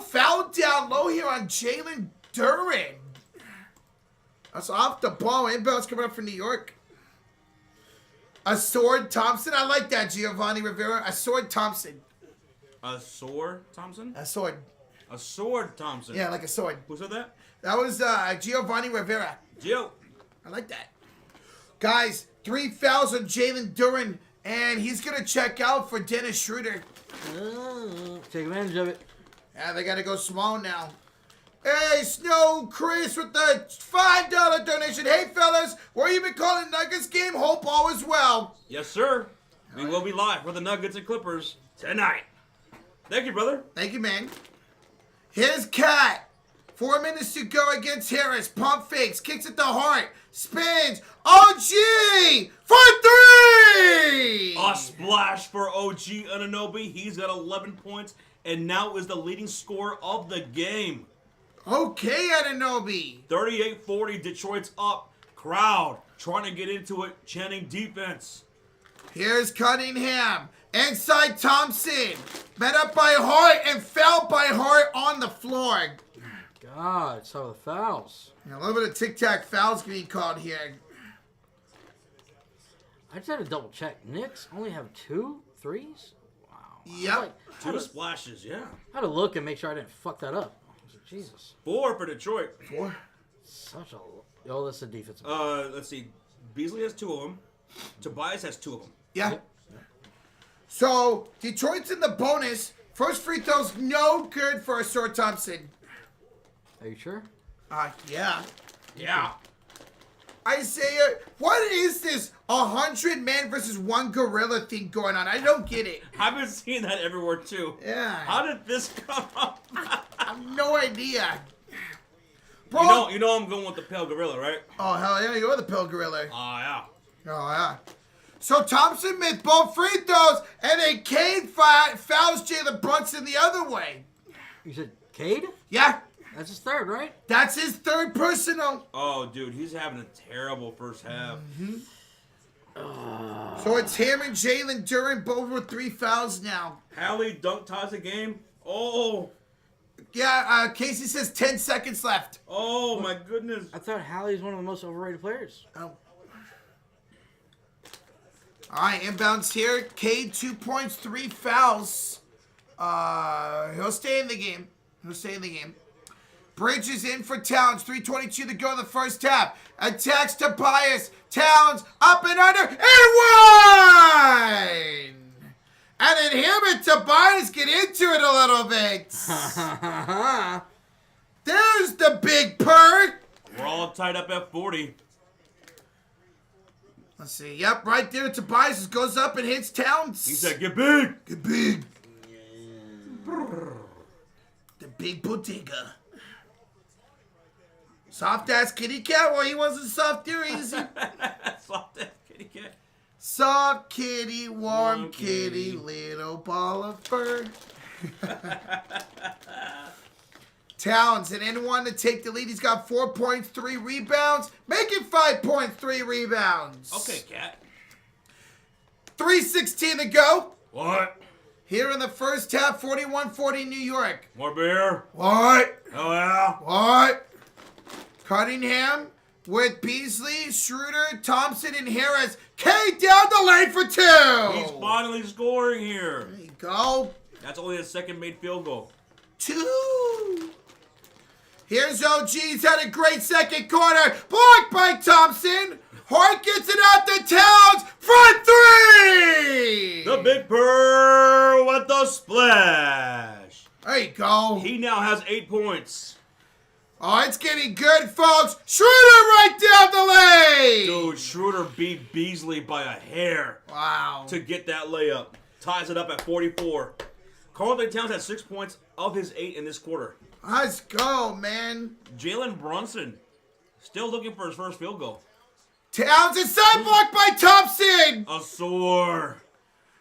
down low here on Jalen Duren. That's off the ball. Inbounds coming up for New York. A Sword Thompson. I like that, Giovanni Rivera. A Sword Thompson. A sword Thompson? A sword. A sword Thompson. Yeah, like a sword. Who said that? That was Giovanni Rivera. Gio. I like that. Guys, 3 fouls on Jalen Duren, and he's going to check out for Dennis Schroeder. Take advantage of it. Yeah, they got to go small now. Hey, Snow Chris with the $5 donation. Hey, fellas, where you been calling Nuggets game? Hope all is well. Yes, sir. We will be live for the Nuggets and Clippers tonight. Thank you, brother. Thank you, man. Here's Cat. 4 minutes to go against Harris. Pump fakes. Kicks at the heart. Spins. OG for 3. A splash for OG Anunoby. He's got 11 points and now is the leading scorer of the game. Okay, Anunoby. 38-40. Detroit's up. Crowd trying to get into it. Chanting defense. Here's Cunningham. Inside Thompson. Met up by Hart and fouled by Hart on the floor. God, some of the fouls. A little bit of tic-tac fouls being called here. I just had to double check. Knicks only have 2 threes? Wow. Yep. Two splashes, yeah. I had to look and make sure I didn't fuck that up. Jesus. 4 for Detroit. 4. Such a... Oh, that's a defensive. Let's see. Beasley has 2 of them. Tobias has 2 of them. Yeah. So, Detroit's in the bonus. First free throw's no good for Sword Thompson. Are you sure? Yeah. Yeah. Isaiah, what is this 100 man versus 1 gorilla thing going on? I don't get it. I've been seeing that everywhere too. Yeah. How did this come up? I have no idea. Bro. You know I'm going with the pale gorilla, right? Oh, hell yeah, you're the pill gorilla. Yeah. Oh, yeah. So Thompson made both free throws, and then Cade fouls Jalen Brunson the other way. You said Cade? Yeah, That's his third, right? that's his third personal. Oh, dude, he's having a terrible first half. So it's him and Jalen Duren, both with 3 fouls now. Hallie dunk ties the game. Oh, Yeah, Casey says 10 seconds left. oh my goodness. I thought Hallie's one of the most overrated players. Oh. All right, inbounds here. Cade, 2 points, 3 fouls. He'll stay in the game. Bridges in for Towns. 3:22 to go in the first half. Attacks Tobias. Towns up and under and one. And then him and Tobias get into it a little bit. There's the big perk. We're all tied up at 40. Let's see. Yep, right there. Tobias goes up and hits Towns. He said, "Get big." Get big. The big bodega. Soft ass kitty cat. Well, he wasn't soft there, easy. Soft ass kitty cat. Soft kitty, warm Warm kitty, kitty. little ball of fur. Towns and N1 to take the lead. He's got 4 points, 3 rebounds. Make it 5 points, 3 rebounds. Okay, cat. 3:16 to go. What? Here in the first half, 41-40 New York. More beer? What? Oh yeah. What? Cunningham with Beasley, Schroeder, Thompson, and Harris. K down the lane for 2. He's finally scoring here. There you go. That's only his second made field goal. 2. Here's OG. He's had a great second quarter. Blocked by Thompson. Hart gets it out to Towns. Front 3. The Big Purr with the splash. There you go. He now has 8 points. Oh, it's getting good, folks. Schroeder right down the lane. Dude, Schroeder beat Beasley by a hair Wow. to get that layup. Ties it up at 44. Karl-Anthony Towns had 6 points of his 8 in this quarter. Let's go, man. Jalen Brunson still looking for his first field goal. Towns is side blocked by Thompson. A sore.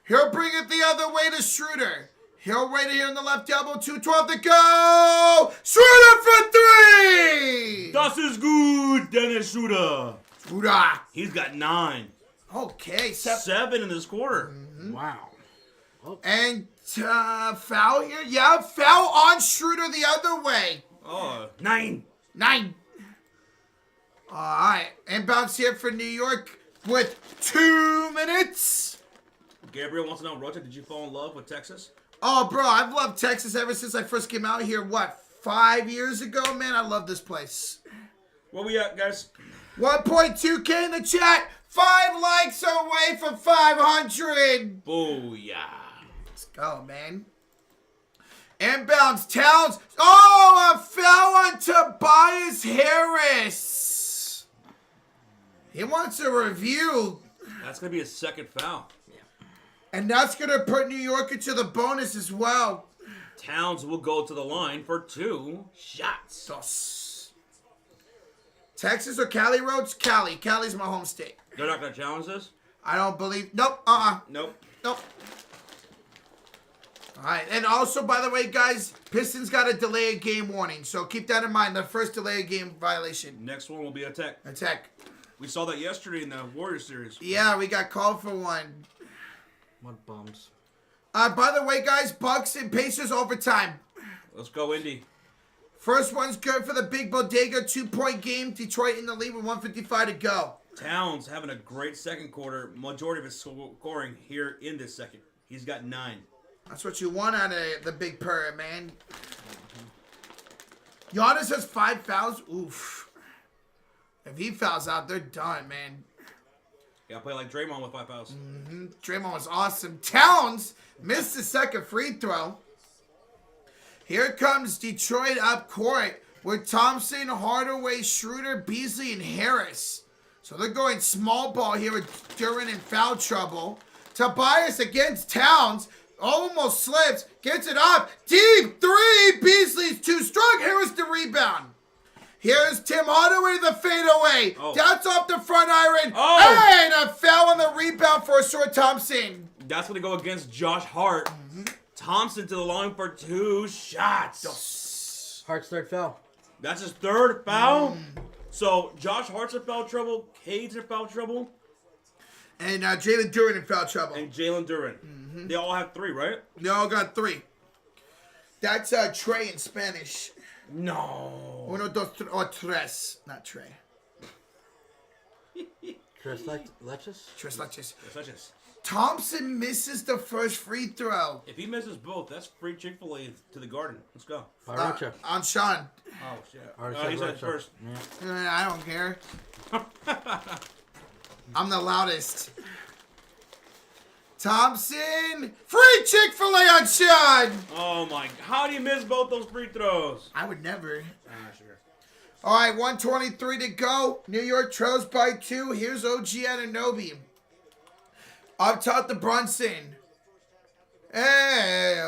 He'll bring it the other way to Schroeder. He'll right here in the left elbow. 2:12 to go. Schroeder for 3. Das ist gut, Dennis Schroeder. Schroeder. He's got 9. Okay, 7 in this quarter. Wow. And foul here? Yeah, foul on Schroeder the other way. Oh, 9. 9. All right, inbounds here for New York with 2 minutes. Gabriel wants to know, Rocha, did you fall in love with Texas? Oh, bro, I've loved Texas ever since I first came out here, 5 years ago? Man, I love this place. Where we at, guys? 1.2K in the chat. 5 likes away from 500. Booyah. Let's go, man. Inbounds, Towns. Oh, a foul on Tobias Harris. He wants a review. That's going to be his second foul. And that's going to put New York into the bonus as well. Towns will go to the line for 2 shots. Dos. Texas or Cali roads? Cali. Cali's my home state. They're not going to challenge this? I don't believe. Nope. Nope. Nope. All right. And also, by the way, guys, Pistons got a delay of game warning. So keep that in mind. The first delay of game violation. Next one will be attack. Attack. We saw that yesterday in the Warriors series. Yeah, we got called for one. What bums. By the way, guys, Bucks and Pacers overtime. Let's go, Indy. First one's good for the Big Bodega. 2-point game. Detroit in the lead with 1:55 to go. Towns having a great second quarter. Majority of his scoring here in this second. He's got 9. That's what you want out of the Big Purr, man. Giannis has 5 fouls. Oof. If he fouls out, they're done, man. Got to play like Draymond with 5 fouls. Draymond was awesome. Towns missed the second free throw. Here comes Detroit up court with Thompson, Hardaway, Schroeder, Beasley, and Harris. So they're going small ball here with Duren in foul trouble. Tobias against Towns. Almost slips. Gets it up. Deep 3. Beasley's too strong. Harris the rebound. Here's Tim Hardaway the fadeaway. Oh. That's off the front iron. Oh. And a foul on the rebound for a short Thompson. That's going to go against Josh Hart. Thompson to the line for 2 shots. Hart's third foul. That's his 3rd foul. So Josh Hart's in foul trouble. Cade's in foul trouble. And Jalen Duren in foul trouble. And Jalen Duren. They all have 3, right? They all got 3. That's Trey in Spanish. No. Uno, dos, tres. Not Trey. Tres leches? Tres leches. Such as. Thompson misses the first free throw. If he misses both, that's free Chick-fil-A to the Garden. Let's go. Barrocha. On Sean. Oh, shit. Already He said it Barrocha. first. Yeah. I don't care. I'm the loudest. Thompson. Free Chick-fil-A on Sean. Oh, my. How do you miss both those free throws? I would never. Sure. All right, 1:23 to go. New York trails by 2. Here's OG Anunoby. Up top to Brunson. Hey,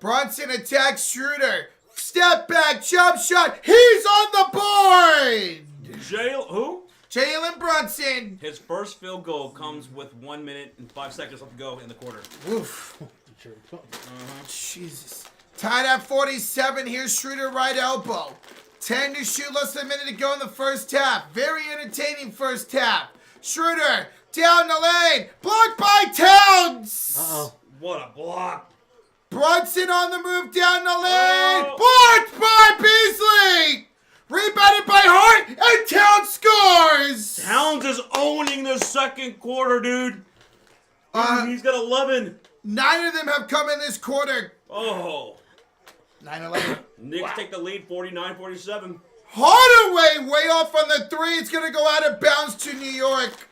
Brunson attacks Schroeder. Step back, jump shot. He's on the board. Who? Jalen Brunson. His first field goal comes with 1 minute and 5 seconds left to go in the quarter. Oof. Jesus. Tied at 47. Here's Schroeder right elbow. 10 to shoot. Less than a minute to go in the first half. Very entertaining first half. Schroeder down the lane. Blocked by Towns. Uh-oh. What a block. Brunson on the move down the lane. Blocked by Beasley. Rebounded by Hart. And Towns scores. Towns is owning the second quarter, dude. He's got 11. 9 of them have come in this quarter. Oh. 9-11. Knicks take the lead 49-47. Hardaway way off on the 3. It's going to go out of bounds to New York.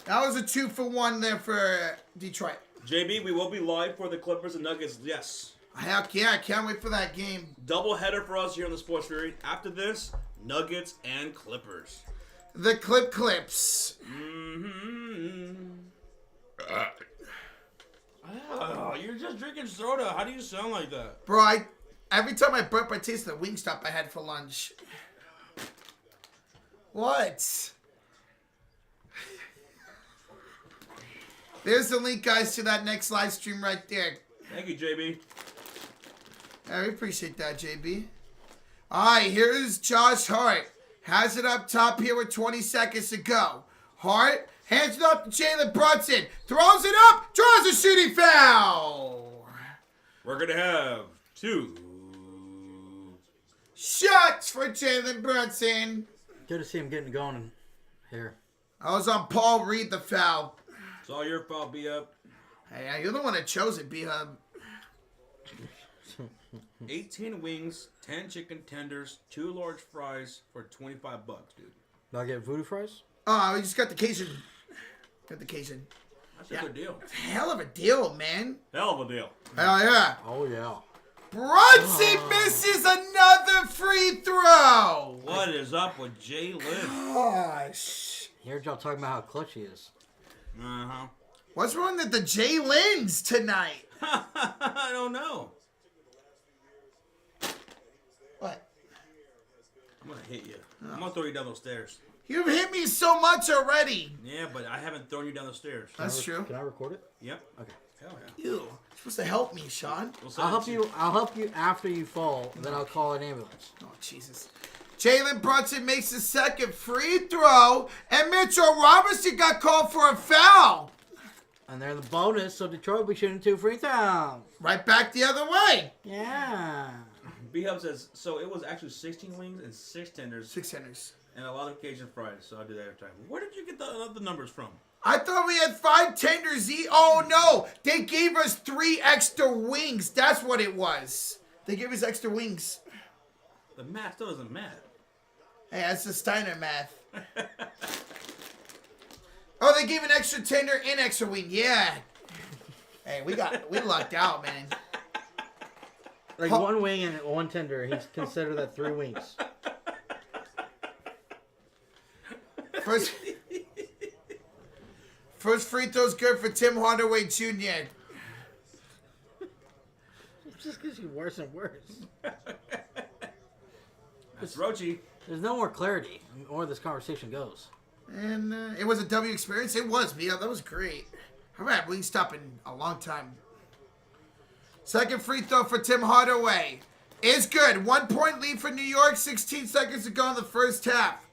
That was a 2-for-1 there for Detroit. JB, we will be live for the Clippers and Nuggets. Yes. Heck yeah, I can't wait for that game. Double header for us here on the Sports Fury. After this, Nuggets and Clippers. The Clips. Oh, you're just drinking soda. How do you sound like that? Bro, every time I burp, I taste the Wingstop I had for lunch. What? There's the link, guys, to that next live stream right there. Thank you, JB. Yeah, we appreciate that, JB. All right, here's Josh Hart. Has it up top here with 20 seconds to go. Hart hands it up to Jalen Brunson. Throws it up. Draws a shooting foul. We're going to have 2 shots for Jalen Brunson. Good to see him getting going here. I was on Paul Reed, the foul. It's all your fault, B-Up. Hey, you're the one that chose it, B-Hub. 18 wings, 10 chicken tenders, 2 large fries for $25, dude. Do I get voodoo fries? Oh, we just got the Cajun. Got the Cajun. That's a good deal. Hell of a deal, man. Hell of a deal. Hell yeah. Oh, yeah. Brunson misses another free throw. What is up with Jalen? Gosh. Heard y'all talking about how clutch he is. Uh-huh. What's wrong with the J-Lins tonight? I don't know. What? I'm going to hit you. I'm going to throw you down those stairs. You've hit me so much already. Yeah, but I haven't thrown you down the stairs. That's true. Can I record it? Yep. Okay. Hell yeah. You. You're supposed to help me, Sean. We'll send I'll it help to you. I'll help you after you fall. Then I'll call an ambulance. Oh, Jesus. Jalen Brunson makes the second free throw, and Mitchell Robinson got called for a foul. And they're the bonus, so Detroit will be shooting 2 free throws. Right back the other way. Yeah. B-Hub says, so it was actually 16 wings and 6 tenders 6 centers. and a lot of Cajun fries. So I did that every time. Where did you get the other numbers from? I thought we had 5 tenders each. Oh, no. They gave us 3 extra wings. That's what it was. They gave us extra wings. The math still doesn't matter. Hey, that's the Steiner math. Oh, they gave an extra tender and extra wing. Yeah. Hey, we lucked out, man. Like 1 wing and 1 tender. He's considered that 3 wings. First free throw's good for Tim Hardaway Jr. It just gets you worse and worse. That's Rochi. There's no more clarity the more this conversation goes. And it was a W experience. It was, Mia. That was great. I've had Wingstop in a long time. Second free throw for Tim Hardaway is good. 1 point lead for New York. 16 seconds to go in the first half.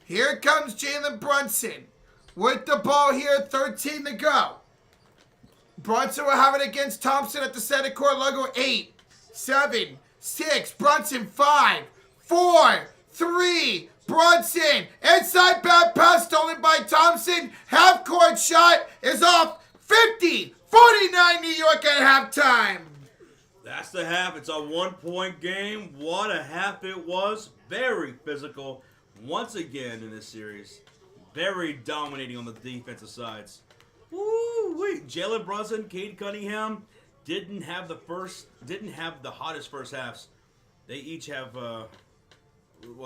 Here comes Jalen Brunson. with the ball here, 13 to go. Brunson will have it against Thompson at the center court logo. 8, 7, 6. Brunson, 5, 4, 3. Brunson, inside bad pass stolen by Thompson. Half court shot is off. 50-49 New York at halftime. That's the half. It's a 1-point game. What a half it was. Very physical once again in this series. Very dominating on the defensive sides. Woo-wee. Jalen Brunson, Cade Cunningham didn't have the hottest first halves. They each have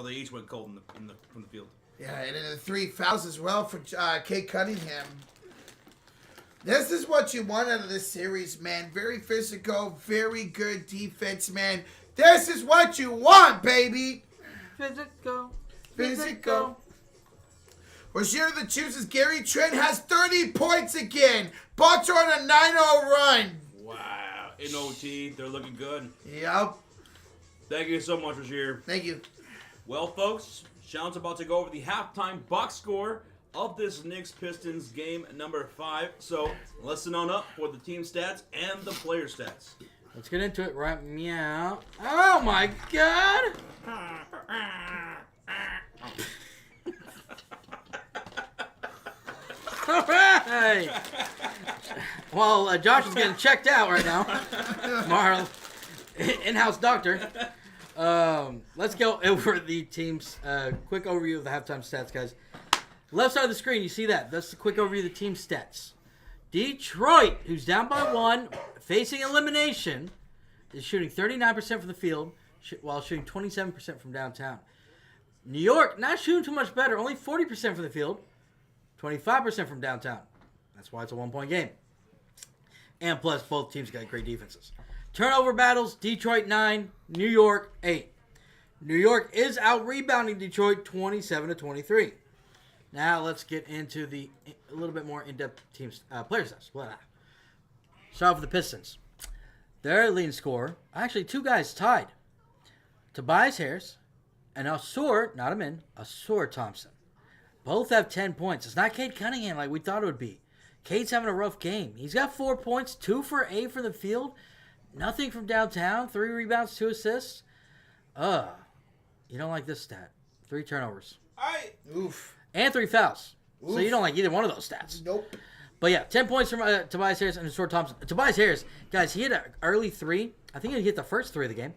they each went cold from the field. Yeah, and then the 3 fouls as well for Cade Cunningham. This is what you want out of this series, man. Very physical, very good defense, man. This is what you want, baby. Physical. Rozier that chooses Gary Trent has 30 points again. Bucks are on a 9-0 run. Wow. In OT, they're looking good. Yep. Thank you so much, Rozier. Thank you. Well, folks, Sean's about to go over the halftime box score of this Knicks Pistons game number 5. So listen on up for the team stats and the player stats. Let's get into it right meow. Oh my god! All right. Well, Josh is getting checked out right now. Tomorrow, in-house doctor. Let's go over the team's quick overview of the halftime stats, guys. Left side of the screen, you see that. That's the quick overview of the team stats. Detroit, who's down by 1, facing elimination, is shooting 39% from the field while shooting 27% from downtown. New York, not shooting too much better, only 40% from the field, 25% from downtown. That's why it's a 1-point game. And plus, both teams got great defenses. Turnover battles, Detroit 9, New York 8. New York is out-rebounding Detroit 27-23. Now let's get into a little bit more in-depth teams player stats. Blah. Start off with the Pistons. Their leading scorer, actually 2 guys tied. Tobias Harris and Ausar, not Ausar Thompson. Both have 10 points. It's not Cade Cunningham like we thought it would be. Cade's having a rough game. He's got 4 points, 2 for 8 from the field. Nothing from downtown. 3 rebounds, 2 assists. You don't like this stat. 3 turnovers. Oof. And 3 fouls. Oof. So you don't like either one of those stats. Nope. But yeah, 10 points from Tobias Harris and Ausar Thompson. Tobias Harris, guys, he hit an early 3. I think he hit the first 3 of the game.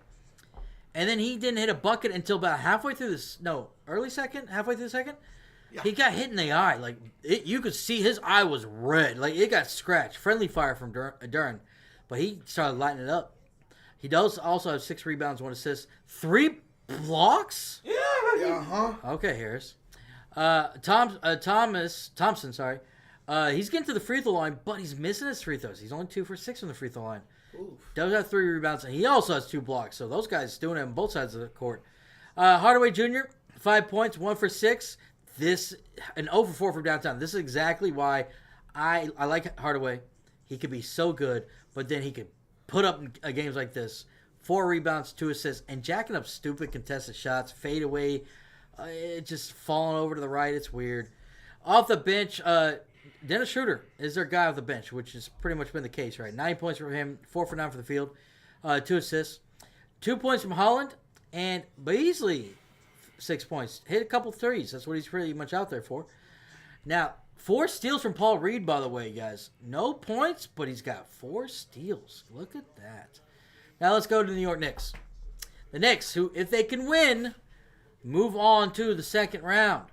And then he didn't hit a bucket until about halfway through this. No, early second? Halfway through the second? Yeah. He got hit in the eye. Like, you could see his eye was red. Like, it got scratched. Friendly fire from Duran. But he started lighting it up. He does also have 6 rebounds, 1 assist. 3 blocks? Yeah, Okay, Harris. Thompson, sorry. He's getting to the free throw line, but he's missing his free throws. He's only 2 for 6 from the free throw line. Oof. Does have 3 rebounds, and he also has 2 blocks. So those guys doing it on both sides of the court. Hardaway Jr., 5 points, 1 for 6. An 0 for 4 from downtown. This is exactly why I like Hardaway. He could be so good, but then he could put up games like this. 4 rebounds, 2 assists, and jacking up stupid contested shots, fade away, it just falling over to the right. It's weird. Off the bench, Dennis Schroeder is their guy off the bench, which has pretty much been the case, right? 9 points from him, 4 for 9 for the field, 2 assists. 2 points from Holland, and Beasley, 6 points. Hit a couple threes. That's what he's pretty much out there for. Now, 4 steals from Paul Reed, by the way, guys. No points, but he's got 4 steals. Look at that. Now let's go to the New York Knicks. The Knicks, who, if they can win, move on to the second round.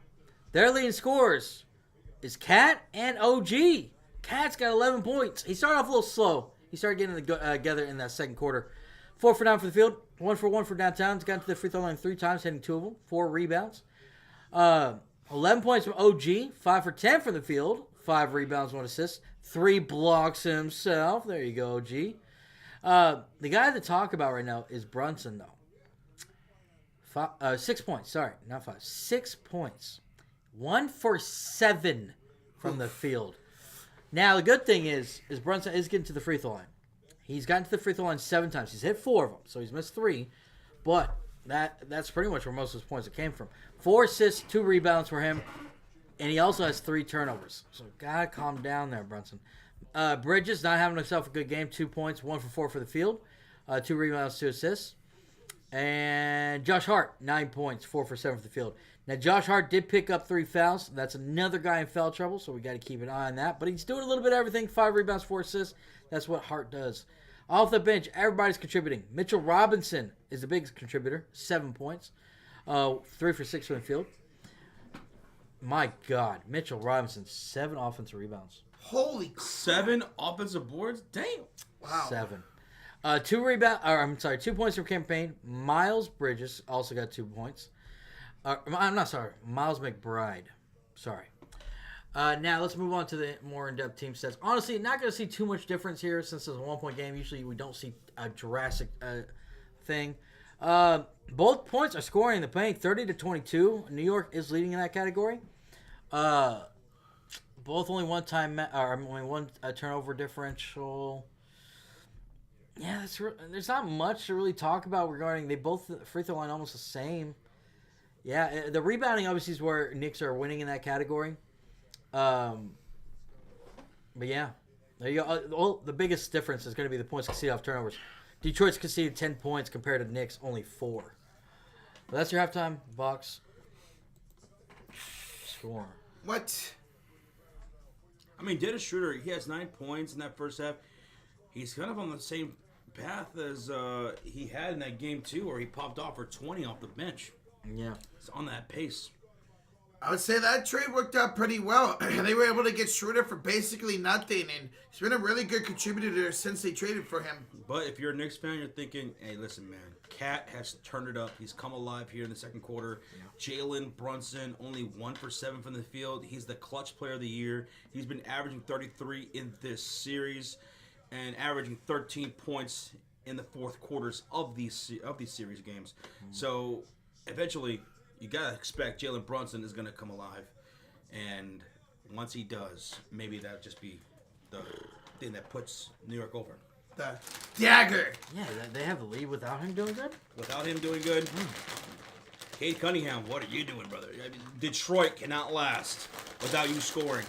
Their leading scorers is Cat and OG. Cat's got 11 points. He started off a little slow. He started getting together in that second quarter. 4 for 9 for the field. 1 for 1 for downtown. He's gotten to the free throw line 3 times, hitting 2 of them. 4 rebounds. 11 points from OG. 5 for 10 from the field. 5 rebounds, 1 assist. 3 blocks himself. There you go, OG. The guy to talk about right now is Brunson, though. 6 points. Sorry, not 5. 6 points. 1 for 7 from the field. Now, the good thing is Brunson is getting to the free throw line. He's gotten to the free throw line 7 times. He's hit 4 of them, so he's missed 3. But that's pretty much where most of his points came from. 4 assists, 2 rebounds for him. And he also has 3 turnovers. So gotta calm down there, Brunson. Bridges not having himself a good game. 2 points, 1 for 4 for the field. 2 rebounds, 2 assists. And Josh Hart, 9 points, 4 for 7 for the field. Now, Josh Hart did pick up 3 fouls. That's another guy in foul trouble, so we got to keep an eye on that. But he's doing a little bit of everything. 5 rebounds, 4 assists. That's what Hart does. Off the bench, everybody's contributing. Mitchell Robinson is the biggest contributor, 7 points. 3 for 6 from the field. My God, Mitchell Robinson, 7 offensive rebounds. Holy crap. 7 offensive boards? Damn. Wow. 7. 2 points from campaign. Miles Bridges also got 2 points. I'm not sorry. Miles McBride. Sorry. Now let's move on to the more in-depth team stats. Honestly, not going to see too much difference here since it's a 1-point game. Usually we don't see a drastic thing. Both points are scoring in the paint, 30-22. New York is leading in that category. Both only one turnover differential. Yeah, there's not much to really talk about regarding. They both free throw line almost the same. Yeah, the rebounding obviously is where Knicks are winning in that category. But yeah, there you go. The biggest difference is going to be the points conceded off turnovers. Detroit's conceded 10 points compared to Knicks only 4. But that's your halftime box score. What? I mean, Dennis Schroeder, he has 9 points in that first half. He's kind of on the same path as he had in that game, too, where he popped off for 20 off the bench. Yeah. It's on that pace. I would say that trade worked out pretty well. They were able to get Schroeder for basically nothing, and he's been a really good contributor since they traded for him. But if you're a Knicks fan, you're thinking, hey, listen, man, Cat has turned it up. He's come alive here in the second quarter. Yeah. Jalen Brunson, only 1 for 7 from the field. He's the clutch player of the year. He's been averaging 33 in this series and averaging 13 points in the fourth quarters of these series games. Mm-hmm. So eventually, you got to expect Jalen Brunson is going to come alive. And once he does, maybe that'll just be the thing that puts New York over. The dagger. Yeah, they have the lead without him doing good? Without him doing good? Cade Cunningham, what are you doing, brother? I mean, Detroit cannot last without you scoring.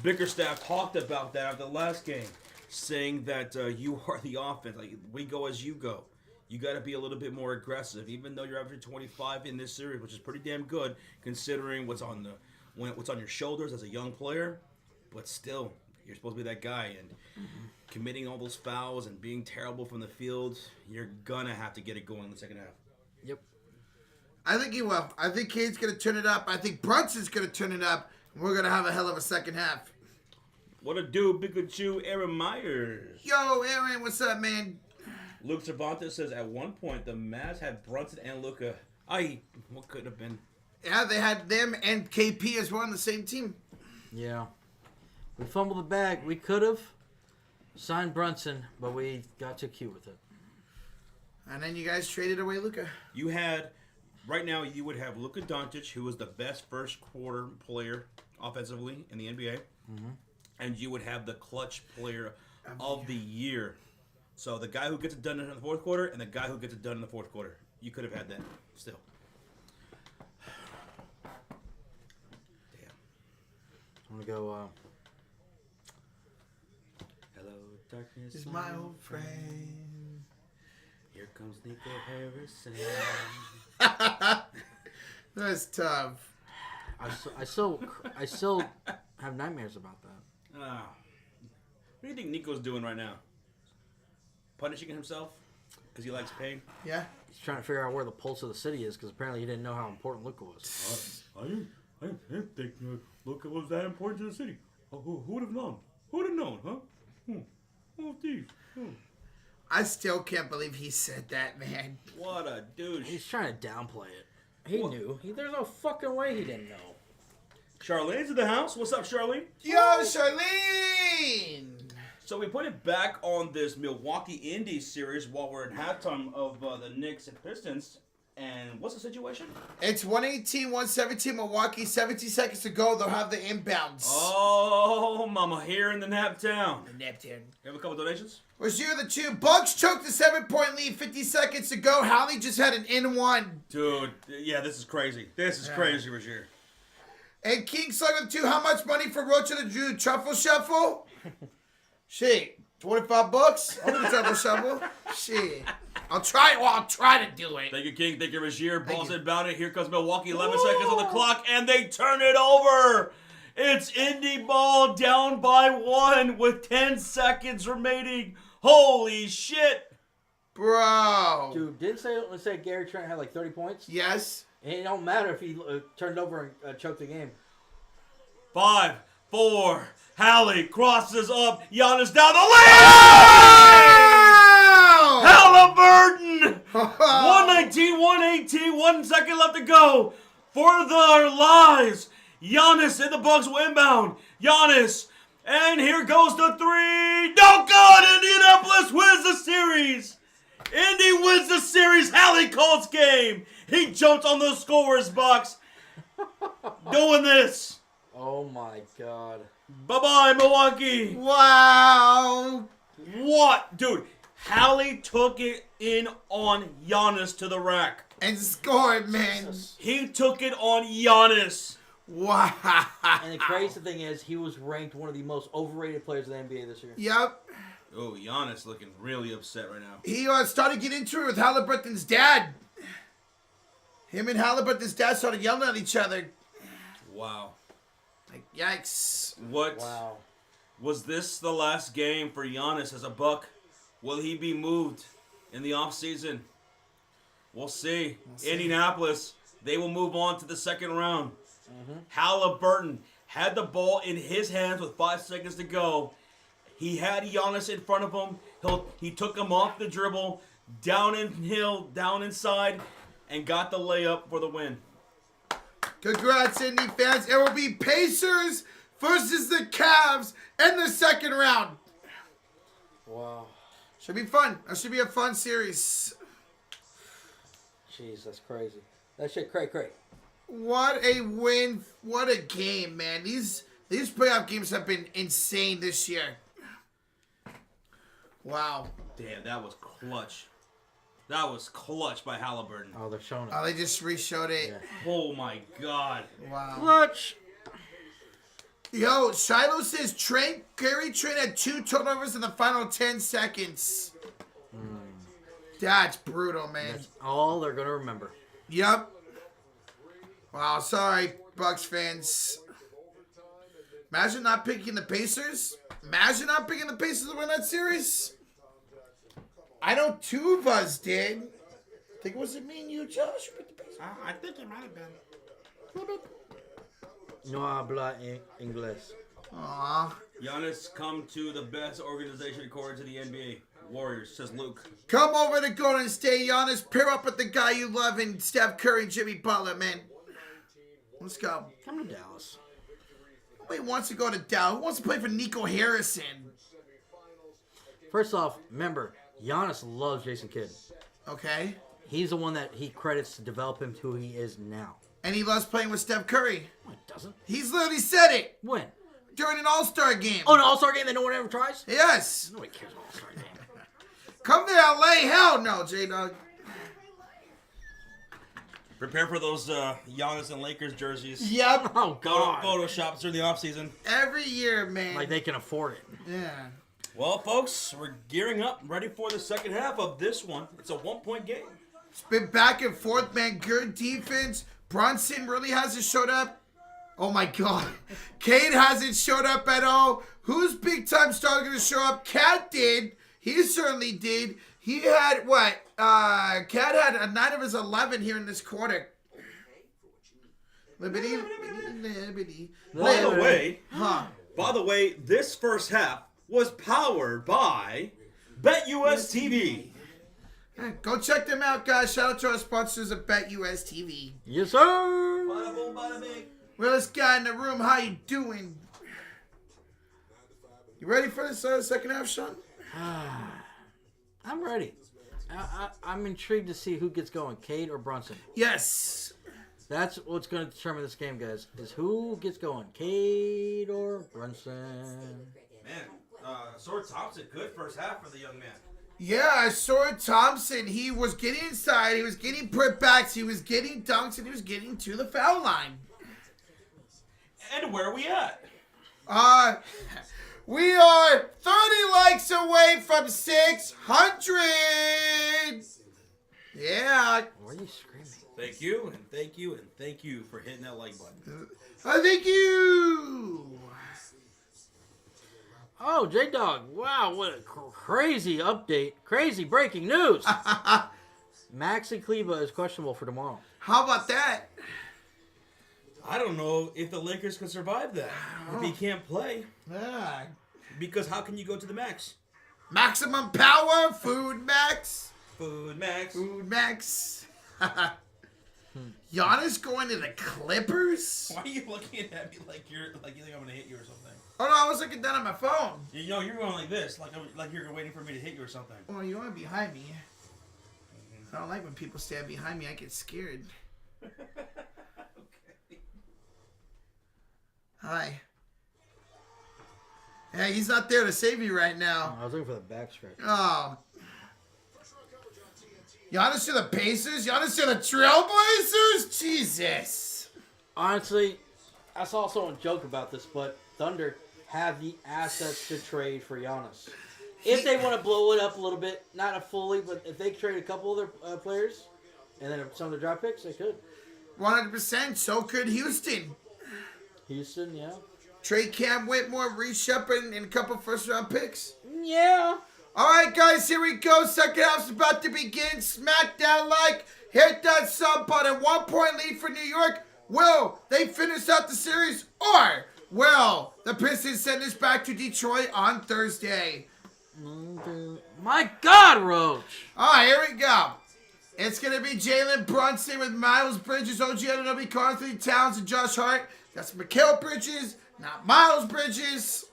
Bickerstaff talked about that after the last game, saying that you are the offense. Like, we go as you go. You got to be a little bit more aggressive, even though you're averaging 25 in this series, which is pretty damn good considering what's on your shoulders as a young player. But still, you're supposed to be that guy, and committing all those fouls and being terrible from the field, you're gonna have to get it going in the second half. Yep. I think he will. I think Cade's gonna turn it up. I think Brunson's gonna turn it up, and we're gonna have a hell of a second half. What a dude, Pikachu, Aaron Myers. Yo, Aaron, what's up, man? Luke Cervantes says at one point the Mavs had Brunson and Luka. What could have been? Yeah, they had them and KP as well on the same team. Yeah. We fumbled the bag. We could have signed Brunson, but we got too cute with it. And then you guys traded away Luka. You had, right now, you would have Luka Doncic, who was the best first quarter player offensively in the NBA. Mm-hmm. And you would have the clutch player of the year. So the guy who gets it done in the fourth quarter and the guy who gets it done in the fourth quarter. You could have had that still. Damn. I'm going to go... Hello, darkness. Is my old friend. Here comes Nico Harrison. That's tough. I still have nightmares about that. What do you think Nico's doing right now? Punishing himself because he likes pain? Yeah. He's trying to figure out where the pulse of the city is because apparently he didn't know how important Luka was. I didn't think Luka was that important to the city. Who would have known? Who would have known, huh? Oh, geez. I still can't believe he said that, man. What a douche. He's trying to downplay it. He knew. There's no fucking way he didn't know. Charlene's in the house. What's up, Charlene? Yo, Charlene! So we put it back on this Milwaukee Indies series while we're in halftime of the Knicks and Pistons. And what's the situation? It's 118-117 Milwaukee. 17 seconds to go. They'll have the inbounds. Oh, mama, here in the Naptown. The Naptown. You have a couple donations? We're here the 2. Bucks choked the 7-point lead. 50 seconds to go. Howley just had an N1. Dude, yeah, this is crazy. This is crazy, Rozier. And King Slug with 2. How much money for Roach of the Jew Truffle Shuffle? Shit, $25? I'll do the Truffle Shuffle. Shit. I'll try to do it. Thank you, King. Thank you, Rashir. Balls you. inbound it. Here comes Milwaukee. 11 seconds on the clock, and they turn it over. It's Indy ball down by 1 with 10 seconds remaining. Holy shit. Bro. Dude, didn't say Gary Trent had like 30 points? Yes. And it don't matter if he turned it over and choked the game. 5, 4. Hallie crosses up. Giannis down the lane. Halliburton. 119, 118. 1 second left to go. For their lives. Giannis and the Bucks will inbound. Giannis. And here goes the 3. No good. Indianapolis wins the series. Indy wins the series. Hallie calls game. He jumped on the scorer's box. Doing this. Oh my God. Bye-bye, Milwaukee. Wow. What? Dude, Hallie took it in on Giannis to the rack. And scored, man. He took it on Giannis. Wow. And the crazy thing is, he was ranked one of the most overrated players in the NBA this year. Yep. Oh, Giannis looking really upset right now. He started getting into it with Halliburton's dad. Him and Halliburton's dad started yelling at each other. Wow. Like, yikes. What? Wow. Was this the last game for Giannis as a Buck? Will he be moved in the offseason? We'll see. Indianapolis, they will move on to the second round. Halliburton had the ball in his hands with 5 seconds to go. He had Giannis in front of him. He took him off the dribble, down inside, and got the layup for the win. Congrats, Indy fans. It will be Pacers versus the Cavs in the second round. Wow. Should be fun. That should be a fun series. Jeez, that's crazy. That shit cray. What a win. What a game, man. These playoff games have been insane this year. Wow. Damn, that was clutch. That was clutch by Halliburton. Oh, they're showing it. Oh, they just re-showed it. Yeah. Oh my God. Wow. Clutch. Yo, Shiloh says Gary Trent had 2 turnovers in the final 10 seconds. That's brutal, man. That's all they're going to remember. Yep. Wow, sorry, Bucks fans. Imagine not picking the Pacers. Imagine not picking the Pacers to win that series. I know 2 of us did. I think it was me and you, Josh, who picked the Pacers. I think it might have been. No habla inglés. Aw. Giannis come to the best organization according to the NBA. Warriors, says Luke. Come over to Golden State, Giannis. Pair up with the guy you love in Steph Curry and Jimmy Butler, man. Let's go. Come to Dallas. Nobody wants to go to Dallas. Who wants to play for Nico Harrison? First off, remember, Giannis loves Jason Kidd. Okay. He's the one that he credits to develop him to who he is now. And he loves playing with Steph Curry. No, he doesn't. He's literally said it When? during an All-Star game. Oh, an All-Star game that no one ever tries? Yes. Nobody cares about All-Star game. Come to LA. Hell no, J-Dog. Prepare for those Giannis and Lakers jerseys. Yep. Oh, God. Photoshops during the offseason. Every year, man. Like they can afford it. Yeah. Well, folks, we're gearing up, ready for the second half of this one. It's a 1-point game. It's been back and forth, man. Good defense. Brunson really hasn't showed up. Oh, my God. Cade hasn't showed up at all. Who's big-time star going to show up? Cat did. He certainly did. He had, what? Cat had a 9 of his 11 here in this quarter. Libbity. By the way, Huh. this first half was powered by BetUS TV. Go check them out, guys. Shout out to our sponsors at BetUS TV. Yes, sir. Realest guy in the room, how you doing? You ready for this second half, Sean? I'm ready. I'm intrigued to see who gets going, Cade or Brunson. Yes. That's what's going to determine this game, guys, is who gets going, Cade or Brunson. Man, Sword Thompson, good first half for the young man. Yeah, I saw Thompson. He was getting inside. He was getting putbacks. He was getting dunks, and he was getting to the foul line. And where are we at? We are 30 likes away from 600. Yeah. Why are you screaming? Thank you, and thank you, and thank you for hitting that like button. Thank you. Oh, J-Dog. Wow, what a crazy update. Crazy breaking news. Maxi Kleba is questionable for tomorrow. How about that? I don't know if the Lakers can survive that if he can't play. Ah. Because how can you go to the max? Maximum power, Food Max. Food max. Food Max. Giannis going to the Clippers? Why are you looking at me like you think I'm gonna hit you or something? Oh no, I was looking down at my phone. You know, you're going like this, like you're waiting for me to hit you or something. Oh, you want behind me? I don't like when people stand behind me. I get scared. Okay. Hi. Yeah, he's not there to save me right now. I was looking for the back stretch. Oh. Giannis to the Pacers? Giannis to the Trailblazers? Jesus. Honestly, I saw someone joke about this, but Thunder have the assets to trade for Giannis. If they want to blow it up a little bit, not a fully, but if they trade a couple other players, and then some of the draft picks, they could. 100%. So could Houston. Houston, yeah. Trade Cam Whitmore, Reece Shepard, and a couple first-round picks. Yeah. All right, guys, here we go. Second half's about to begin. Smack that like. Hit that sub button. 1 point lead for New York. Will they finish out the series? Or will the Pistons send this back to Detroit on Thursday? My God, Roach. All right, here we go. It's going to be Jalen Brunson with Miles Bridges, OG Anunoby, Karl-Anthony Towns, and Josh Hart. That's Mikal Bridges, not Miles Bridges.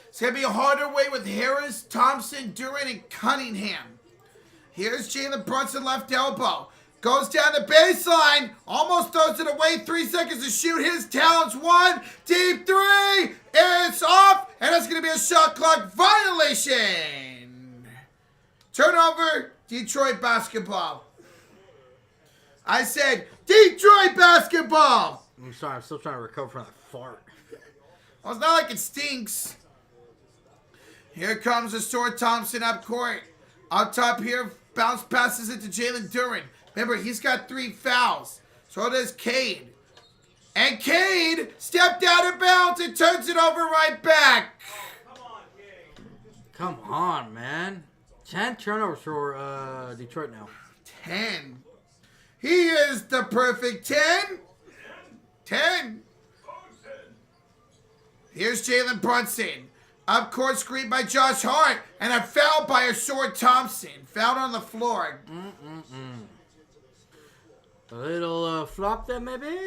It's going to be a harder way with Harris, Thompson, Duran, and Cunningham. Here's Jalen Brunson, left elbow. Goes down the baseline. Almost throws it away. 3 seconds to shoot. His Towns. 1. Deep 3. It's off. And it's going to be a shot clock violation. Turnover. Detroit basketball. I said Detroit basketball. I'm sorry, I'm still trying to recover from that fart. Well, it's not like it stinks. Here comes the Stuart Thompson up court. Up top here, bounce passes it to Jalen Duran. Remember, he's got 3 fouls. So does Cade. And Cade stepped out of bounds and turns it over right back. Come on, man. 10 turnovers for Detroit now. 10. He is the perfect 10. 10. Here's Jalen Brunson. Up court screen by Josh Hart. And a foul by a short Thompson. Fouled on the floor. A little flop there, maybe?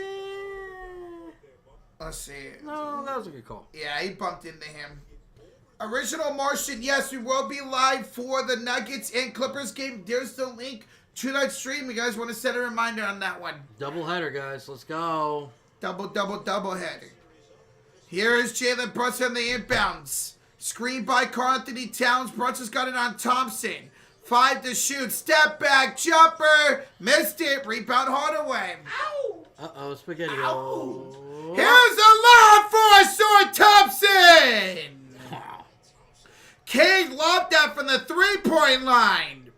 Let's see. No, that was a good call. Yeah, he bumped into him. Original Martian, yes, we will be live for the Nuggets and Clippers game. There's the link to that stream. You guys want to set a reminder on that one. Double header, guys. Let's go. Double header. Here is Jalen Brunson on the inbounds. Screen by Karl-Anthony Towns. Brunson's got it on Thompson. 5 to shoot. Step back. Jumper. Missed it. Rebound Hardaway. Ow! Uh-oh, spaghetti. Here's a lob for a short Thompson. Cade lobbed that from the 3-point line.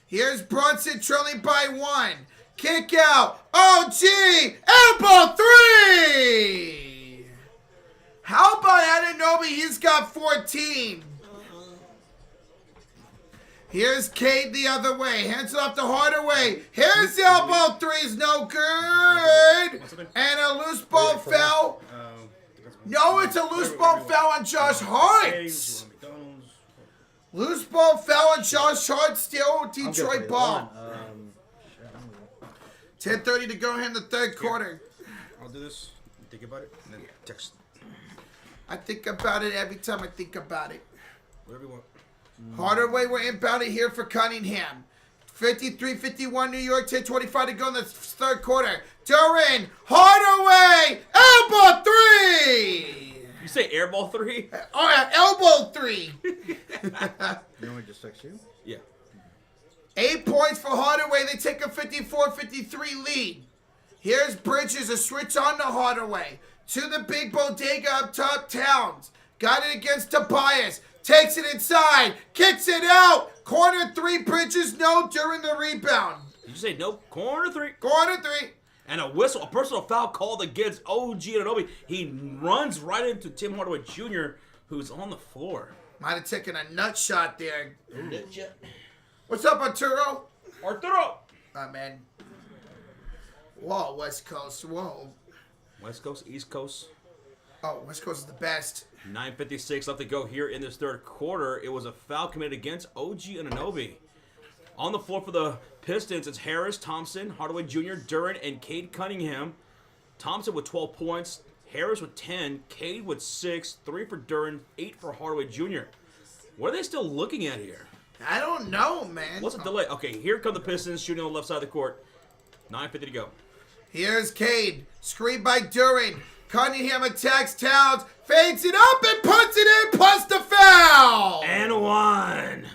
Here's Brunson trailing by 1. Kick out. OG. Elbow 3. How about Anunoby? He's got 14. Here's Cade the other way. Hands it off to Hardaway. Here's the elbow 3's no good. And a loose ball foul. No, it's a loose ball foul on Josh Hart. Loose ball foul on Josh Hart. Still Detroit ball. 10:30 to go here in the third quarter. I'll do this. Think about it. And then text. I think about it every time I think about it. Whatever you want. Hardaway, we're inbounded here for Cunningham. 53-51 New York, 10:25 to go in the third quarter. Duran, Hardaway, elbow 3. You say airball 3? Oh yeah, elbow 3. You want me to just text you? Yeah. 8 points for Hardaway. They take a 54-53 lead. Here's Bridges, a switch on to Hardaway. to the big bodega up top, Towns. Got it against Tobias. Takes it inside. Kicks it out. Corner three, Bridges no during the rebound. Did you say no? Corner three. Corner three. And a whistle, a personal foul called against OG Anunoby. He runs right into Tim Hardaway Jr., who's on the floor. Might have taken a nut shot there. What's up, Arturo? Arturo! Man. Whoa, West Coast. Whoa. West Coast, East Coast. Oh, West Coast is the best. 9:56 left to go here in this third quarter. It was a foul committed against OG Anunoby. On the floor for the Pistons, it's Harris, Thompson, Hardaway Jr., Duren, and Cade Cunningham. Thompson with 12 points, Harris with 10, Cade with 6, 3 for Duren, 8 for Hardaway Jr. What are they still looking at here? I don't know, man. What's the delay? Okay, here come the Pistons shooting on the left side of the court. 9:50 to go. Here's Cade. Screened by Duren. Cunningham attacks Towns. Fades it up and puts it in, plus the foul. And one.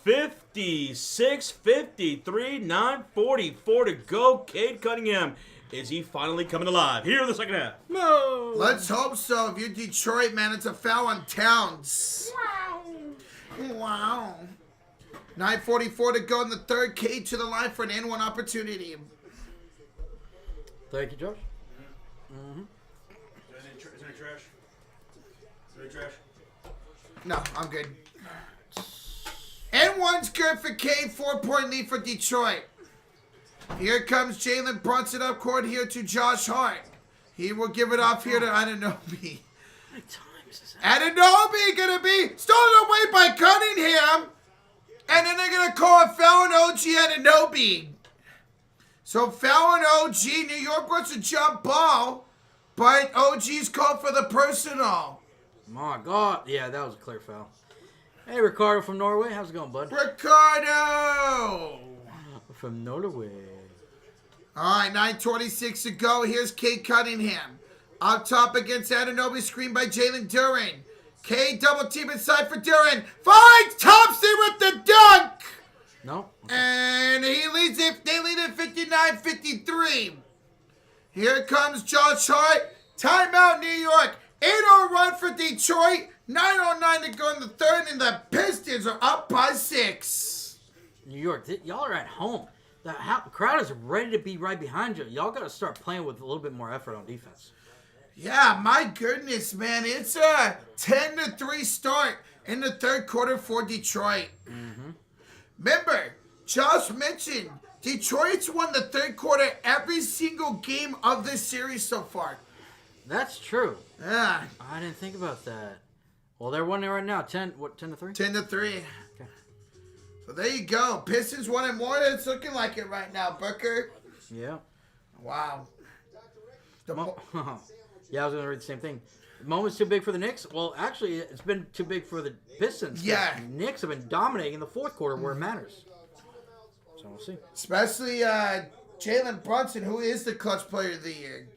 56, 53, 9:44 to go. Cade Cunningham. Is he finally coming alive here in the second half? No. Let's hope so. If you're Detroit, man, it's a foul on Towns. Wow. 9:44 to go in the third. Cade to the line for an N1 opportunity. Thank you, Josh. Is there any trash? Is there any trash? No, I'm good. N1's good for Cade. 4-point lead for Detroit. Here comes Jalen Brunson up court here to Josh Hart. He will give it off here to Anunoby. How many times is that? Anunoby gonna be stolen away by Cunningham. And then they're gonna call a foul on OG Anunoby. So foul on OG. New York wants a jump ball. But OG's called for the personal. My God. Yeah, that was a clear foul. Hey, Ricardo from Norway. How's it going, bud? Ricardo! From Norway. All right, 9:26 to go. Here's Cade Cunningham. Up top against Anunoby, screened by Jalen Duren. Cade double team inside for Duren. Finds Thompson with the dunk! No? Okay. And he leads it. They lead it 59-53. Here comes Josh Hart. Timeout, New York. 8-0 run for Detroit. 9:09 to go in the third, and the Pistons are up by 6. New York, y'all are at home. The crowd is ready to be right behind you. Y'all got to start playing with a little bit more effort on defense. Yeah, my goodness, man. It's a 10-3 start in the third quarter for Detroit. Remember, Josh mentioned Detroit's won the third quarter every single game of this series so far. That's true. Yeah, I didn't think about that. Well, they're winning right now. 10-3? 10-3. Okay. So there you go. Pistons wanting more. It's looking like it right now, Booker. Yeah. Wow. Yeah, I was going to read the same thing. The moment's too big for the Knicks. Well, actually, it's been too big for the Pistons. Yeah. The Knicks have been dominating in the fourth quarter where it matters. So we'll see. Especially Jalen Brunson, who is the clutch player of the year.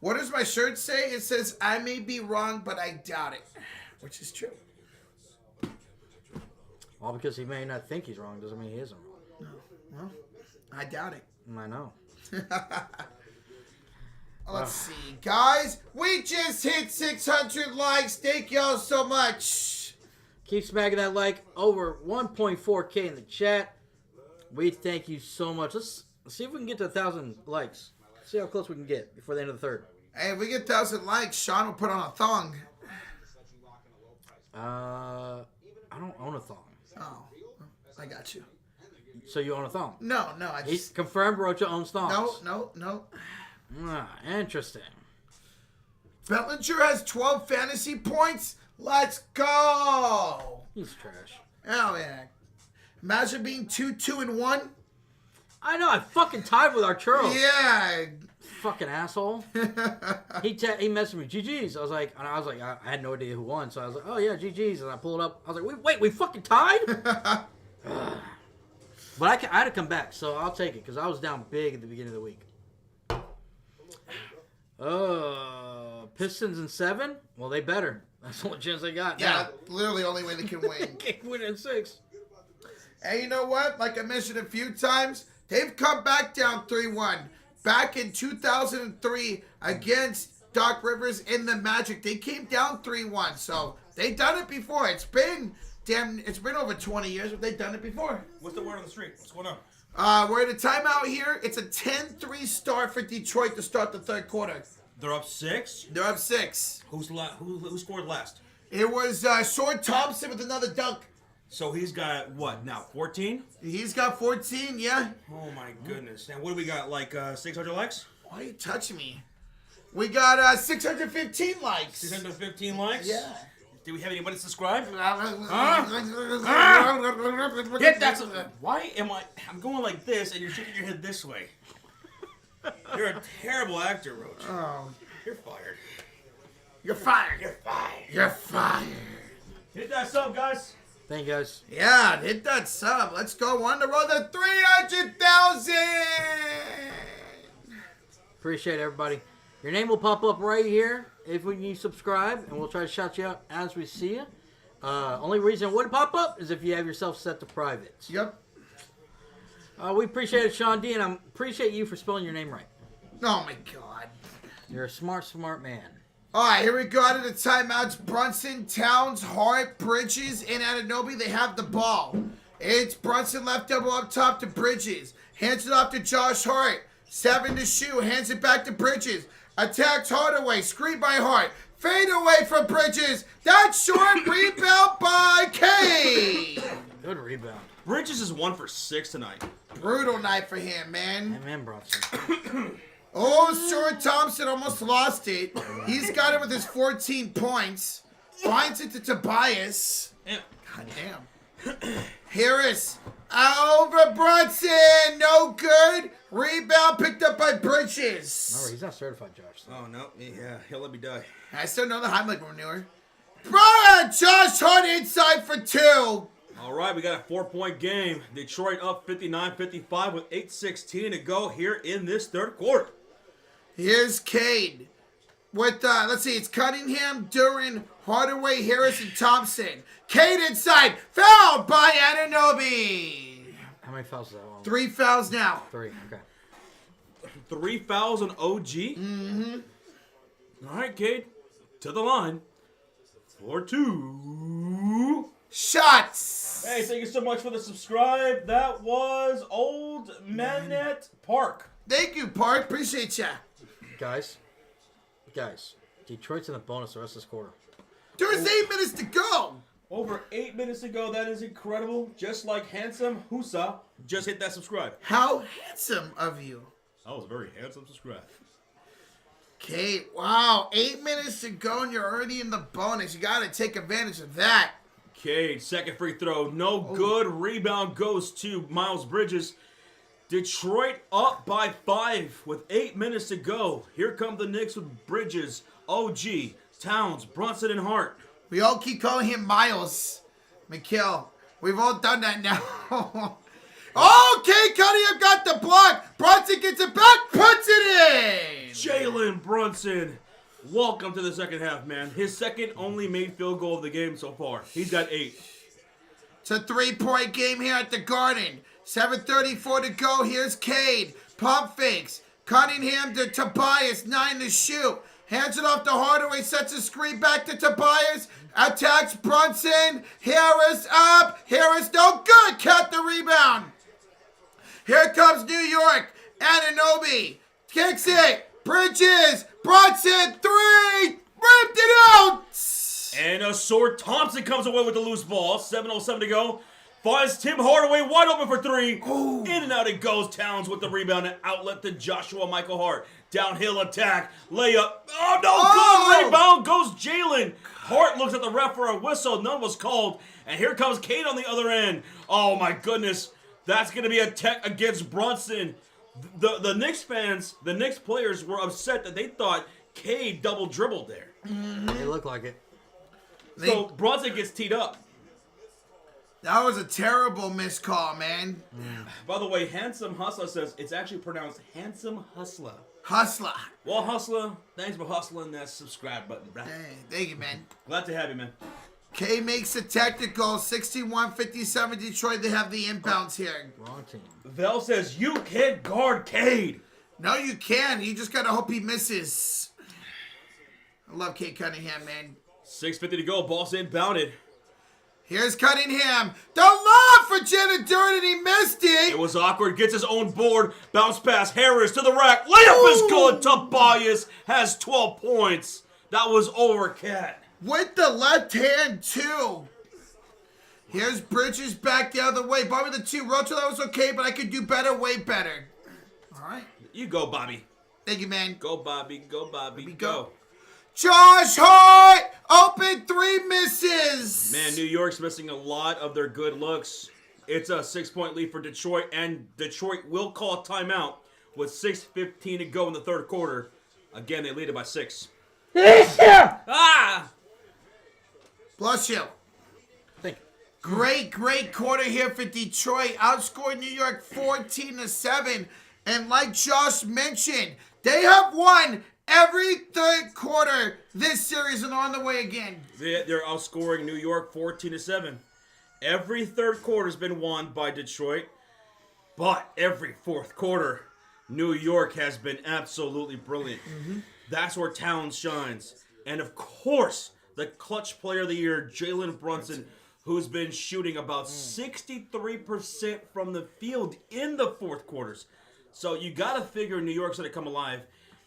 What does my shirt say? It says, I may be wrong, but I doubt it. Which is true. All because he may not think he's wrong doesn't mean he isn't wrong. Well, I doubt it. I know. Let's see. Guys, we just hit 600 likes. Thank y'all so much. Keep smacking that like. Over 1.4K in the chat. We thank you so much. Let's see if we can get to 1,000 likes. See how close we can get before the end of the third. Hey, if we get 1,000 likes, Sean will put on a thong. I don't own a thong. Oh, I got you. So you own a thong? No, I He's just... confirmed Rocha owns thongs. No. Interesting. Bellinger has 12 fantasy points. Let's go. He's trash. Oh, yeah. Imagine being 2-2-1. I know. I fucking tied with Arturo. Yeah. Fucking asshole. He messaged me. GG's. I was like, I had no idea who won. So I was like, oh yeah, GG's. And I pulled it up. I was like, wait, we fucking tied? But I had to come back, so I'll take it because I was down big at the beginning of the week. Pistons in 7? Well, they better. That's the only chance they got. Yeah, literally only way they can win. Can't win in 6. And you know what? Like I mentioned a few times, they've come back down 3-1. back in 2003 against Doc Rivers in the Magic. They came down 3-1, so they've done it before. It's been over 20 years, but they've done it before. What's the word on the street? What's going on? We're at a timeout here. It's a 10-3 start for Detroit to start the third quarter. They're up 6. They're up 6. Who scored last? It was Short Thompson with another dunk. So he's got what now? 14. He's got 14, yeah. Oh my goodness! And what do we got? Like 600 likes? Why are you touching me? We got 615 likes. 615 likes. Yeah. Do we have anybody subscribed? Hit Hit that. Why am I? I'm going like this, and you're shaking your head this way. You're a terrible actor, Roach. Oh, You're fired. you're fired. You're fired. You're fired. Hit that sub, guys. Thank you, guys. Yeah, hit that sub. Let's go on the road to 300,000. Appreciate it, everybody. Your name will pop up right here if you subscribe, and we'll try to shout you out as we see you. Only reason it wouldn't pop up is if you have yourself set to private. Yep. We appreciate it, Sean D, and I appreciate you for spelling your name right. Oh, my God. You're a smart, smart man. All right, here we go to the timeouts. Brunson, Towns, Hart, Bridges, and Anunoby, they have the ball. It's Brunson left double up top to Bridges. Hands it off to Josh Hart. 7 to shoot. Hands it back to Bridges. Attacks Hardaway. Screen by Hart. Fade away from Bridges. That's short. Rebound by Cade. Good rebound. Bridges is 1 for 6 tonight. Brutal night for him, man. Amen, Bronson. Oh, Short Thompson almost lost it. He's got it with his 14 points. Finds it to Tobias. Yeah. God damn. Harris over Brunson. No good. Rebound picked up by Bridges. Remember, he's not certified, Josh. So. Oh no. Yeah. He'll let me die. I still know the Heimlich maneuver. Brian Josh Hart inside for 2. All right, we got a 4-point game. Detroit up 59-55 with 8:16 to go here in this third quarter. Here's Cade. With, let's see, it's Cunningham, Duran, Hardaway, Harris, and Thompson. Cade inside, fouled by Anunoby. How many fouls is that one? 3 fouls now. 3, okay. 3 fouls on OG. Mm-hmm. All right, Cade, to the line for 2 shots. Hey, thank you so much for the subscribe. That was Old Manette Park. Thank you, Park. Appreciate ya. Guys, Detroit's in the bonus the rest of this quarter. There's 8 minutes to go. Over 8 minutes ago, that is incredible. Just like handsome Husa, just hit that subscribe. How handsome of you. That was very handsome subscribe. Kate, wow. 8 minutes to go and you're already in the bonus. You got to take advantage of that. Cade, second free throw, no good. Rebound goes to Miles Bridges. Detroit up by 5 with 8 minutes to go. Here come the Knicks with Bridges, OG, Towns, Brunson, and Hart. We all keep calling him Miles McKill. We've all done that now. Oh, Cade Cunningham got the block. Brunson gets it back, puts it in. Jalen Brunson. Welcome to the second half, man. His second only made field goal of the game so far. He's got 8. It's a 3-point game here at the Garden. 7:34 to go. Here's Cade. Pump fakes. Cunningham to Tobias. 9 to shoot. Hands it off to Hardaway. Sets a screen back to Tobias. Attacks Brunson. Harris up. Harris no good. Cut the rebound. Here comes New York. Anunoby. Kicks it. Bridges. Brunson. 3. Ripped it out. And a sword. Thompson comes away with the loose ball. 7:07 to go. Finds Tim Hardaway wide open for 3. Ooh. In and out it goes. Towns with the rebound and outlet to Joshua Michael Hart. Downhill attack. Layup. Oh, no. Good rebound goes Jalen. Hart looks at the ref for a whistle. None was called. And here comes Cade on the other end. Oh, my goodness. That's going to be a tech against Brunson. The Knicks fans, the Knicks players were upset that they thought Cade double dribbled there. It looked like it. So Brunson gets teed up. That was a terrible missed call, man. By the way, Handsome Hustler says it's actually pronounced Handsome Hustler. Hustler. Well, Hustler, thanks for hustling that subscribe button, bro. Hey, thank you, man. Glad to have you, man. K makes a technical. 61-57 Detroit. They have the inbounds here. Wrong team. Vel says you can't guard Cade. No, you can. You just got to hope he misses. I love Kate Cunningham, man. 6:50 to go. Ball's inbounded. Here's Cunningham. The lob for Jenna Durden, and he missed it. It was awkward. Gets his own board. Bounce pass. Harris to the rack. Layup is good. Tobias has 12 points. That was over, Cat. With the left hand, too. Here's Bridges back the other way. Bobby the 2. Roto, that was okay, but I could do better, way better. All right. You go, Bobby. Thank you, man. Go, Bobby. Go, Bobby. Go. Josh Hart! Open 3 misses! Man, New York's missing a lot of their good looks. It's a 6-point lead for Detroit, and Detroit will call a timeout with 6:15 to go in the third quarter. Again, they lead it by 6. Ah! Bless you. Thank you. Great quarter here for Detroit. Outscored New York 14-7. And like Josh mentioned, they have won every third quarter this series and on the way again. They're outscoring New York 14-7. Every third quarter has been won by Detroit, but every fourth quarter, New York has been absolutely brilliant. That's where Towns shines. And of course, the clutch player of the year, Jalen Brunson, who's been shooting about 63% from the field in the fourth quarters. So you got to figure New York's going to come alive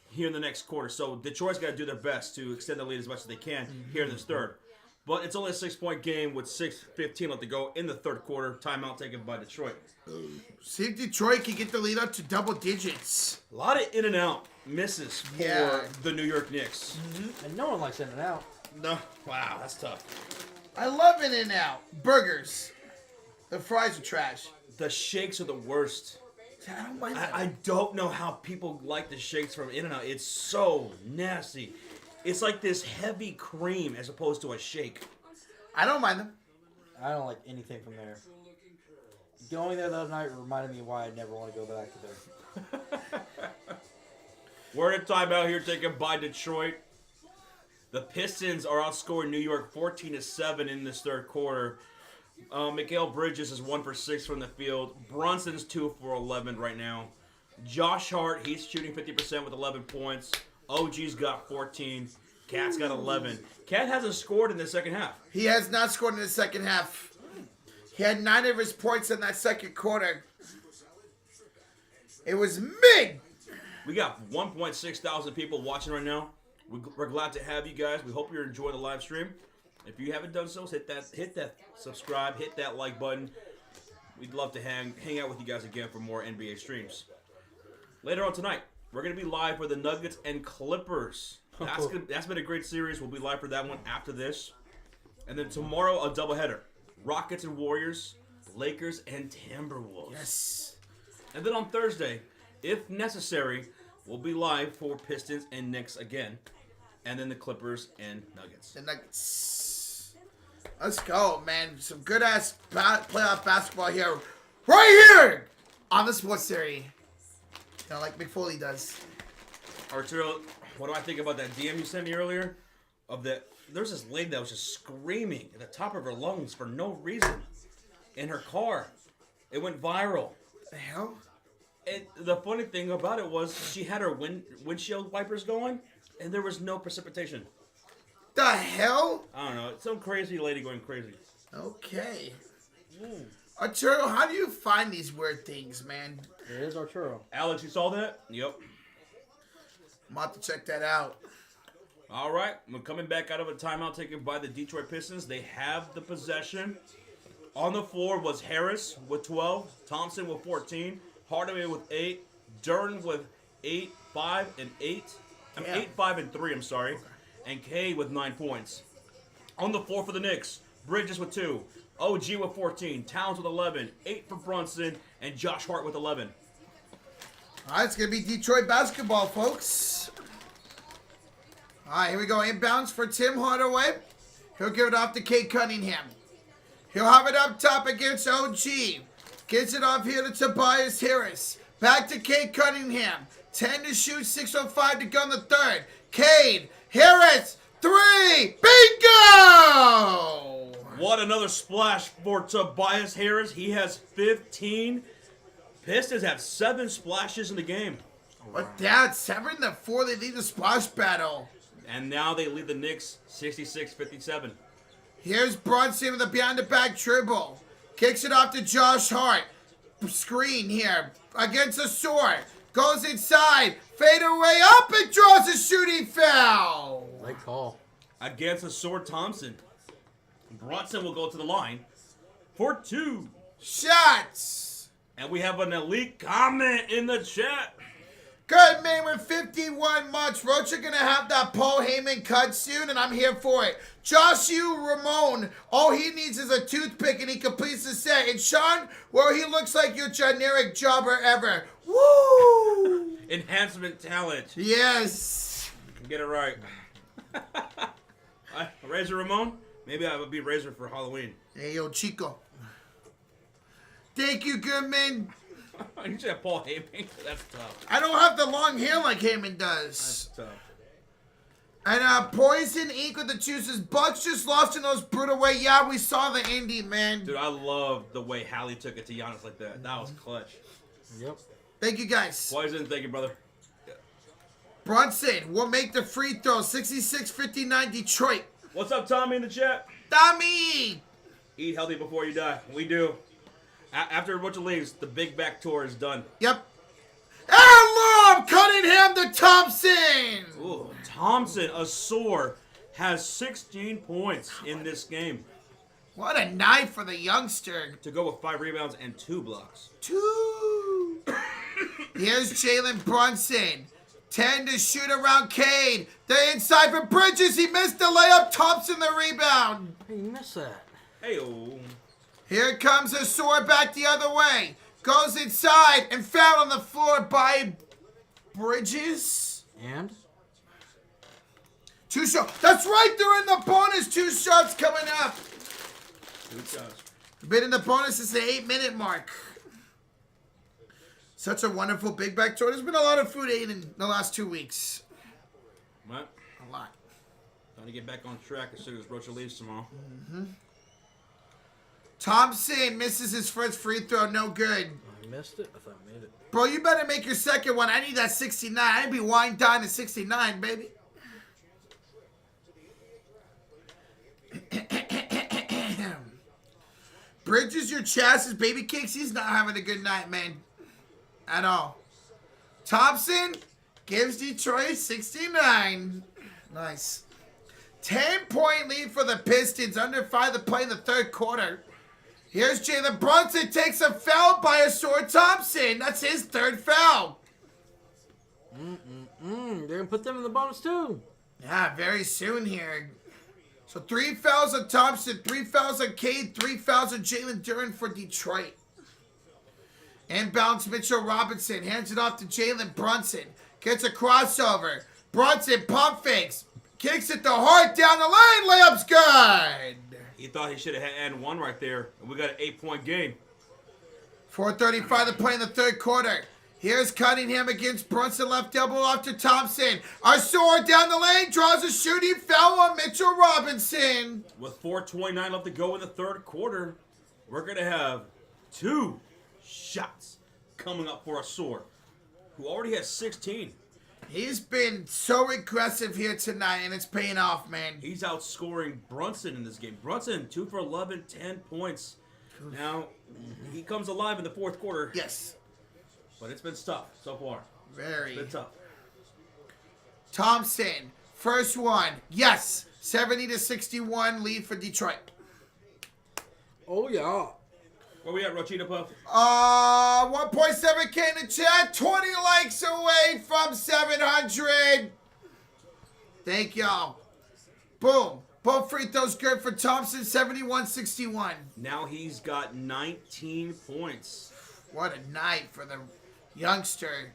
here in the next quarter. So Detroit's got to do their best to extend the lead as much as they can here in this third. But it's only a 6-point game with 6:15 left to go in the third quarter. Timeout taken by Detroit. See if Detroit can get the lead up to double digits. A lot of in and out misses for the New York Knicks. And no one likes in and out. No, wow, that's tough. I love In-N-Out. Burgers. The fries are trash. The shakes are the worst. I don't mind that. I don't know how people like the shakes from In-N-Out. It's so nasty. It's like this heavy cream as opposed to a shake. I don't mind them. I don't like anything from there. Going there the other night reminded me why I never want to go back to there. We're in a timeout here taken by Detroit. The Pistons are outscoring New York 14-7 in this third quarter. Mikal Bridges is 1 for 6 from the field. Brunson's 2 for 11 right now. Josh Hart, he's shooting 50% with 11 points. OG's got 14. Cat's got 11. Cat hasn't scored in the second half. He has not scored in the second half. He had 9 of his points in that second quarter. It was mid. We got 1.6 thousand people watching right now. We're glad to have you guys. We hope you're enjoying the live stream. If you haven't done so, hit that subscribe, hit that like button. We'd love to hang out with you guys again for more NBA streams. Later on tonight, we're going to be live for the Nuggets and Clippers. That's been a great series. We'll be live for that one after this. And then tomorrow, a doubleheader. Rockets and Warriors, Lakers and Timberwolves. Yes. And then on Thursday, if necessary, we'll be live for Pistons and Knicks again. And then the Clippers and Nuggets. The Nuggets. Let's go, man. Some good-ass playoff basketball here. Right here on the Sports Theory. You know, like McFoley does. Arturo, what do I think about that DM you sent me earlier? There's this lady that was just screaming at the top of her lungs for no reason in her car. It went viral. The hell? And the funny thing about it was she had her windshield wipers going, and there was no precipitation. The hell? I don't know. It's some crazy lady going crazy. Okay. Arturo, how do you find these weird things, man? There is Arturo. Alex, you saw that? Yep. I'm about to check that out. All right. We're coming back out of a timeout taken by the Detroit Pistons. They have the possession. On the floor was Harris with 12, Thompson with 14, Hardaway with 8, Durden with 8, 5, and 8. Yeah. 8, 5, and 3, I'm sorry. And Cade with 9 points. On the floor for the Knicks, Bridges with 2, OG with 14, Towns with 11, 8 for Brunson, and Josh Hart with 11. All right, it's going to be Detroit basketball, folks. All right, here we go. Inbounds for Tim Hardaway. He'll give it off to Kate Cunningham. He'll have it up top against OG. Gets it off here to Tobias Harris. Back to Kate Cunningham. 10 to shoot, 6:05 to go in the third. Cade, Harris, 3, bingo! What another splash for Tobias Harris. He has 15. Pistons have 7 splashes in the game. But that's 7-4. They lead the splash battle. And now they lead the Knicks 66-57. Here's Brunson with a behind-the-back dribble. Kicks it off to Josh Hart. Screen here against the sword. Goes inside. Fade away up and draws a shooting foul. Right call. Against a sword Thompson. Brunson will go to the line for 2 shots. And we have an elite comment in the chat. Good man with 51 months. Roach are going to have that Paul Heyman cut soon, and I'm here for it. Joshua Ramon, all he needs is a toothpick, and he completes the set. And Sean, well, he looks like your generic jobber ever. Woo! Enhancement talent. Yes. Get it right. Razor Ramon? Maybe I would be Razor for Halloween. Hey, yo, Chico. Thank you, Goodman. You should have Paul Heyman. That's tough. I don't have the long hair like Heyman does. That's tough. And Poison Ink with the juices. Bucks just lost in those brutal way. Yeah, we saw the Indy, man. Dude, I love the way Hallie took it to Giannis like that. That was clutch. Yep. Thank you, guys. Poison, thank you, brother. Brunson will make the free throw. 66-59 Detroit. What's up, Tommy in the chat? Tommy! Eat healthy before you die. We do. After Butcher leaves, the Big Back Tour is done. Yep. Lob! Cunningham to Thompson! Ooh, Thompson, a sore, has 16 points in this game. What a night for the youngster. To go with 5 rebounds and 2 blocks. 2. Here's Jalen Brunson. 10 to shoot around Cade. The inside for Bridges. He missed the layup. Thompson the rebound. Hey, you missed that. Hey-oh. Here comes a sword back the other way. Goes inside and fouled on the floor by Bridges. And? 2 shots. That's right. They're in the bonus. 2 shots coming up. 2 shots. Been in the bonus is the 8-minute mark. Such a wonderful big back tour. There's been a lot of food eaten in the last 2 weeks. What? A lot. Trying to get back on track as soon as Rocha leaves tomorrow. Thompson misses his first free throw. No good. I missed it. I thought I made it. Bro, you better make your second one. I need that 69. I'd be wine down to 69, baby. Bridges, your chassis, baby cakes. He's not having a good night, man. At all. Thompson gives Detroit 69. Nice. 10-point lead for the Pistons. Under 5 to play in the third quarter. Here's Jalen Brunson. Takes a foul by a sword Thompson. That's his third foul. They're going to put them in the bonus too. Yeah, very soon here. So 3 fouls on Thompson, 3 fouls on Cade, 3 fouls on Jalen Duren for Detroit. Inbounds Mitchell Robinson. Hands it off to Jalen Brunson. Gets a crossover. Brunson pump fakes. Kicks it to Hart down the lane. Layup's good. He thought he should have had and 1 right there. And we got an 8-point game. 4:35 to play in the third quarter. Here's Cunningham against Brunson. Left elbow off to Thompson. Arsour down the lane. Draws a shooting foul on Mitchell Robinson. With 4:29 left to go in the third quarter, we're going to have 2 shots coming up for Arsour, who already has 16. He's been so aggressive here tonight, and it's paying off, man. He's outscoring Brunson in this game. Brunson, 2 for 11, 10 points. Now, he comes alive in the fourth quarter. Yes. But it's been tough so far. Very. It's been tough. Thompson, first one. Yes. 70-61 lead for Detroit. Oh, yeah. Where we at, Rochita Puff? 1.7K in the chat. 20 likes away from 700. Thank y'all. Boom. Both free throws good for Thompson. 71-61. Now he's got 19 points. What a night for the youngster.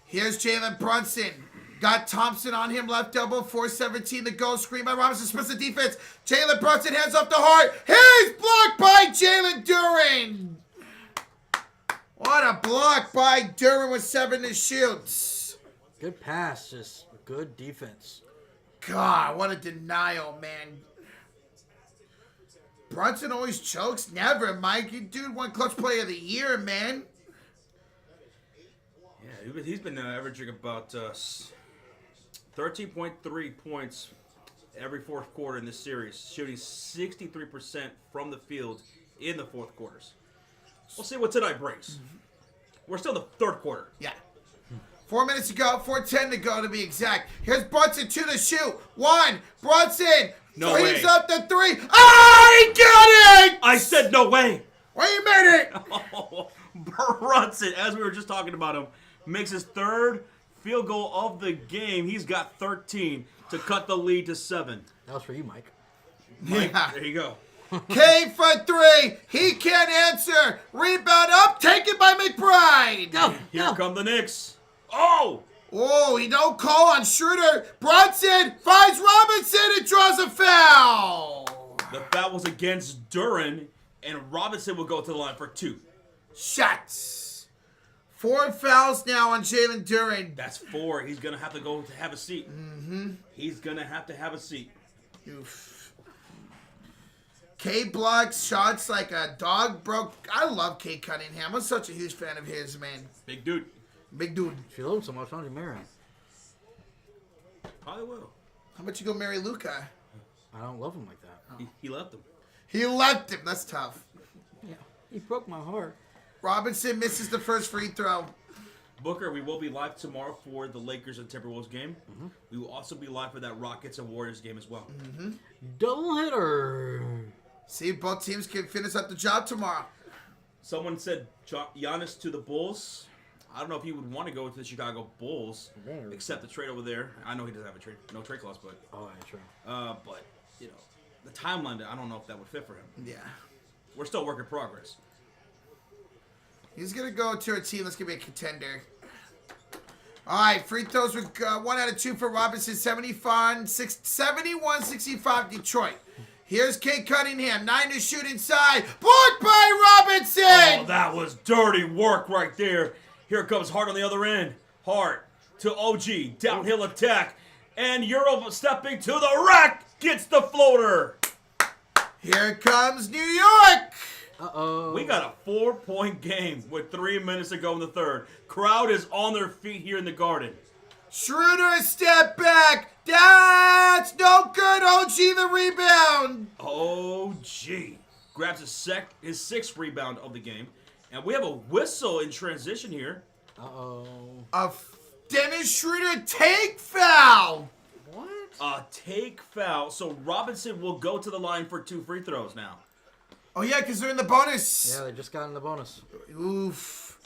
Here's Jalen Brunson. Got Thompson on him, left elbow, 4:17 to go. Screen by Robinson, splits the defense. Jalen Brunson hands off the Hart. He's blocked by Jalen Duren. What a block by Duren with 7 to shoot. Good pass, just good defense. God, what a denial, man. Brunson always chokes. Never, Mike. You dude won clutch play of the year, man. Yeah, he's been averaging about 13.3 points every fourth quarter in this series, shooting 63% from the field in the fourth quarters. We'll see what tonight brings. We're still in the third quarter. Yeah. 4 minutes to go, 4:10 to go to be exact. Here's Brunson to the shoot. One, Brunson. No way. He's up the three. Oh, he got it! I said no way. Well, you made it. Brunson, as we were just talking about him, makes his third field goal of the game. He's got 13 to cut the lead to 7. That was for you, Mike. Yeah. There you go. Kane for three. He can't answer. Rebound up, taken by McBride. Go. Here come the Knicks. Oh! Oh, he don't call on Schroeder. Brunson finds Robinson and draws a foul. The foul was against Duran, and Robinson will go to the line for 2. Shots. 4 fouls now on Jalen Duran. That's 4. He's going to have to go to have a seat. He's going to have a seat. Oof. K blocks shots like a dog broke. I love Kate Cunningham. I'm such a huge fan of his, man. Big dude. Big dude. If you love him so much, why don't you marry him? Probably will. How about you go marry Luca? I don't love him like that. He left him. He left him. That's tough. Yeah, he broke my heart. Robinson misses the first free throw. Booker, we will be live tomorrow for the Lakers and Timberwolves game. We will also be live for that Rockets and Warriors game as well. Double hitter. See if both teams can finish up the job tomorrow. Someone said Giannis to the Bulls. I don't know if he would want to go to the Chicago Bulls, except the trade over there. I know he doesn't have a trade, no trade clause, but Oh, yeah, true. but you know, the timeline. I don't know if that would fit for him. Yeah. We're still work in progress. He's going to go to a team that's going to be a contender. All right, free throws with 1 out of 2 for Robinson. 71-65 Detroit. Here's Kate Cunningham. 9 to shoot inside. Blocked by Robinson. Oh, that was dirty work right there. Here comes Hart on the other end. Hart to OG. Downhill attack. And Euro stepping to the rack. Gets the floater. Here comes New York. Uh-oh. We got a 4-point game with 3 minutes to go in the third. Crowd is on their feet here in the Garden. Schroeder step back. That's no good. OG the rebound. OG grabs his 6th rebound of the game. And we have a whistle in transition here. Uh-oh. Dennis Schroeder take foul. What? A take foul. So Robinson will go to the line for 2 free throws now. Oh, yeah, because they're in the bonus. Yeah, they just got in the bonus. Oof.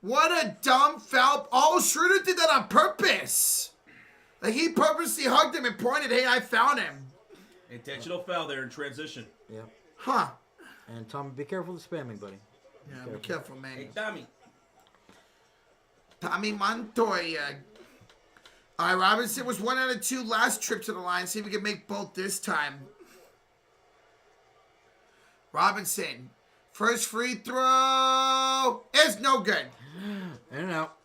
What a dumb foul. Oh, Schroeder did that on purpose. Like, he purposely hugged him and pointed, hey, I found him. Intentional foul there in transition. Yeah. Huh. And Tom, be careful with the spamming, buddy. Yeah, be careful, man. Hey, Tommy. Tommy Montoya. All right, Robinson was 1 out of 2 last trip to the line. See if we can make both this time. Robinson. First free throw is no good. In and out.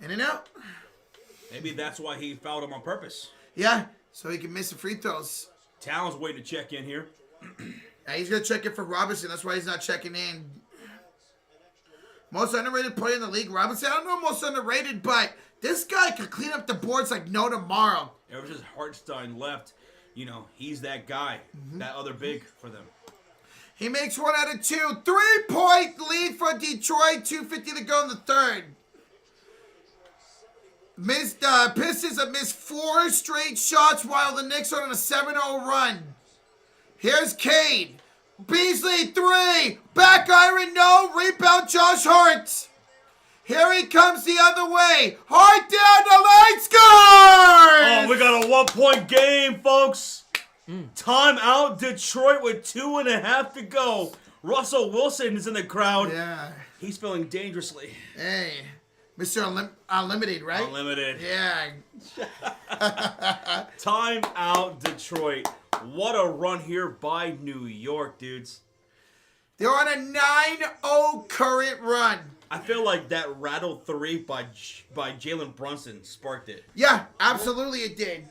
In and out. Maybe that's why he fouled him on purpose. Yeah, so he can miss the free throws. Towns waiting to check in here. Yeah, he's going to check in for Robinson. That's why he's not checking in. Most underrated player in the league, Robinson. I don't know most underrated, but this guy could clean up the boards like no tomorrow. Ever since Hartenstein left, you know, he's that guy, that other big for them. He makes 1 out of 2. 3-point lead for Detroit. 2:50 to go in the third. Pistons have missed 4 straight shots while the Knicks are on a 7-0 run. Here's Cade. Beasley, 3. Back iron, no. Rebound, Josh Hart. Here he comes the other way. Hart down the line, scores! Oh, we got a 1-point game, folks. Timeout, Detroit with 2.5 to go. Russell Wilson is in the crowd. Yeah. He's feeling dangerously. Hey, Mr. Unlimited, right? Unlimited. Yeah. Timeout, Detroit. What a run here by New York, dudes. They're on a 9-0 current run. I feel like that rattle 3 by Jalen Brunson sparked it. Yeah, absolutely it did.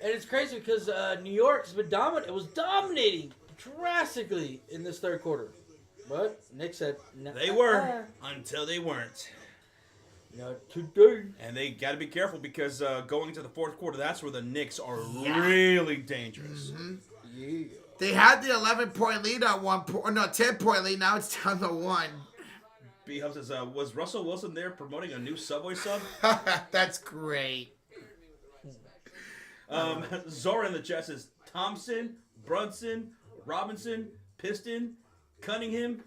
And it's crazy because New York has been dominant. It was dominating drastically in this third quarter. But Knicks said... They were, until they weren't. Not today. And they got to be careful because going into the fourth quarter, that's where the Knicks are really dangerous. Yeah. They had the 11-point lead at 10-point lead. Now it's down to 1. B-Hub says, was Russell Wilson there promoting a new Subway sub? That's great. Zora in the chat says, Thompson, Brunson, Robinson, Piston, Cunningham.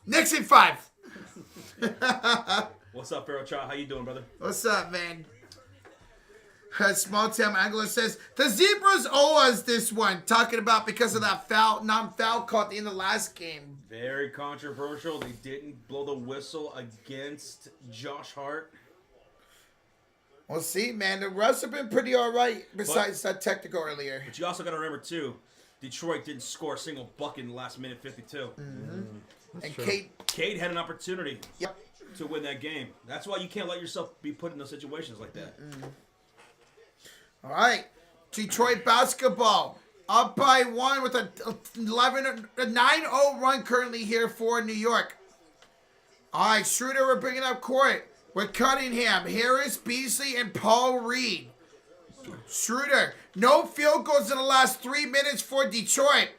Knicks in 5. What's up, Pharaoh Child? How you doing, brother? What's up, man? Small Town Angler says, the Zebras owe us this one. Talking about because of that non-foul call at the end of the last game. Very controversial. They didn't blow the whistle against Josh Hart. We'll see, man. The refs have been pretty all right besides that technical earlier. But you also got to remember, too, Detroit didn't score a single bucket in the last minute 52. And true. Cade had an opportunity Yep. to win that game. That's why you can't let yourself be put in those situations like that. All right. Detroit basketball up by 1 with a 9-0 run currently here for New York. All right, Schroeder, we're bringing up court with Cunningham, Harris, Beasley, and Paul Reed. Schroeder, no field goals in the last 3 minutes for Detroit.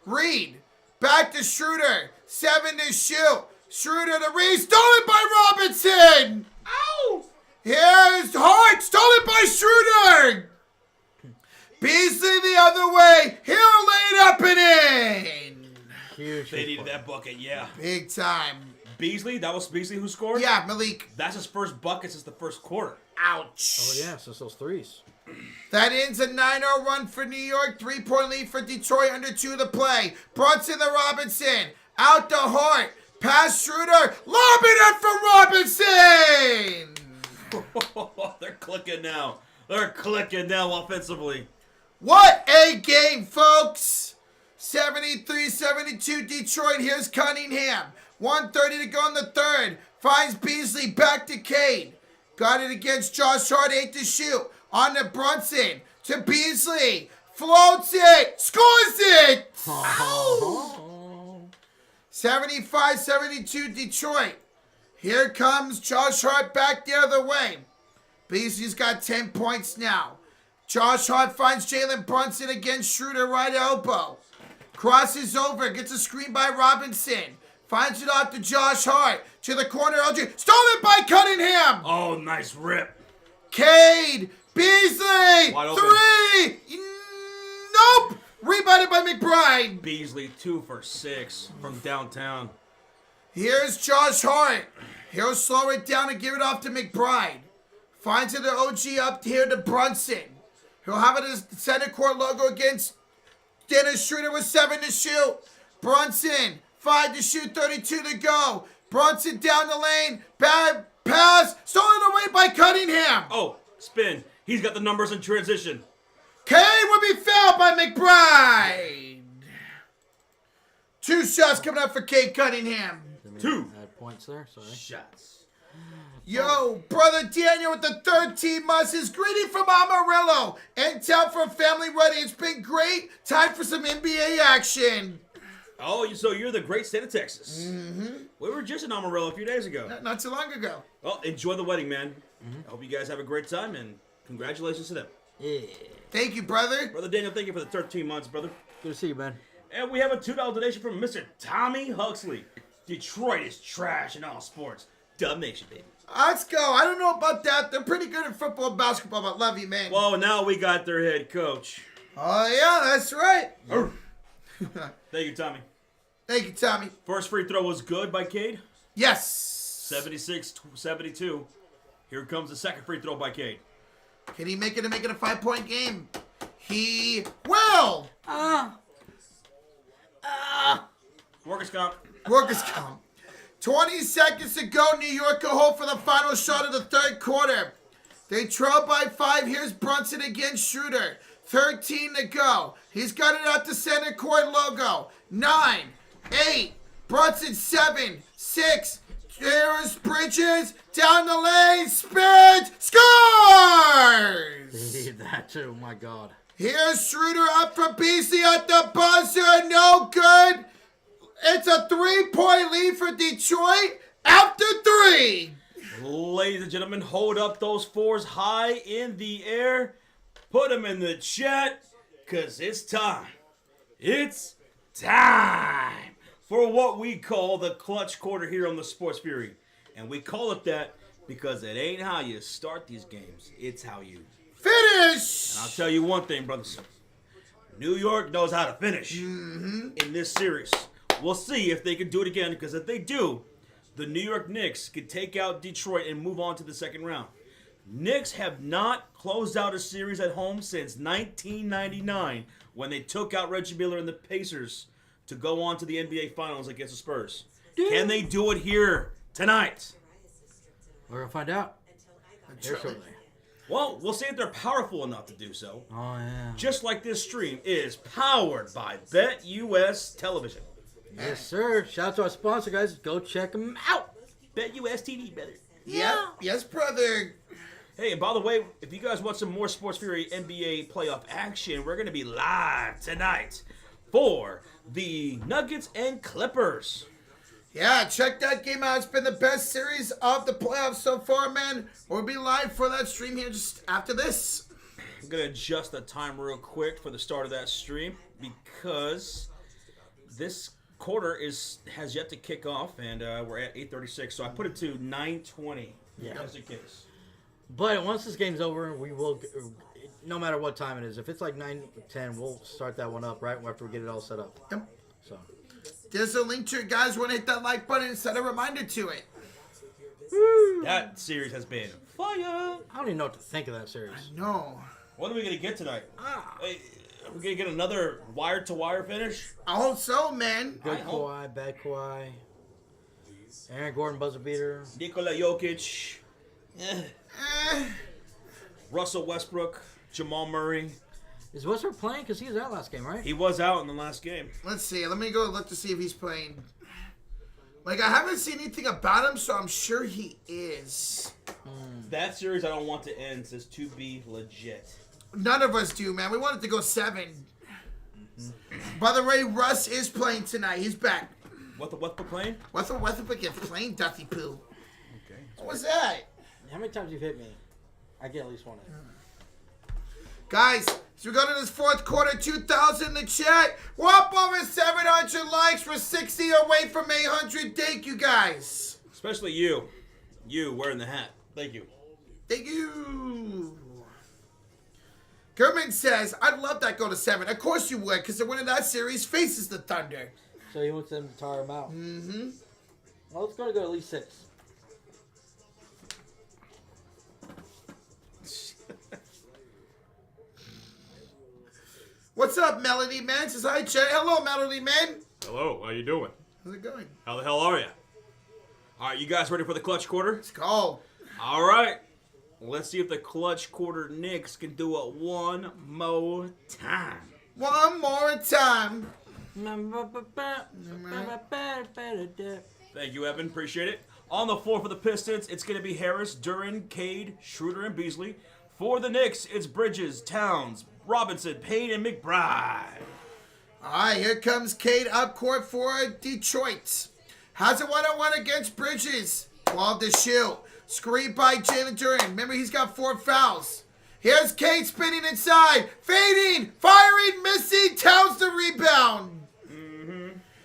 Reed, back to Schroeder, 7 to shoot. Schroeder to Reed, stolen by Robinson. Ow! Here's Hart, stolen by Schroeder. Beasley the other way. He'll lay it up and in. Huge. They needed that bucket, yeah. Big time. Beasley, that was Beasley who scored? Yeah, Malik. That's his first bucket since the first quarter. Ouch. Oh, yeah, so those threes. That ends a 9-0 run for New York. 3-point lead for Detroit. Under 2 to play. Brunson to Robinson. Out to Hart. Pass Schroeder. Lob it in for Robinson. They're clicking now. They're clicking now offensively. What a game, folks. 73-72 Detroit. Here's Cunningham. 1:30 to go in the third. Finds Beasley. Back to Cade. Got it against Josh Hart. 8 to shoot. On to Brunson. To Beasley. Floats it. Scores it. Ow. 75-72 Detroit. Here comes Josh Hart back the other way. Beasley's got 10 points now. Josh Hart finds Jalen Brunson against Schroeder, right elbow. Crosses over, gets a screen by Robinson. Finds it off to Josh Hart. To the corner, LG. Stolen by Cunningham. Oh, nice rip. Cade. Beasley. Wide open. 3. Nope. Rebounded by McBride. Beasley 2 for 6 from downtown. Here's Josh Hart. He'll slow it down and give it off to McBride. Finds it to OG up here to Brunson. He'll have it as center court logo against Dennis Schroeder with 7 to shoot. Brunson, 5 to shoot, 32 to go. Brunson down the lane. Bad pass. Stolen away by Cunningham. Oh, spin. He's got the numbers in transition. Kane will be fouled by McBride. 2 shots coming up for Cade Cunningham. 2 Add points there, sorry. shots. Yo, brother Daniel with the 13 months is greeting from Amarillo. Intel for Family Ready. It's been great. Time for some NBA action. Oh, so you're the great state of Texas. We were just in Amarillo a few days ago. Not too long ago. Well, enjoy the wedding, man. I hope you guys have a great time, and congratulations to them. Yeah. Thank you, brother. Brother Daniel, thank you for the 13 months, brother. Good to see you, man. And we have a $2 donation from Mr. Tommy Huxley. Detroit is trash in all sports. Dub Nation, baby. Let's go. I don't know about that. They're pretty good at football and basketball, but love you, man. Well, now we got their head coach. Oh, yeah, that's right. Thank you, Tommy. Thank you, Tommy. First free throw was good by Cade. Yes. 76-72. Here comes the second free throw by Cade. Can he make it a 5-point game? He will. Workers' comp. Workers' comp. 20 seconds to go. New York will hold for the final shot of the third quarter. They trail by 5. Here's Brunson against Schroeder. 13 to go. He's got it at the center court logo. 9, 8. Brunson 7, 6. Here's Bridges. Down the lane. Spins. Scores! They needed that too, my God. Here's Schroeder up for Beasley at the buzzer. No good. It's a 3-point lead for Detroit after 3. ladies and gentlemen, hold up those fours high in the air. Put them in the chat, because it's time. It's time for what we call the clutch quarter here on the Sports Fury. And we call it that because it ain't how you start these games. It's how you finish. And I'll tell you one thing, brothers. New York knows how to finish in this series. We'll see if they can do it again, because if they do, the New York Knicks could take out Detroit and move on to the second round. Knicks have not closed out a series at home since 1999 when they took out Reggie Miller and the Pacers to go on to the NBA Finals against the Spurs. Can they do it here tonight? We're going to find out here shortly. Well, we'll see if they're powerful enough to do so. Oh, yeah. Just like this stream is powered by BetUS Television. Yes, sir. Shout out to our sponsor, guys. Go check them out. BetUS TV, brother. Yep. Yes, brother. Hey, and by the way, if you guys want some more Sports Fury NBA playoff action, we're going to be live tonight for the Nuggets and Clippers. Yeah, check that game out. It's been the best series of the playoffs so far, man. We'll be live for that stream here just after this. I'm going to adjust the time real quick for the start of that stream because this quarter has yet to kick off, and we're at 8:36, so I put it to 9:20 just in case. But once this game's over, we will, no matter what time it is, if it's like 9:10, we'll start that one up right after we get it all set up. Yep. So There's a link to it, guys. Want to hit that like button and set a reminder to it. That series has been fire. I don't even know what to think of that series. No. What are we going to get tonight? Hey, are we going to get another wire-to-wire finish? I hope so, man. Good Kawhi, bad Kawhi. Aaron Gordon buzzer beater. Nikola Jokic. Eh. Russell Westbrook. Jamal Murray. Is Westbrook playing? Because he was out last game, right? He was out in the last game. Let's see. Let me go look to see if he's playing. Like, I haven't seen anything about him, so I'm sure he is. That series I don't want to end says to be legit. None of us do, man. We wanted to go 7. By the way, Russ is playing tonight. He's back. What the Westbrook playing? Westbrook is playing Duffy Poo. Okay. What was that? How many times you've hit me? I get at least one. Guys, as we go to this fourth quarter, 2,000 in the chat. We're up over 700 likes. We're 60 away from 800. Thank you, guys. Especially you. You wearing the hat. Thank you. Thank you. German says, I'd love that go to 7. Of course you would, because the winner of that series faces the Thunder. So he wants them to tire him out. Mm-hmm. Well, it's going to go at least 6. What's up, Melody Man? Says hi, Chet. Hello, Melody Man. Hello. How you doing? How's it going? How the hell are you? All right, you guys ready for the clutch quarter? Let's go. All right. Let's see if the clutch quarter Knicks can do it one more time. One more time. Thank you, Evan. Appreciate it. On the floor for the Pistons, it's going to be Harris, Duran, Cade, Schroeder, and Beasley. For the Knicks, it's Bridges, Towns, Robinson, Payne, and McBride. All right, here comes Cade up court for Detroit. Has a one-on-one against Bridges. Ball to Shield. Screened by Jalen Duran. Remember, he's got 4 fouls. Here's Cade spinning inside. Fading. Firing. Missing. Towns the rebound.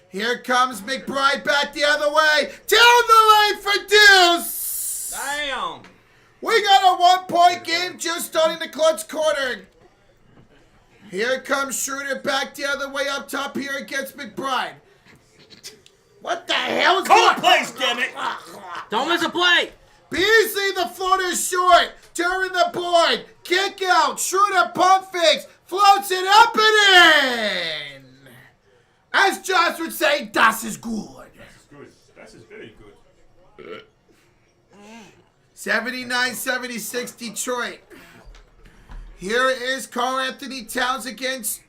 Here comes McBride back the other way. Down the lane for Deuce. Damn. We got a 1-point game just starting the clutch quarter. Here comes Schroeder back the other way up top here against McBride. What the hell is Call it plays, damn it. Don't miss a play. Beasley, the floater short. During the board. Kick out. Schroeder pump fakes. Floats it up and in. As Josh would say, das is good. Good. That is very good. 79-76 Detroit. Here is Karl-Anthony Towns against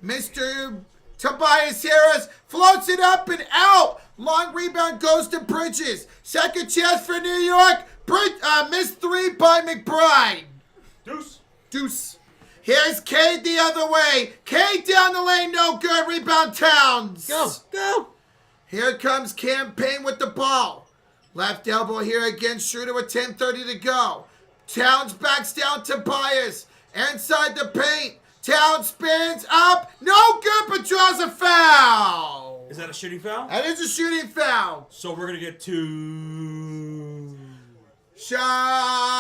Mr. Tobias Harris. Floats it up and out. Long rebound goes to Bridges. Second chance for New York. Missed 3 by McBride. Deuce. Here's Cade the other way. Cade down the lane, no good. Rebound Towns. Go. Here comes Cam Payne with the ball. Left elbow here against Schroeder with 10:30 to go. Towns backs down to Bias. Inside the paint. Towns spins up. No good, but draws a foul. Is that a shooting foul? That is a shooting foul. So we're going to get 2 shots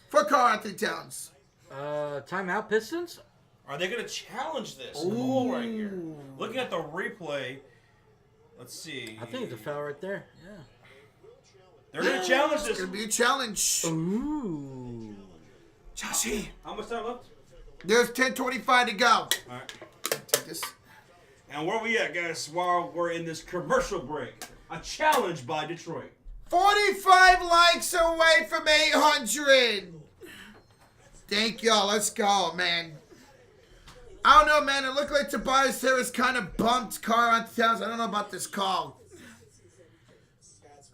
for Karl-Anthony Towns. Timeout Pistons? Are they going to challenge this? Ball right here. Looking at the replay, let's see. I think it's a foul right there. Yeah. They're going to challenge It's this. going to be a challenge. Ooh. Joshy. How much time left? There's 10:25 to go. All right. Take this. And where we at, guys, while we're in this commercial break? A challenge by Detroit. 45 likes away from 800. Thank y'all. Let's go, man. I don't know, man. It looked like Tobias Harris kind of bumped Karl-Anthony Towns. I don't know about this call.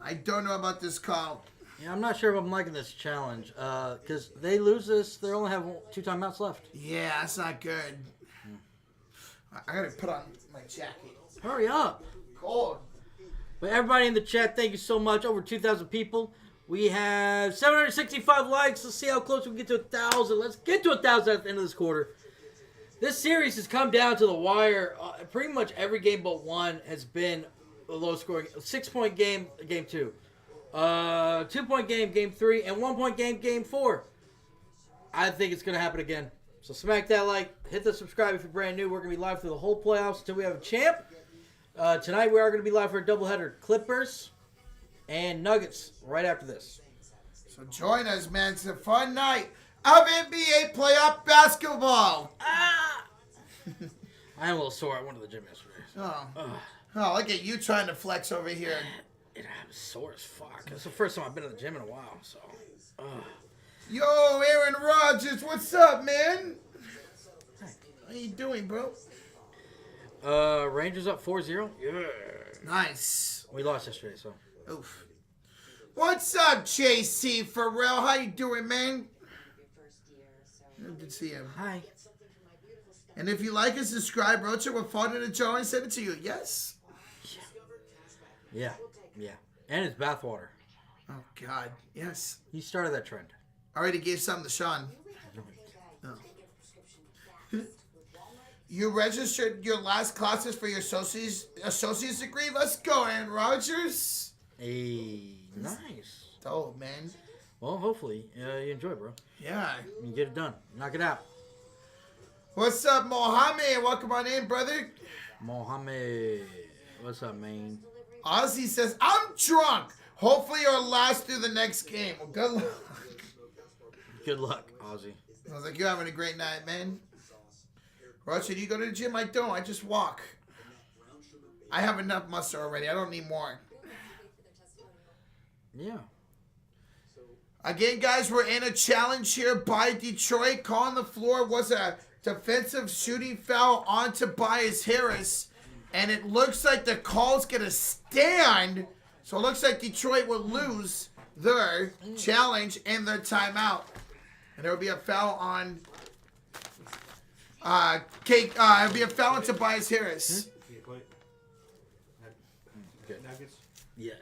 I don't know about this call. Yeah, I'm not sure if I'm liking this challenge. Because they lose this, they only have 2 timeouts left. Yeah, that's not good. I gotta put on my jacket. Hurry up. Cold. But everybody in the chat, thank you so much. Over 2,000 people. We have 765 likes. Let's see how close we can get to 1,000. Let's get to 1,000 at the end of this quarter. This series has come down to the wire. Pretty much every game but one has been a low scoring. 6-point game, game 2. 2-point game, game 3. And 1-point game, game 4. I think it's going to happen again. So smack that like. Hit the subscribe if you're brand new. We're going to be live through the whole playoffs until we have a champ. Tonight we are going to be live for a doubleheader. Clippers and Nuggets right after this. So join us, man. It's a fun night of NBA playoff basketball. I am a little sore. I went to the gym yesterday. Oh, look at you trying to flex over here. I'm sore as fuck. It's the first time I've been to the gym in a while. So, Yo, Aaron Rodgers, what's up, man? How you doing, bro? Rangers up 4-0. Yeah. Nice. We lost yesterday, so. Oof. What's up, JC Farrell? How you doing, man? Good to see you. Hi. And if you like and subscribe, Rocha will fall into the jar and send it to you. Yes? Yeah. Yeah. And it's bathwater. Oh, God. Yes. He started that trend. I already gave something to Sean. Oh. You registered your last classes for your associate's degree? Let's go, Aaron Rodgers. Hey, nice. Oh, man. Well, hopefully you enjoy, bro. Yeah. You get it done. Knock it out. What's up, Mohammed? Welcome on in, brother. Mohammed. What's up, man? Ozzy says, I'm drunk. Hopefully you'll last through the next game. Well, good luck. Good luck, Ozzy. I was like, you're having a great night, man. Rocha, do you go to the gym? I don't. I just walk. I have enough muscle already. I don't need more. Yeah. Again, guys, we're in a challenge here by Detroit. Call on the floor was a defensive shooting foul on Tobias Harris. And it looks like the call's going to stand. So it looks like Detroit will lose their challenge and their timeout. And there will be a foul on it'll be a foul on Tobias Harris. Good. Yeah.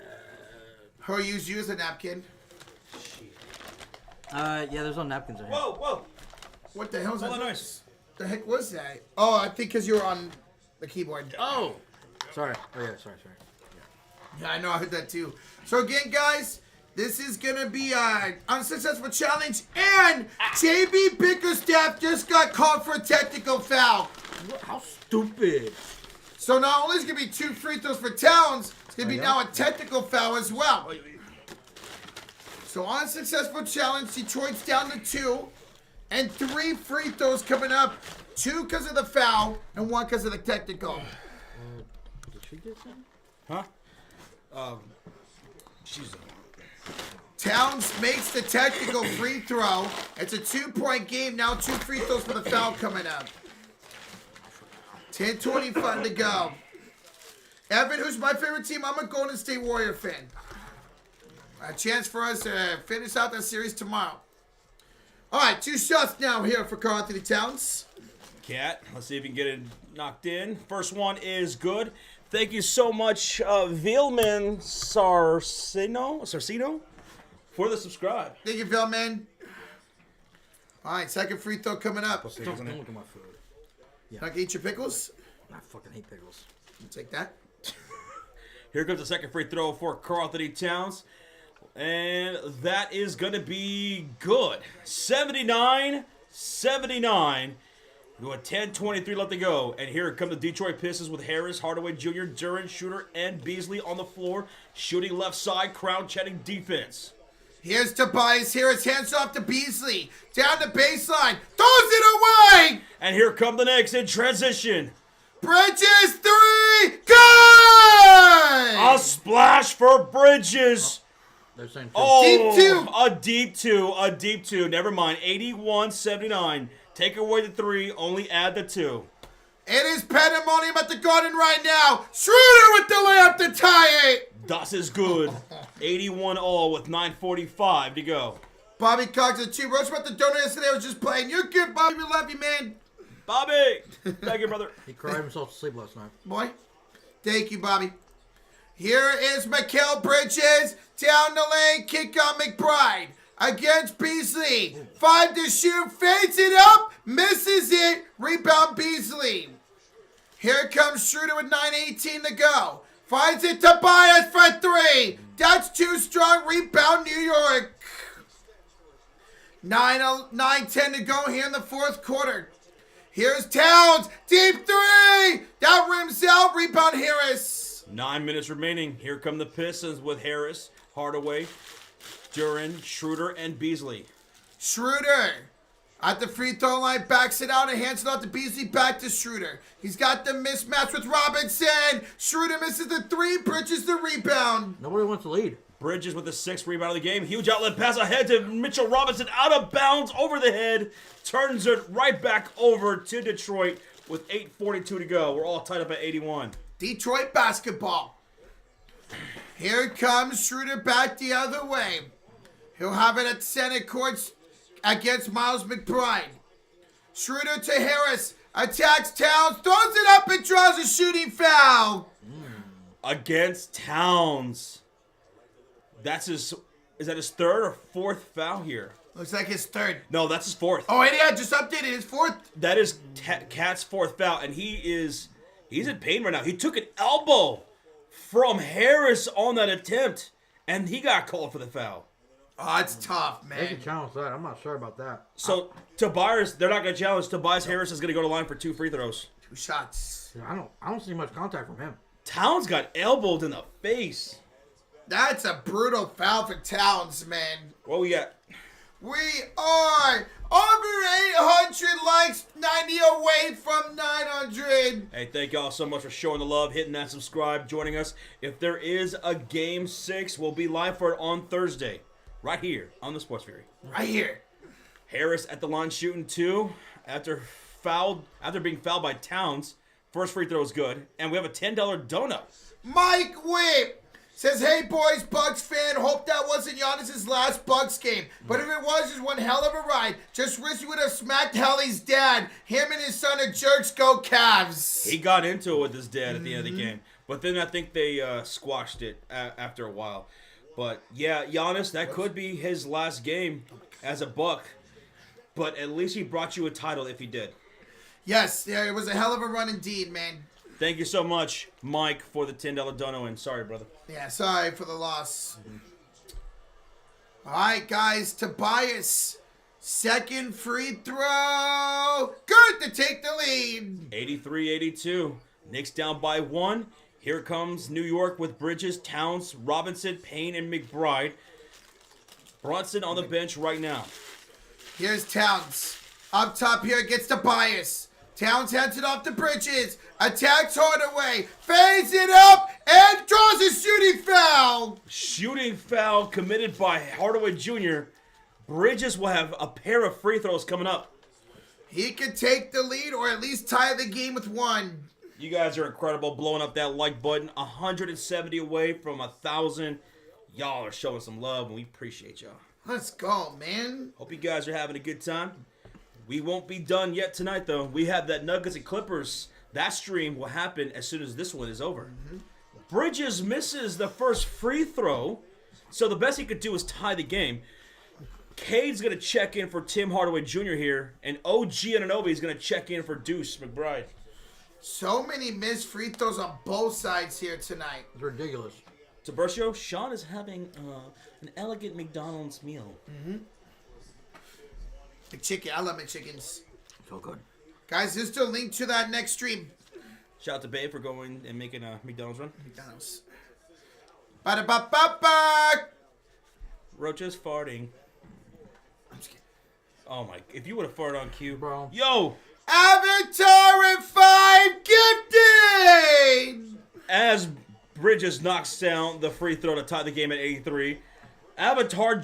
Her use a napkin. Yeah, there's no napkins in here. Whoa. What the hell is All that? the noise. The heck was that? Oh, I think because you were on the keyboard. Oh! Sorry. Oh, yeah, sorry. Yeah, I know. I heard that too. So again, guys, this is going to be an unsuccessful challenge. And JB Bickerstaff just got called for a technical foul. How stupid. So not only is it going to be 2 free throws for Towns, it's going to be now a technical foul as well. So unsuccessful challenge, Detroit's down to 2. And 3 free throws coming up. 2 because of the foul and 1 because of the technical. Did she get some? Huh? She's Towns makes the technical free throw. It's a 2-point game. Now 2 free throws for the foul coming up. 10:25 to go. Evan, who's my favorite team? I'm a Golden State Warrior fan. A chance for us to finish out that series tomorrow. All right, 2 shots now here for Karl-Anthony Towns. Cat. Let's see if we can get it knocked in. First one is good. Thank you so much, Vilman Sarcino, for the subscribe. Thank you, Phil, man. All right, second free throw coming up. Don't look at my food. Not gonna eat your pickles? I fucking hate pickles. I'll take that. Here comes the second free throw for Karl-Anthony Towns. And that is going to be good. 79-79. With 10:23 left to go. And here come the Detroit Pistons with Harris, Hardaway Jr., Duran, Shooter, and Beasley on the floor. Shooting left side, crowd chatting defense. Here's Tobias Harris, hands off to Beasley. Down the baseline, throws it away! And here come the Knicks in transition. Bridges, three, good! A splash for Bridges. They're saying Oh, Deep two. a deep two. Never mind. 81-79. Take away the three, only add the two. It is pandemonium at the Garden right now. Schroeder with the layup to tie it. Das is good. 81 all with 9:45 to go. Bobby Cox at 2. Roach about the donut yesterday. I was just playing. You're good, Bobby. We love you, man. Bobby! Thank you, brother. He cried himself to sleep last night. Boy. Thank you, Bobby. Here is Mikal Bridges. Down the lane. Kick on McBride. Against Beasley. 5 to shoot. Fades it up. Misses it. Rebound Beasley. Here comes Schroeder with 9:18 to go. Finds it to Tobias for 3. That's too strong. Rebound New York. 9:10 to go here in the fourth quarter. Here's Towns. Deep 3. That rims out. Rebound Harris. 9 minutes remaining. Here come the Pistons with Harris, Hardaway, Duran, Schroeder, and Beasley. Schroeder at the free throw line, backs it out and hands it off to Beasley, back to Schroeder. He's got the mismatch with Robinson. Schroeder misses the 3, Bridges the rebound. Nobody wants to lead. Bridges with the 6th rebound of the game. Huge outlet pass ahead to Mitchell Robinson. Out of bounds, over the head. Turns it right back over to Detroit with 8:42 to go. We're all tied up at 81. Detroit basketball. Here comes Schroeder back the other way. He'll have it at center court against Miles McBride. Schroeder to Harris. Attacks Towns. Throws it up and draws a shooting foul. Against Towns. That's his. Is that his 3rd or 4th foul here? Looks like his 3rd. No, that's his 4th. Oh, and yeah, just updated his 4th. That is Cat's 4th foul, and he's in pain right now. He took an elbow from Harris on that attempt, and he got called for the foul. Oh, it's tough, They can man. challenge that. I'm not sure about that. So Tobias, they're not going to challenge. Tobias Harris is going to go to line for 2 free throws. 2 shots. I don't see much contact from him. Towns got elbowed in the face. That's a brutal foul for Towns, man. What we got? We are over 800 likes, 90 away from 900. Hey, thank y'all so much for showing the love, hitting that subscribe, joining us. If there is a Game 6, we'll be live for it on Thursday, right here on the Sports Fury. Right here. Harris at the line shooting 2 after being fouled by Towns. First free throw is good, and we have a $10 donut. Mike Whip says, hey boys, Bucks fan, hope that wasn't Giannis's last Bucks game. But if it was, it's one hell of a ride. Just wish he would have smacked Helly's dad. Him and his son are jerks, go Cavs. He got into it with his dad at the end of the game, but then I think they squashed it after a while. But yeah, Giannis, that could be his last game as a Buck. But at least he brought you a title if he did. Yes, yeah, it was a hell of a run indeed, man. Thank you so much, Mike, for the $10 dono. And sorry, brother. Yeah, sorry for the loss. All right, guys, Tobias, second free throw. Good to take the lead. 83-82. Knicks down by 1. Here comes New York with Bridges, Towns, Robinson, Payne, and McBride. Brunson on the bench right now. Here's Towns. Up top here gets Tobias. Towns hands it off to Bridges. Attacks Hardaway. Fades it up and draws a shooting foul. Shooting foul committed by Hardaway Jr. Bridges will have a pair of free throws coming up. He could take the lead or at least tie the game with 1. You guys are incredible, blowing up that like button. 170 away from 1,000. Y'all are showing some love, and we appreciate y'all. Let's go, man. Hope you guys are having a good time. We won't be done yet tonight, though. We have that Nuggets and Clippers That stream will happen as soon as this one is over. Bridges misses the first free throw, so the best he could do is tie the game. Cade's going to check in for Tim Hardaway Jr. here, and OG Anunoby is going to check in for Deuce McBride. So many missed free throws on both sides here tonight. It's ridiculous. Tiburcio, Sean is having an elegant McDonald's meal. McChicken. I love McChickens. So good. Guys, there's still a link to that next stream. Shout out to Babe for going and making a McDonald's run. McDonald's. Ba-da-ba-ba-ba! Roaches farting. I'm just kidding. Oh my, if you would have farted on cue. Bro. Yo! Avatar and 5 gifting! As Bridges knocks down the free throw to tie the game at 83. Avatar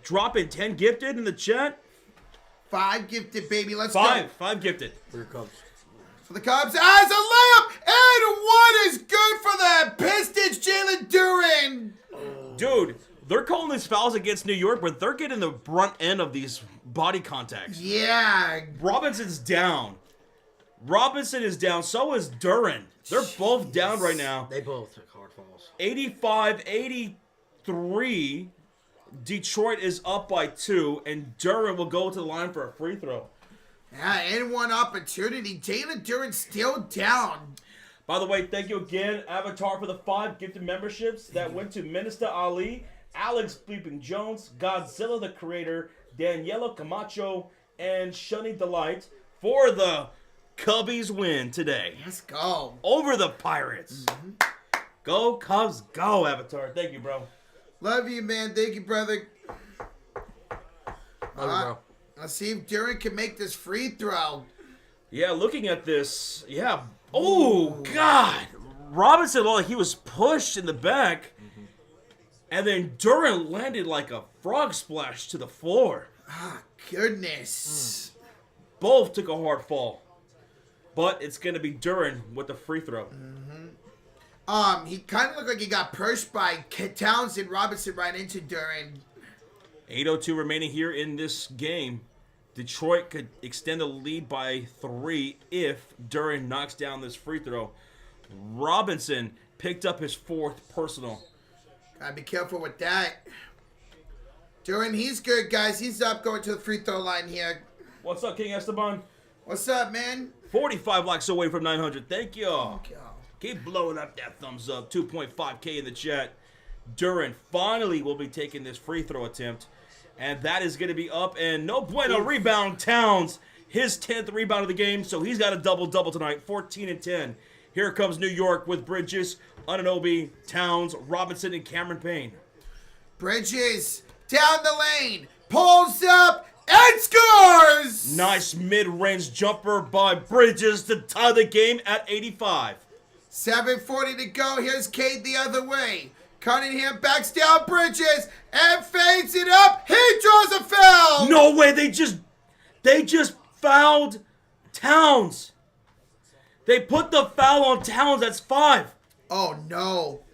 dropping 10 gifted in the chat. 5 gifted, baby. Let's go. 5 gifted. For your Cubs. For the Cubs, as a layup, and one is good for the Pistons, Jalen Duren. Dude, they're calling these fouls against New York, but they're getting the brunt end of these body contacts. Yeah. Robinson's down. Robinson is down. So is Duren. They're both down right now. They both took hard falls. 85-83. Detroit is up by 2, and Duren will go to the line for a free throw. Yeah, and one opportunity. Jalen Duren still down. By the way, thank you again, Avatar, for the 5 gifted memberships that went to Minister Ali, Alex Bleeping Jones, Godzilla the Creator, Daniela Camacho, and Shunny Delight for the Cubbies win today. Let's go. Over the Pirates. Go Cubs, go, Avatar. Thank you, bro. Love you, man. Thank you, brother. Love you, bro. Let's see if Duren can make this free throw. Yeah, looking at this, yeah. Oh, God. Robinson looked like he was pushed in the back. And then Duren landed like a frog splash to the floor. Ah, goodness. Both took a hard fall. But it's going to be Duren with the free throw. He kind of looked like he got pushed by Townsend. Robinson right into Duren. 8:02 remaining here in this game. Detroit could extend the lead by 3 if Duren knocks down this free throw. Robinson picked up his 4th personal. Gotta be careful with that. Duren, he's good, guys. He's up going to the free throw line here. What's up, King Esteban? What's up, man? 45 likes away from 900. Thank you. Go. Keep blowing up that thumbs up. 2.5K in the chat. Duren finally will be taking this free throw attempt. And that is going to be up. And no bueno rebound. Towns, his 10th rebound of the game. So he's got a double-double tonight. 14 and 10. Here comes New York with Bridges, Anunoby, Towns, Robinson, and Cameron Payne. Bridges down the lane. Pulls up and scores. Nice mid-range jumper by Bridges to tie the game at 85. 7:40 to go. Here's Cade the other way. Cunningham backs down Bridges and fades it up. He draws a foul. No way! They just fouled Towns. They put the foul on Towns. That's 5. Oh no.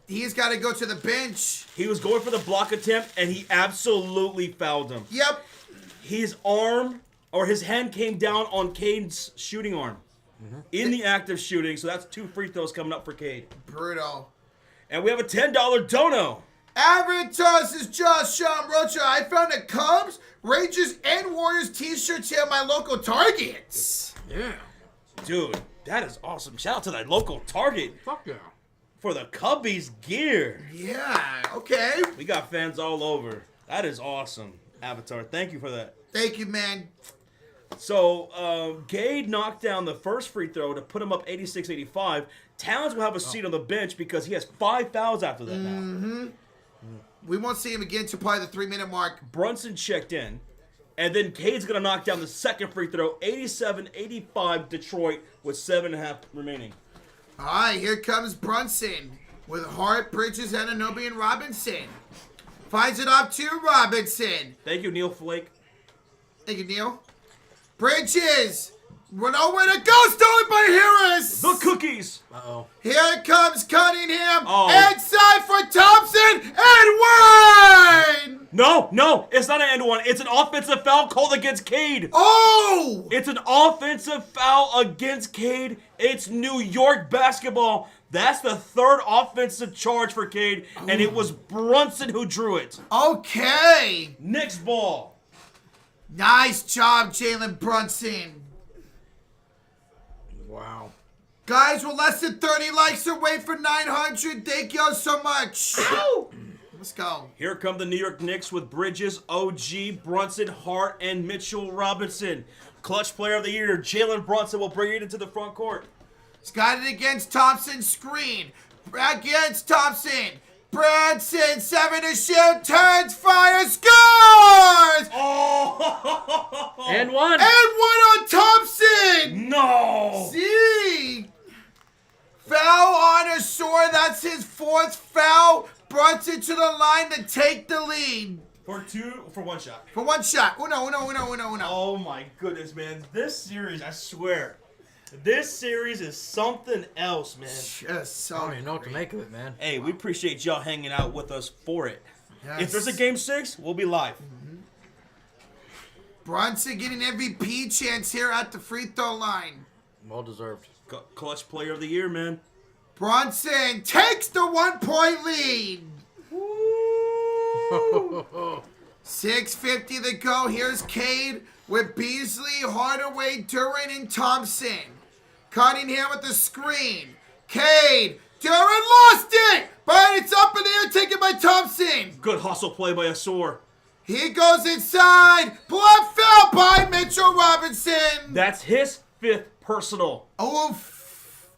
He's got to go to the bench. He was going for the block attempt, and he absolutely fouled him. Yep. His arm or his hand came down on Cade's shooting arm. In the act of shooting, so that's 2 free throws coming up for Cade. Brutal. And we have a $10 dono. Avatars is Josh Sean Rocha. I found a Cubs, Rangers, and Warriors t-shirts here at my local Targets. Yeah. Dude, that is awesome. Shout out to that local Target Fuck yeah. for the Cubbies gear. Yeah, okay. We got fans all over. That is awesome, Avatar. Thank you for that. Thank you, man. So, Cade knocked down the first free throw to put him up 86-85. Towns will have a seat on the bench because he has 5 fouls after that now. We won't see him again to probably the 3-minute mark. Brunson checked in. And then Cade's going to knock down the second free throw, 87-85 Detroit with 7.5 remaining. All right, here comes Brunson with Hart, Bridges, Anunoby, and Robinson. Finds it off to Robinson. Thank you, Neil Flake. Thank you, Neil. Bridges. Nowhere to go. Stolen by Harris. The cookies. Uh-oh. Here comes Cunningham. Oh. Inside for Thompson. And one. No, it's not an find one. It's an offensive foul called against Cade. Oh! It's an offensive foul against Cade. It's New York basketball. That's the third offensive charge for Cade, and it was Brunson who drew it. Okay. Knicks ball. Nice job, Jalen Brunson. Wow. Guys, we're less than 30 likes away for 900. Thank y'all so much. Ow! Let's go. Here come the New York Knicks with Bridges, OG, Brunson, Hart, and Mitchell Robinson. Clutch player of the year, Jalen Brunson will bring it into the front court. He's got it against Thompson. Screen. Against Thompson. Brunson, 7 to shoot. Turns, fires, scores! Oh! And one. And one on Thompson! No! See? Foul on Asor. That's his 4th foul. Brunson to the line to take the lead. For one shot. For one shot. Uno. Oh my goodness, man. This series, I swear, this series is something else, man. Just so I don't even know what to make of it, man. Hey, we appreciate y'all hanging out with us for it. Yes. If there's a game 6, we'll be live. Brunson getting MVP chance here at the free throw line. Well deserved. Clutch player of the year, man. Brunson takes the 1-point lead. 6:50 to go. Here's Cade with Beasley, Hardaway, Duran, and Thompson. Cunningham with the screen. Cade. Duran lost it, but it's up in the air taken by Thompson. Good hustle play by Asor. He goes inside. Blood foul by Mitchell Robinson. That's his 5th personal. Oof.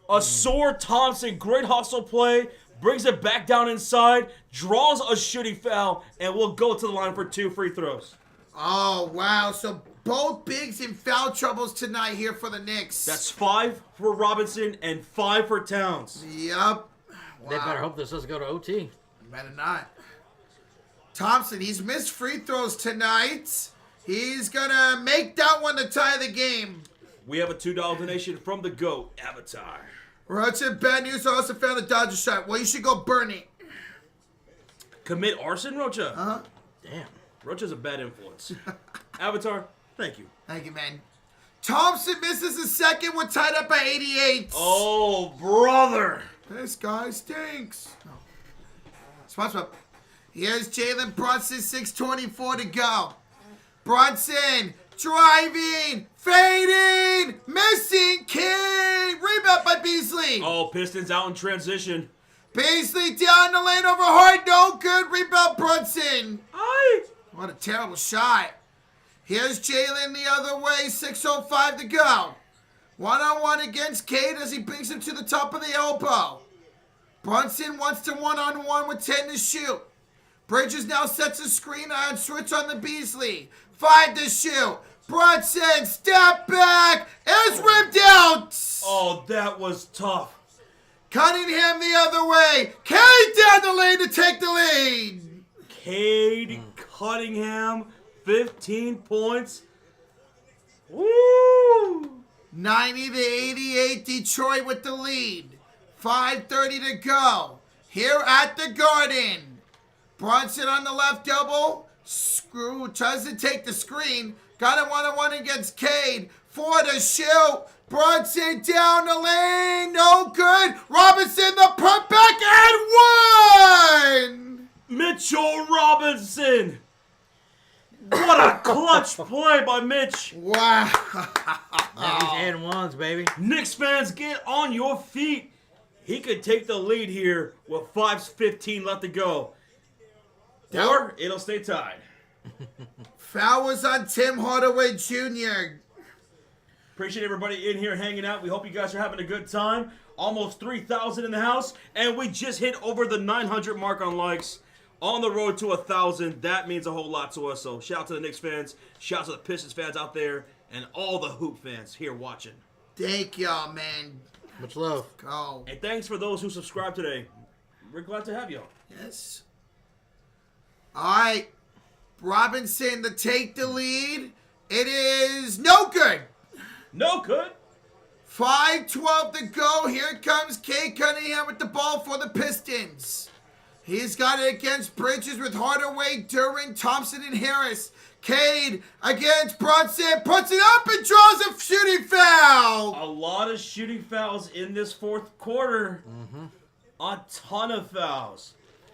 Asor Thompson, great hustle play. Brings it back down inside. Draws a shooting foul. And will go to the line for 2 free throws. Oh, wow. So both bigs in foul troubles tonight here for the Knicks. That's 5 for Robinson and 5 for Towns. Yep. They better hope this doesn't go to OT. Better not. Thompson, he's missed free throws tonight. He's going to make that one to tie the game. We have a $2 donation from the GOAT, Avatar. Roger, bad news. I also found a Dodger shot. Well, you should go burn it. Commit arson, Rocha? Uh-huh. Damn. Rocha's a bad influence. Avatar, thank you. Thank you, man. Thompson misses the second. We're tied up by 88. Oh, brother. This guy stinks. Oh. Spot up. Here's Jalen Brunson, 6:24 to go. Brunson driving, fading, missing, King. Rebound by Beasley. Oh, Pistons out in transition. Beasley down the lane over Hart. No good. Rebound Brunson. Aye. What a terrible shot. Here's Jalen the other way. 6:05 to go. One-on-one against Cade as he brings him to the top of the elbow. Brunson wants to one-on-one with 10 to shoot. Bridges now sets a screen on, switch on the Beasley. 5 to shoot. Brunson, step back, is ripped out. Oh, that was tough. Cunningham the other way. Cade down the lane to take the lead. Cade Cunningham, 15 points. Woo! 90 to 88, Detroit with the lead. 5:30 to go. Here at the Garden. Brunson on the left double. Screw tries to take the screen. Got a one-on-one against Cade. 4 to shoot. Brunson down the lane. No good. Robinson the put back and one. Mitchell Robinson. What a clutch play by Mitch. Wow. These and ones, baby. Knicks fans, get on your feet. He could take the lead here with 5:15 left to go. Or it'll stay tied. Foul was on Tim Hardaway Jr. Appreciate everybody in here hanging out. We hope you guys are having a good time. Almost 3,000 in the house. And we just hit over the 900 mark on likes. On the road to 1,000. That means a whole lot to us. So shout out to the Knicks fans. Shout out to the Pistons fans out there. And all the Hoop fans here watching. Thank y'all, man. Much love. Go. And thanks for those who subscribed today. We're glad to have y'all. Yes. All right. Robinson to take the lead. It is no good. No good. 5:12 to go. Here comes Cade Cunningham with the ball for the Pistons. He's got it against Bridges with Hardaway, Duran, Thompson, and Harris. Cade against Brunson, puts it up and draws a shooting foul. A lot of shooting fouls in this fourth quarter. A ton of fouls.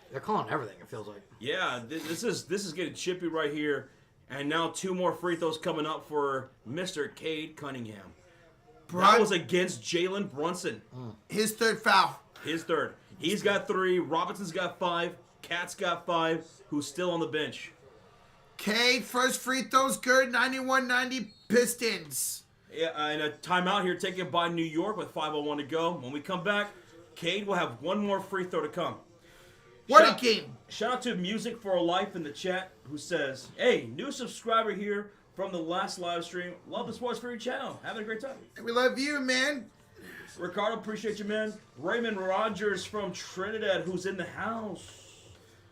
They're calling everything, it feels like. Yeah, this is getting chippy right here. And now 2 more free throws coming up for Mr. Cade Cunningham. That was against Jalen Brunson. His third foul. His third. He's got 3. Robinson's got 5. Cat's got 5. Who's still on the bench? Cade, first free throws good, 91-90 Pistons. Yeah, and a timeout here taken by New York with 5:01 to go. When we come back, Cade will have 1 more free throw to come. What a game. Shout out to Music for a Life in the chat who says, hey, new subscriber here from the last live stream. Love the Sports Fury channel. Having a great time. We love you, man. Ricardo, appreciate you, man. Raymond Rogers from Trinidad who's in the house.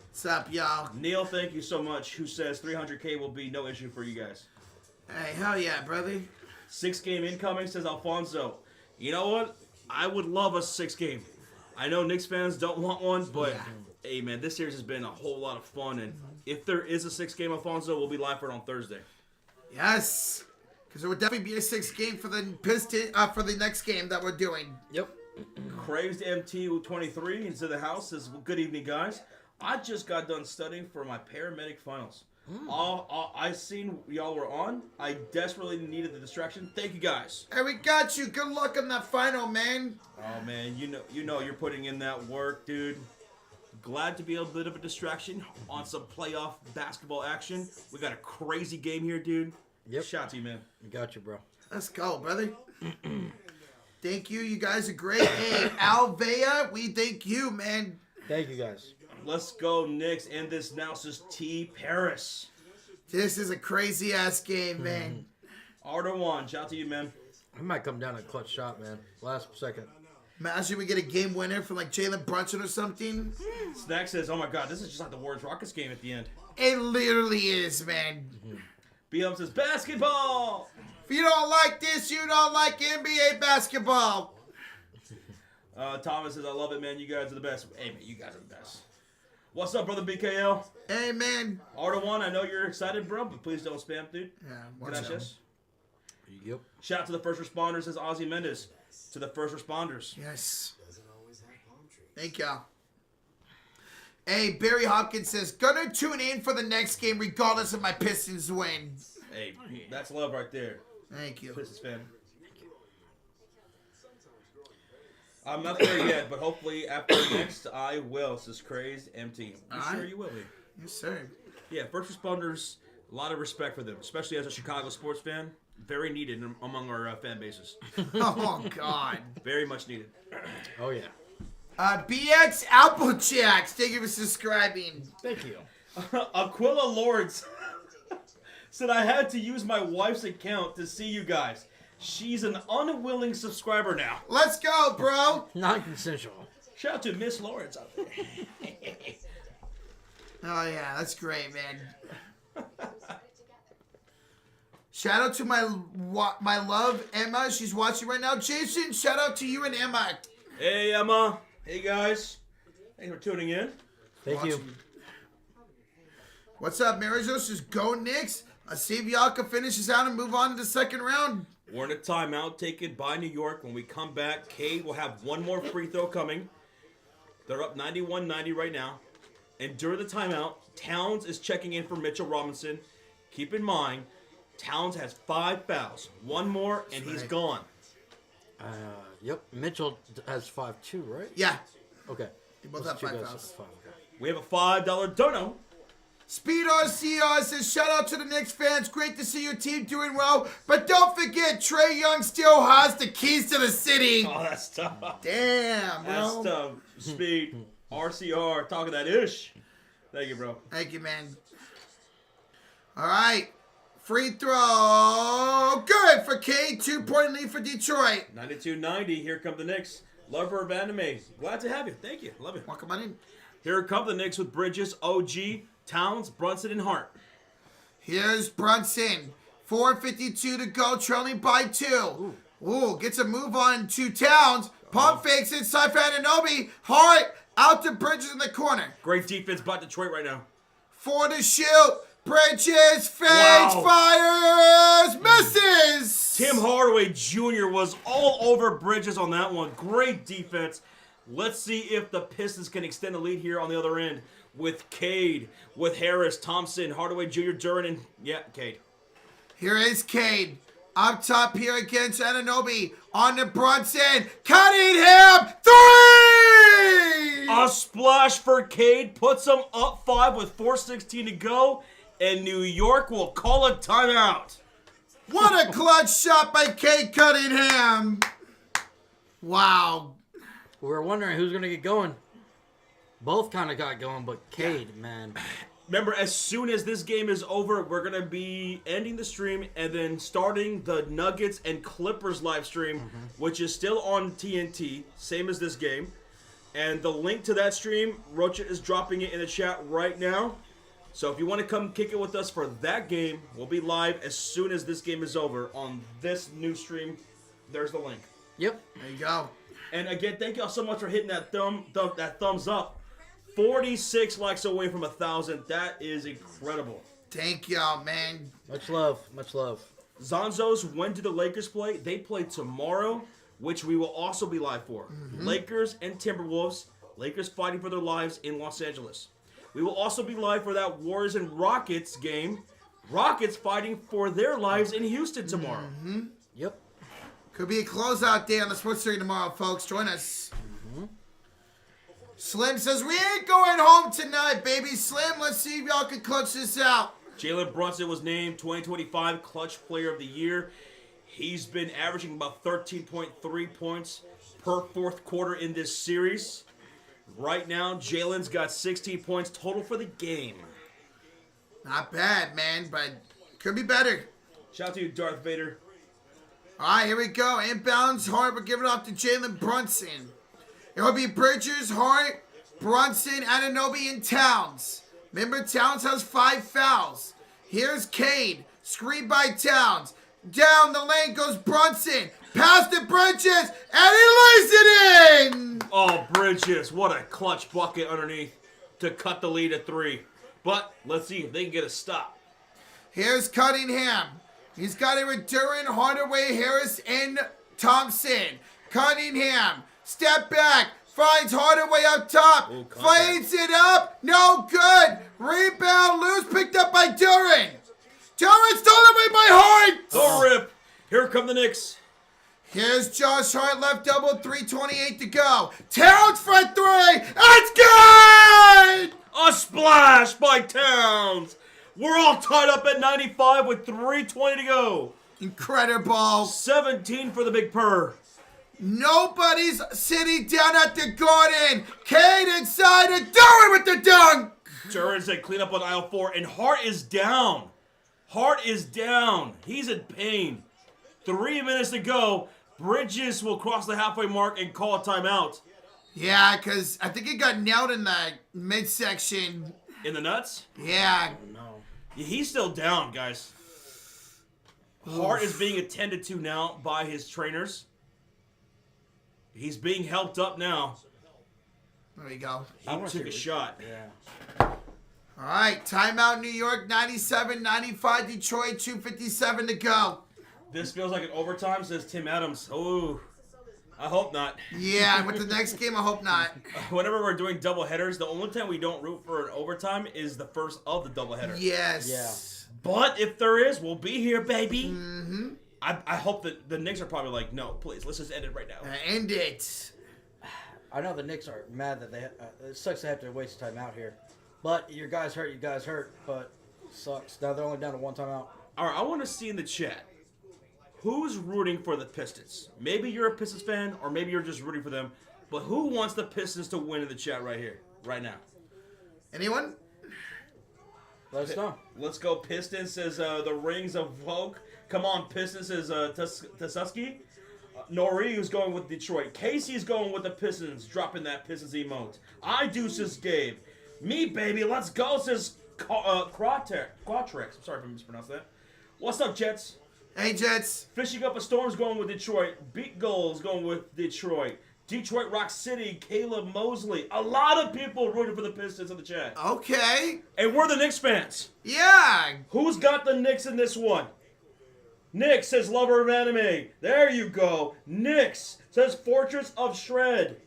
What's up, y'all? Neil, thank you so much, who says 300K will be no issue for you guys. Hey, hell yeah, brother. 6-game incoming, says Alfonso. You know what? I would love a 6-game. I know Knicks fans don't want one, but hey, man, this series has been a whole lot of fun. And if there is a 6-game, Alfonso, we'll be live for it on Thursday. Yes, because there will definitely be a 6-game for the Piston for the next game that we're doing. Yep. Crazed MT23 into the house says, well, good evening, guys. I just got done studying for my paramedic finals. I seen y'all were on. I desperately needed the distraction. Thank you, guys. Hey, we got you. Good luck on that final, man. Oh man, you know you're putting in that work, dude. Glad to be a bit of a distraction on some playoff basketball action. We got a crazy game here, dude. Yep. Shout out to you, man. Got you, bro. Let's go, brother. Thank you. You guys are great. Hey, Alvea, we thank you, man. Thank you, guys. Let's go, Knicks. And this now says T. Paris. This is a crazy-ass game, man. Ardawan, shout out to you, man. I might come down a clutch shot, man. Last second. Imagine we get a game winner from like Jalen Brunson or something. Snack says, oh my god, this is just like the Warriors Rockets game at the end. It literally is, man. BM says, basketball! If you don't like this, you don't like NBA basketball. Thomas says, I love it, man. You guys are the best. Hey, man, you guys are the best. What's up, brother BKL? Hey, man. Ardawan, I know you're excited, bro, but please don't spam, dude. Yeah, watch out. Gracias. Yep. Shout out to the first responders, says Ozzy Mendes. To the first responders. Yes. Thank y'all. Hey, Barry Hopkins says, gonna tune in for the next game regardless of my Pistons win. Hey, that's love right there. Thank you. Pistons fan. I'm not there yet, but hopefully after next I will. Says Crazed MT. I'm sure you will be. Yes, sir. Yeah, first responders, a lot of respect for them, especially as a Chicago sports fan. Very needed among our fan bases. Oh, God. Very much needed. Oh, yeah. BX Applejacks, thank you for subscribing. Thank you. Aquila Lords said I had to use my wife's account to see you guys. She's an unwilling subscriber now. Let's go, bro. Non-consensual. Shout out to Miss Lawrence out there. Oh, yeah, that's great, man. Shout out to my love, Emma. She's watching right now. Jason, shout out to you and Emma. Hey, Emma. Hey, guys. Thanks for tuning in. Thank you. What's up, Marizos? Says go Knicks. Let's see if y'all can finish this out and move on to the second round. We're in a timeout taken by New York. When we come back, Cade will have 1 more free throw coming. They're up 91-90 right now. And during the timeout, Towns is checking in for Mitchell Robinson. Keep in mind, Towns has 5 fouls. 1 more, and he's gone. Yep. Mitchell has 5 too, right? Yeah. Okay. They both Those have two 5 guys fouls. have 5, okay. We have a $5 dono. Speed RCR says, shout out to the Knicks fans. Great to see your team doing well. But don't forget, Trae Young still has the keys to the city. Oh, that's tough. Damn, bro. That's tough. Speed, RCR, talking that ish. Thank you, bro. Thank you, man. All right. Free throw. Good for Cade. 2-point lead for Detroit. 92-90. Here come the Knicks. Lover of anime. Glad to have you. Thank you. Love it. Welcome on in. Here come the Knicks with Bridges, OG, Towns, Brunson, and Hart. Here's Brunson. 4:52 to go, trailing by 2. Ooh, gets a move on to Towns. Pump fakes inside for Anunoby. Hart Out to Bridges in the corner. Great defense by Detroit right now. For the shoot. Bridges fades, Wow. fires, misses. Tim Hardaway Jr. was all over Bridges on that one. Great defense. Let's see if the Pistons can extend the lead here on the other end with Cade, with Harris, Thompson, Hardaway Jr., Duran, and Cade. Here is Cade. Up top here against Anunoby. On to Brunson. Cunningham. 3! A splash for Cade puts them up 5 with 4:16 to go, and New York will call a timeout. What a clutch shot by Cade Cunningham. Wow. We were wondering who's going to get going. Both kind of got going, but Cade, man. Remember, as soon as this game is over, we're going to be ending the stream and then starting the Nuggets and Clippers live stream, which is still on TNT, same as this game. And the link to that stream, Rocha is dropping it in the chat right now. So if you want to come kick it with us for that game, we'll be live as soon as this game is over on this new stream. There's the link. Yep. There you go. And again, thank y'all so much for hitting that thumbs up. 46 likes away from 1,000. That is incredible. Thank y'all, man. Much love. Much love. Zonzos, when do the Lakers play? They play tomorrow, which we will also be live for. Lakers and Timberwolves. Lakers fighting for their lives in Los Angeles. We will also be live for that Warriors and Rockets game. Rockets fighting for their lives in Houston tomorrow. Yep. Could be a closeout day on the Sports Series tomorrow, folks. Join us. Slim says, we ain't going home tonight, baby. Slim, let's see if y'all can clutch this out. Jalen Brunson was named 2025 Clutch Player of the Year. He's been averaging about 13.3 points per fourth quarter in this series. Right now, Jalen's got 16 points total for the game. Not bad, man, but could be better. Shout out to you, Darth Vader. All right, here we go. Inbounds, Hart. We're giving it off to Jalen Brunson. It'll be Bridges, Hart, Brunson, Anunoby, and Towns. Remember, Towns has 5 fouls. Here's Cade. Screen by Towns. Down the lane goes Brunson. Past the Bridges, and he lays it in. Oh, Bridges. What a clutch bucket underneath to cut the lead at 3. But let's see if they can get a stop. Here's Cunningham. He's got it with Duran, Hardaway, Harris, and Thompson. Cunningham. Step back. Finds Hardaway up top. Ooh, contact. Fades it up. No good. Rebound loose. Picked up by Duran. Duran stolen away by Hart. The rip. Here come the Knicks. Here's Josh Hart. Left double. 3:28 to go. Towns for 3. It's good. A splash by Towns. We're all tied up at 95 with 3:20 to go. Incredible. 17 for the Big Purr. Nobody's sitting down at the Garden. Cade inside and Duran with the dunk. Duran said clean up on aisle 4, and Hart is down. Hart is down. He's in pain. 3 minutes to go. Bridges will cross the halfway mark and call a timeout. Yeah, because I think he got nailed in the midsection. In the nuts? Yeah. No. Yeah, he's still down, guys. Hart is being attended to now by his trainers. He's being helped up now. There we go. He took a shot. Yeah. All right, timeout New York, 97-95 Detroit, 2:57 to go. This feels like an overtime, says Tim Adams. Oh, I hope not. Yeah, with the next game, I hope not. Whenever we're doing double headers, the only time we don't root for an overtime is the first of the double header. Yes. Yeah. But if there is, we'll be here, baby. I hope that the Knicks are probably like, no, please, let's just end it right now. End it. I know the Knicks are mad that they. It sucks to have to waste time out here, but your guys hurt. You guys hurt, but it sucks. Now they're only down to 1 timeout. All right, I want to see in the chat, who's rooting for the Pistons? Maybe you're a Pistons fan, or maybe you're just rooting for them. But who wants the Pistons to win in the chat right here, right now? Anyone? Let us know. Let's go. Pistons says the rings of Vogue. Come on, Pistons says Tasuski. Nori's going with Detroit. Casey's going with the Pistons, dropping that Pistons emote. I do, says Gabe. Me, baby, let's go, says Quatrex. I'm sorry if I mispronounced that. What's up, Jets? Hey, Jets. Fishing up a Storm's going with Detroit. Beat Goals going with Detroit. Detroit Rock City, Caleb Mosley. A lot of people rooting for the Pistons in the chat. Okay. And we're the Knicks fans. Yeah. Who's got the Knicks in this one? Knicks says Lover of Anime. There you go. Knicks says Fortress of Shred.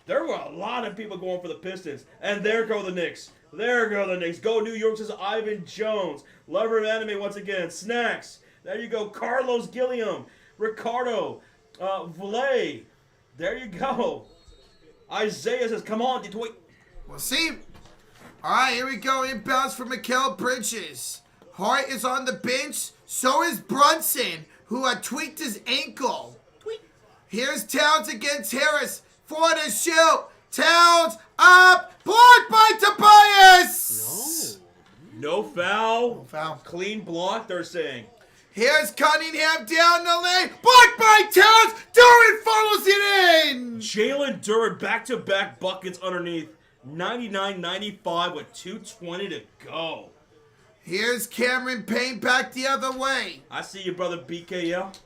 There were a lot of people going for the Pistons. And there go the Knicks. There go the Knicks. Go New York says Ivan Jones. Lover of Anime once again. Snacks. There you go. Carlos Gilliam. Ricardo. Vlay. There you go. Isaiah says, come on, Detroit. We'll see. All right, here we go. Inbounds for Mikal Bridges. Hart is on the bench. So is Brunson, who had tweaked his ankle. Tweet. Here's Towns against Harris. For the shoot. Towns up. Blocked by Tobias. No foul. No foul. Clean block, they're saying. Here's Cunningham down the lane. Blocked by Towns. Duran follows it in. Jalen Duran back-to-back buckets underneath. 99-95 with 2:20 to go. Here's Cameron Payne back the other way. I see you, brother BKL.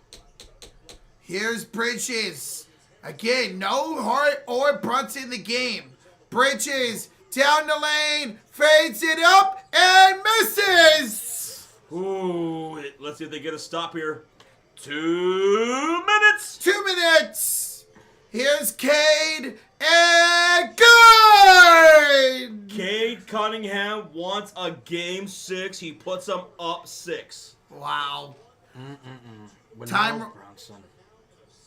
Here's Bridges. Again, no Hart or Brunson in the game. Bridges down the lane. Fades it up and misses. Ooh, let's see if they get a stop here. 2 minutes. 2 minutes. Here's Cade and good. Cade Cunningham wants a game 6. He puts them up 6. Wow. With Time- no Bronson.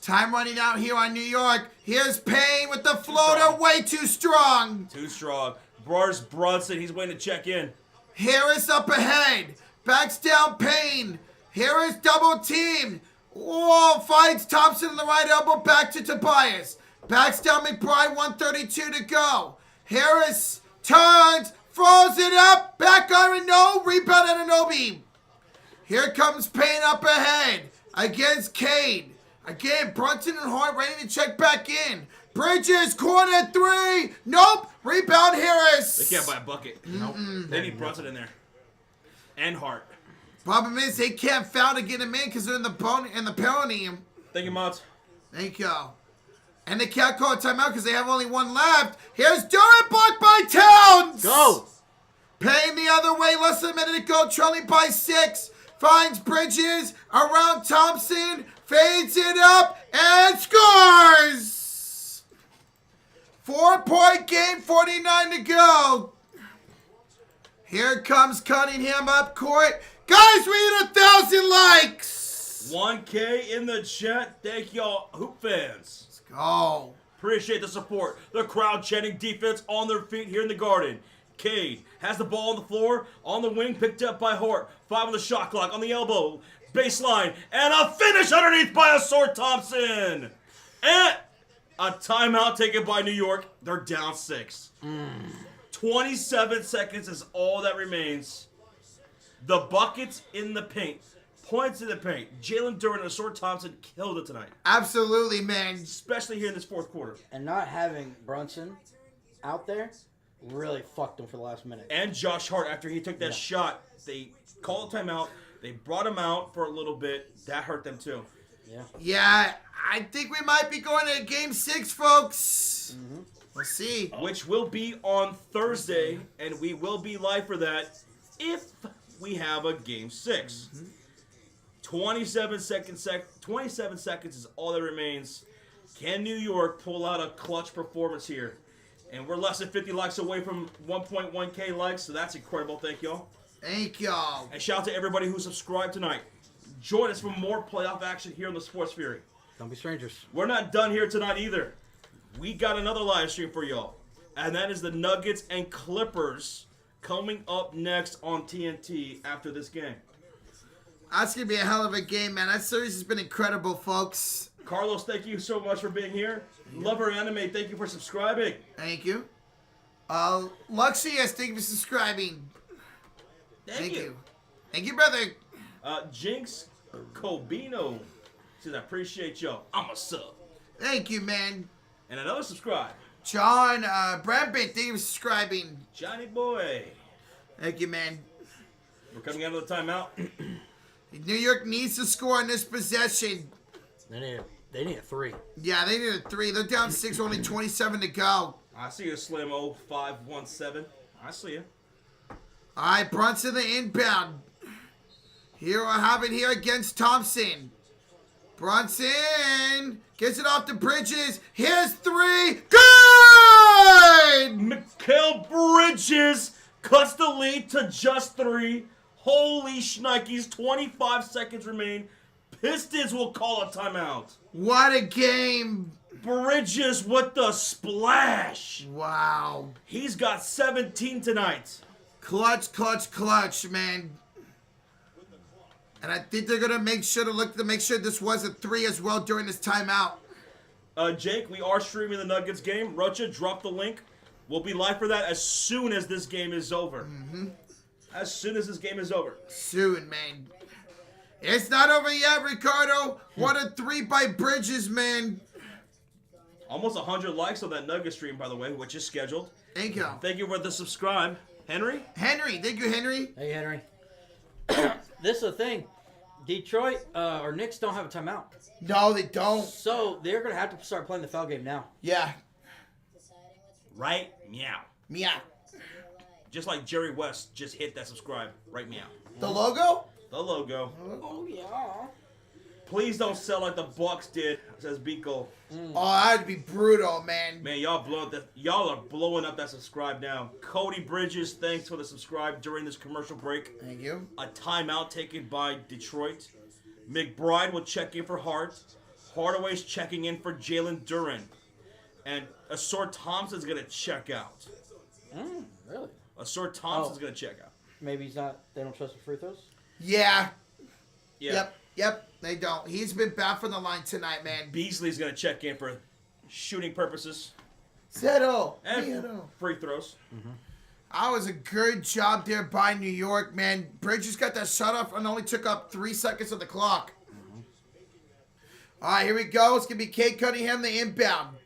Time running out here on New York. Here's Payne with the floater, way too strong. Too strong. Bruce Brunson, he's waiting to check in. Harris up ahead. Backs down Payne. Harris double teamed. Whoa, finds Thompson in the right elbow. Back to Tobias. Backs down McBride, 1:32 to go. Harris turns, throws it up. Back on no. Rebound Anunoby. Here comes Payne up ahead against Cade. Again, Brunson and Hart ready to check back in. Bridges, corner 3. Nope. Rebound Harris. They can't buy a bucket. Nope. They need Brunson in there. And Hart. Problem is they can't foul to get him in because they're in the penalty. Thank you, Mods. Thank you. And they can't call a timeout because they have only one left. Here's Durant blocked by Towns. Go. Payne the other way, less than a minute to go, trailing by 6. Finds Bridges around Thompson, fades it up, and scores! 4-point game, 49 to go. Here comes Cunningham up court. Guys, we need 1,000 likes. 1K in the chat. Thank y'all, Hoop fans. Let's go. Appreciate the support. The crowd chanting defense on their feet here in the Garden. Cade has the ball on the floor, on the wing, picked up by Hart. 5 on the shot clock, on the elbow, baseline, and a finish underneath by Asor Thompson. And a timeout taken by New York. They're down 6. 27 seconds is all that remains. The buckets in the paint. Points in the paint. Jalen Duran and Asor Thompson killed it tonight. Absolutely, man. Especially here in this fourth quarter. And not having Brunson out there really fucked him for the last minute. And Josh Hart, after he took that shot, they called a timeout. They brought him out for a little bit. That hurt them too. Yeah. Yeah, I think we might be going to game 6, folks. We'll see. Which will be on Thursday, and we will be live for that if we have a game 6. 27 seconds is all that remains. Can New York pull out a clutch performance here? And we're less than 50 likes away from 1.1K likes, so that's incredible. Thank y'all. Thank y'all. And shout out to everybody who subscribed tonight. Join us for more playoff action here on the Sports Fury. Don't be strangers. We're not done here tonight either. We got another live stream for y'all. And that is the Nuggets and Clippers coming up next on TNT after this game. That's going to be a hell of a game, man. That series has been incredible, folks. Carlos, thank you so much for being here. Lover Anime, thank you for subscribing. Thank you. Luxius, thank you for subscribing. Thank you. Thank you, brother. Jinx Cobino says, I appreciate y'all. I'm a sub. Thank you, man. And another subscribe. John Brambit, thank you for subscribing. Johnny Boy. Thank you, man. We're coming out of the timeout. New York needs to score on this possession. They need it. They need a 3. Yeah, they need a 3. They're down 6, only 27 to go. I see you, Slim 0517. I see you. All right, Brunson the inbound. Here I have it here against Thompson. Brunson gets it off the Bridges. Here's 3. Good! Mikal Bridges cuts the lead to just 3. Holy shnikes, 25 seconds remain. Pistons will call a timeout. What a game. Bridges with the splash. Wow. He's got 17 tonight. Clutch, clutch, clutch, man. And I think they're going to make sure to make sure this was a 3 as well during this timeout. Jake, we are streaming the Nuggets game. Rocha, drop the link. We'll be live for that as soon as this game is over. Mm-hmm. As soon as this game is over. Soon, man. It's not over yet, Ricardo. What a 3 by Bridges, man. Almost 100 likes on that Nugget stream, by the way, which is scheduled. Thank you. Thank you for the subscribe. Henry? Henry. Thank you, Henry. Hey, Henry. This is the thing. Detroit or Knicks don't have a timeout. No, they don't. So they're going to have to start playing the foul game now. Yeah. Right meow. Meow. Just like Jerry West just hit that subscribe. Right meow. The logo? The logo. Oh, yeah. Please don't sell like the Bucks did, says Biko. Oh, that'd be brutal, man. Man, y'all are blowing up that subscribe now. Cody Bridges, thanks for the subscribe during this commercial break. Thank you. A timeout taken by Detroit. McBride will check in for Hart. Hardaway's checking in for Jalen Duren. And Asor Thompson's going to check out. Really? Asor Thompson's going to check out. Maybe he's not. They don't trust the free throws? Yeah. Yeah. Yep. They don't. He's been bad from the line tonight, man. Beasley's going to check in for shooting purposes. Settle. And free throws. That was a good job there by New York, man. Bridges got that shot off and only took up 3 seconds of the clock. All right, here we go. It's going to be Cade Cunningham, the inbound.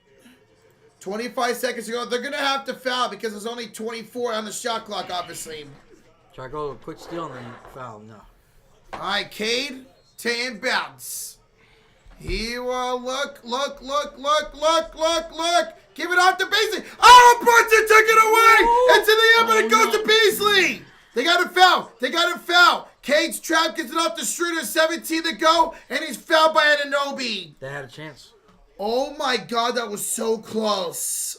25 seconds to go. They're going to have to foul because there's only 24 on the shot clock, obviously. Try to go quick steal and then foul. No. All right, Cade to inbounds. He will look. Give it off to Beasley. Oh, Brunson took it away. Into the air, but it goes to Beasley. They got a foul. Cade's trap gets it off to Schroeder. 17 to go, and he's fouled by Anunoby. They had a chance. Oh, my God, that was so close.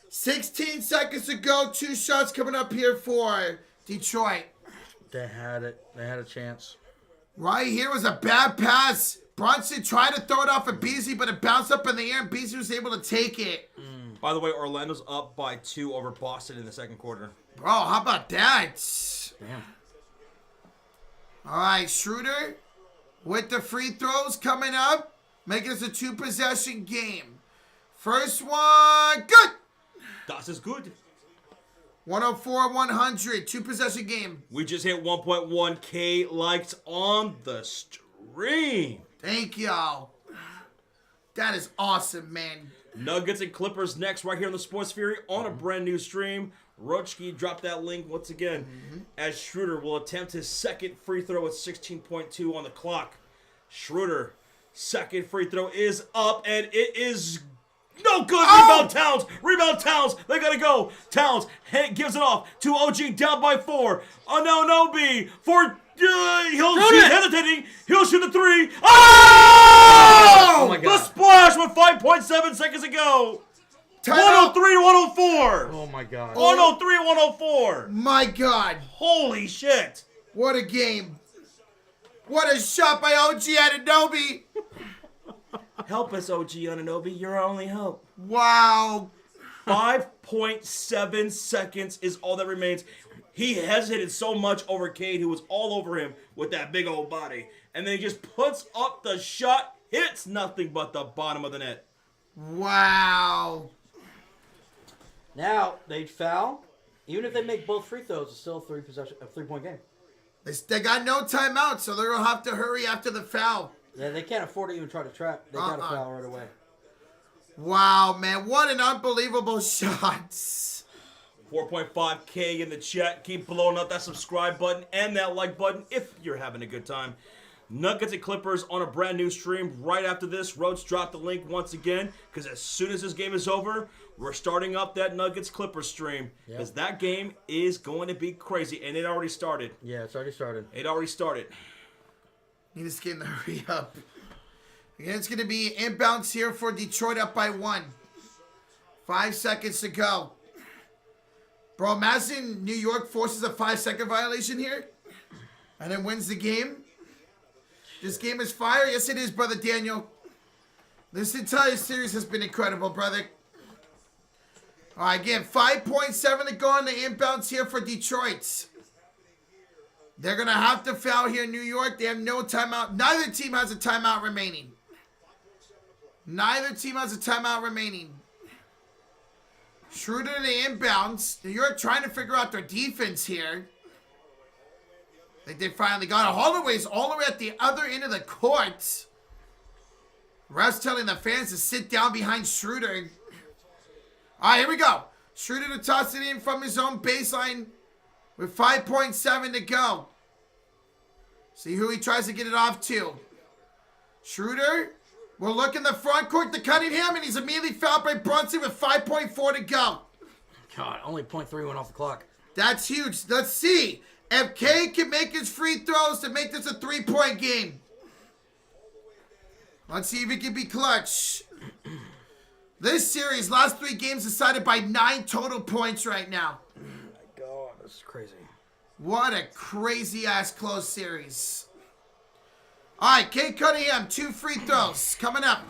16 seconds to go. 2 shots coming up here for Detroit. They had it. They had a chance. Right here was a bad pass. Brunson tried to throw it off of Beasley, but it bounced up in the air, and Beasley was able to take it. By the way, Orlando's up by 2 over Boston in the second quarter. Bro, how about that? Damn. All right, Schroeder with the free throws coming up, making us a 2-possession game. First one, good. Das is good. 104-100, 2-possession game. We just hit 1.1K likes on the stream. Thank y'all. That is awesome, man. Nuggets and Clippers next right here on the Sports Fury on a brand new stream. Rochki dropped that link once again as Schroeder will attempt his second free throw with 16.2 on the clock. Schroeder, second free throw is up and it is no good. Oh! Rebound Towns. They gotta go. Towns gives it off to OG down by 4. Oh no, B for hesitating. He'll shoot the 3. Oh! my God. The splash with 5.7 seconds to go. 103-104. Oh, my God. 103-104. My God. Holy shit. What a game. What a shot by OG Anunoby. Help us, OG Anunoby. You're our only hope. Wow. 5.7 seconds is all that remains. He hesitated so much over Cade, who was all over him with that big old body. And then he just puts up the shot, hits nothing but the bottom of the net. Wow. Now, they'd foul. Even if they make both free throws, it's still a 3-point game. They got no timeout, so they're going to have to hurry after the foul. Yeah, they can't afford to even try to trap. They got to foul right away. Wow, man. What an unbelievable shot. 4.5K in the chat. Keep blowing up that subscribe button and that like button if you're having a good time. Nuggets and Clippers on a brand new stream right after this. Rhodes dropped the link once again because as soon as this game is over, we're starting up that Nuggets Clippers stream because that game is going to be crazy, and it already started. Yeah, it's already started. It already started. Need this game to hurry up. Again, it's going to be inbounds here for Detroit up by 1. 5 seconds to go. Bro, imagine New York forces a 5-second violation here and then wins the game. This game is fire. Yes, it is, Brother Daniel. This entire series has been incredible, brother. All right, again, 5.7 to go on the inbounds here for Detroit. They're going to have to foul here in New York. They have no timeout. Neither team has a timeout remaining. Neither team has a timeout remaining. Schroeder to the inbounds. New York trying to figure out their defense here. I think they finally got it. Holloway's all the way at the other end of the court. Refs telling the fans to sit down behind Schroeder. All right, here we go. Schroeder to toss it in from his own baseline with 5.7 to go. See who he tries to get it off to. Schroeder will look in the front court to Cunningham, and he's immediately fouled by Brunson with 5.4 to go. God, only 0.3 went off the clock. That's huge. Let's see if K can make his free throws to make this a 3-point game. Let's see if he can be clutch. This series, last 3 games decided by 9 total points right now. Oh my God, this is crazy. What a crazy-ass close series. All right, Kate Cunningham, 2 free throws coming up.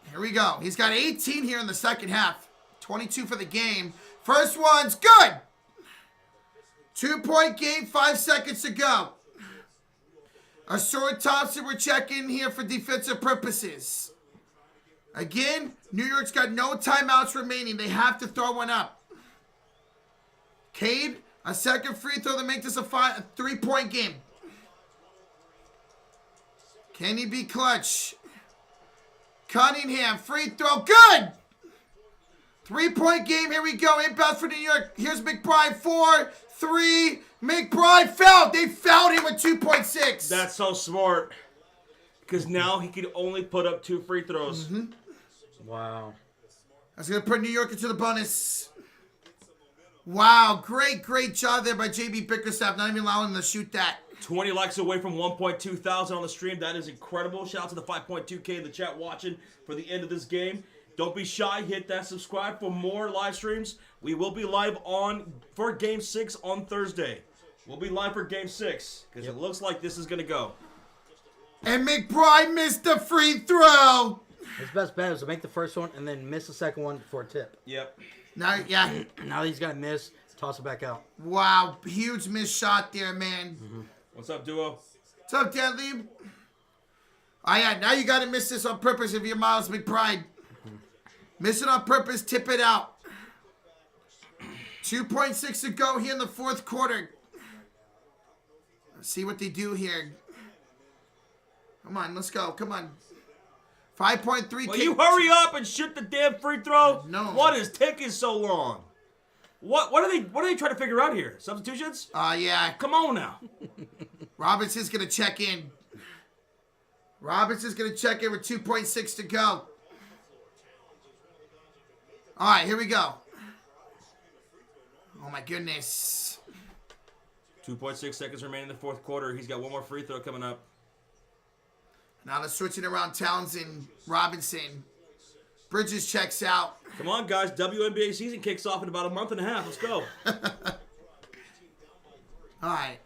Here we go. He's got 18 here in the second half. 22 for the game. First one's good. 2-point game, 5 seconds to go. Asura Thompson, we're checking here for defensive purposes. Again, New York's got no timeouts remaining. They have to throw one up. Cade, a second free throw to make this a 3-point game. Can he be clutch? Cunningham, free throw, good! 3-point game, here we go. Inbound for New York. Here's McBride, 4, 3. McBride fouled. They fouled him with 2.6. That's so smart. Because now he can only put up 2 free throws. Mm-hmm. Wow. That's going to put New York into the bonus. Wow, great job there by JB Bickerstaff. Not even allowing him to shoot that. 20 likes away from 1.2 thousand on the stream. That is incredible. Shout out to the 5.2K in the chat watching for the end of this game. Don't be shy. Hit that subscribe for more live streams. We will be live for Game 6 on Thursday. We'll be live for Game 6 because it looks like this is going to go. And McBride missed the free throw. His best bet is to make the first one and then miss the second one for a tip. Yep. Now, yeah. Now he's got to miss, toss it back out. Wow, huge missed shot there, man. Mm-hmm. What's up, Duo? What's up, Deadly? Oh, yeah, now you got to miss this on purpose if you're Miles McBride. Miss it on purpose, tip it out. 2.6 to go here in the fourth quarter. Let's see what they do here. Come on, let's go. Come on. 5.3. Will you hurry up and shoot the damn free throw? No. What is taking so long? What are they trying to figure out here? Substitutions? Yeah. Come on now. Robinson's going to check in. Robinson's going to check in with 2.6 to go. All right, here we go. Oh, my goodness. 2.6 seconds remaining in the fourth quarter. He's got one more free throw coming up. Now let's switch it around. Townsend, Robinson. Bridges checks out. Come on, guys. WNBA season kicks off in about a month and a half. Let's go. All right.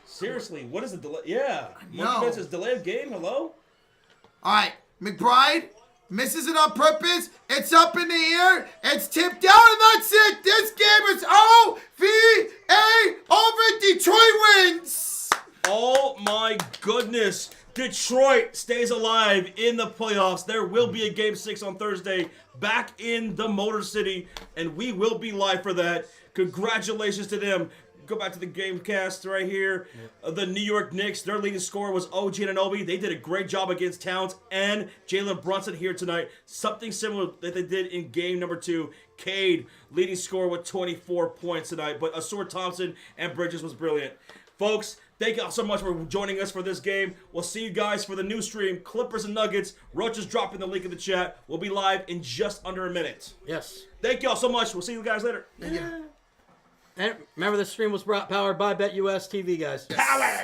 Seriously, what is the delay? Yeah. No. Monkey Bench is delay of game. Hello? All right. McBride misses it on purpose. It's up in the air. It's tipped down, and that's it. This game is OVA over. Detroit wins. Oh, my goodness. Detroit stays alive in the playoffs. There will be a Game 6 on Thursday back in the Motor City, and we will be live for that. Congratulations to them. Go back to the game cast right here. The New York Knicks, their leading scorer was OG Anunoby. They did a great job against Towns and Jalen Brunson here tonight. Something similar that they did in game number 2. Cade, leading scorer with 24 points tonight. But Asura Thompson and Bridges was brilliant. Folks, Thank y'all so much for joining us for this game. We'll see you guys for the new stream, Clippers and Nuggets. Roach is dropping the link in the chat. We'll be live in just under a minute. Yes. Thank y'all so much. We'll see you guys later. Thank you. And remember, the stream was powered by BetUS TV, guys. Power!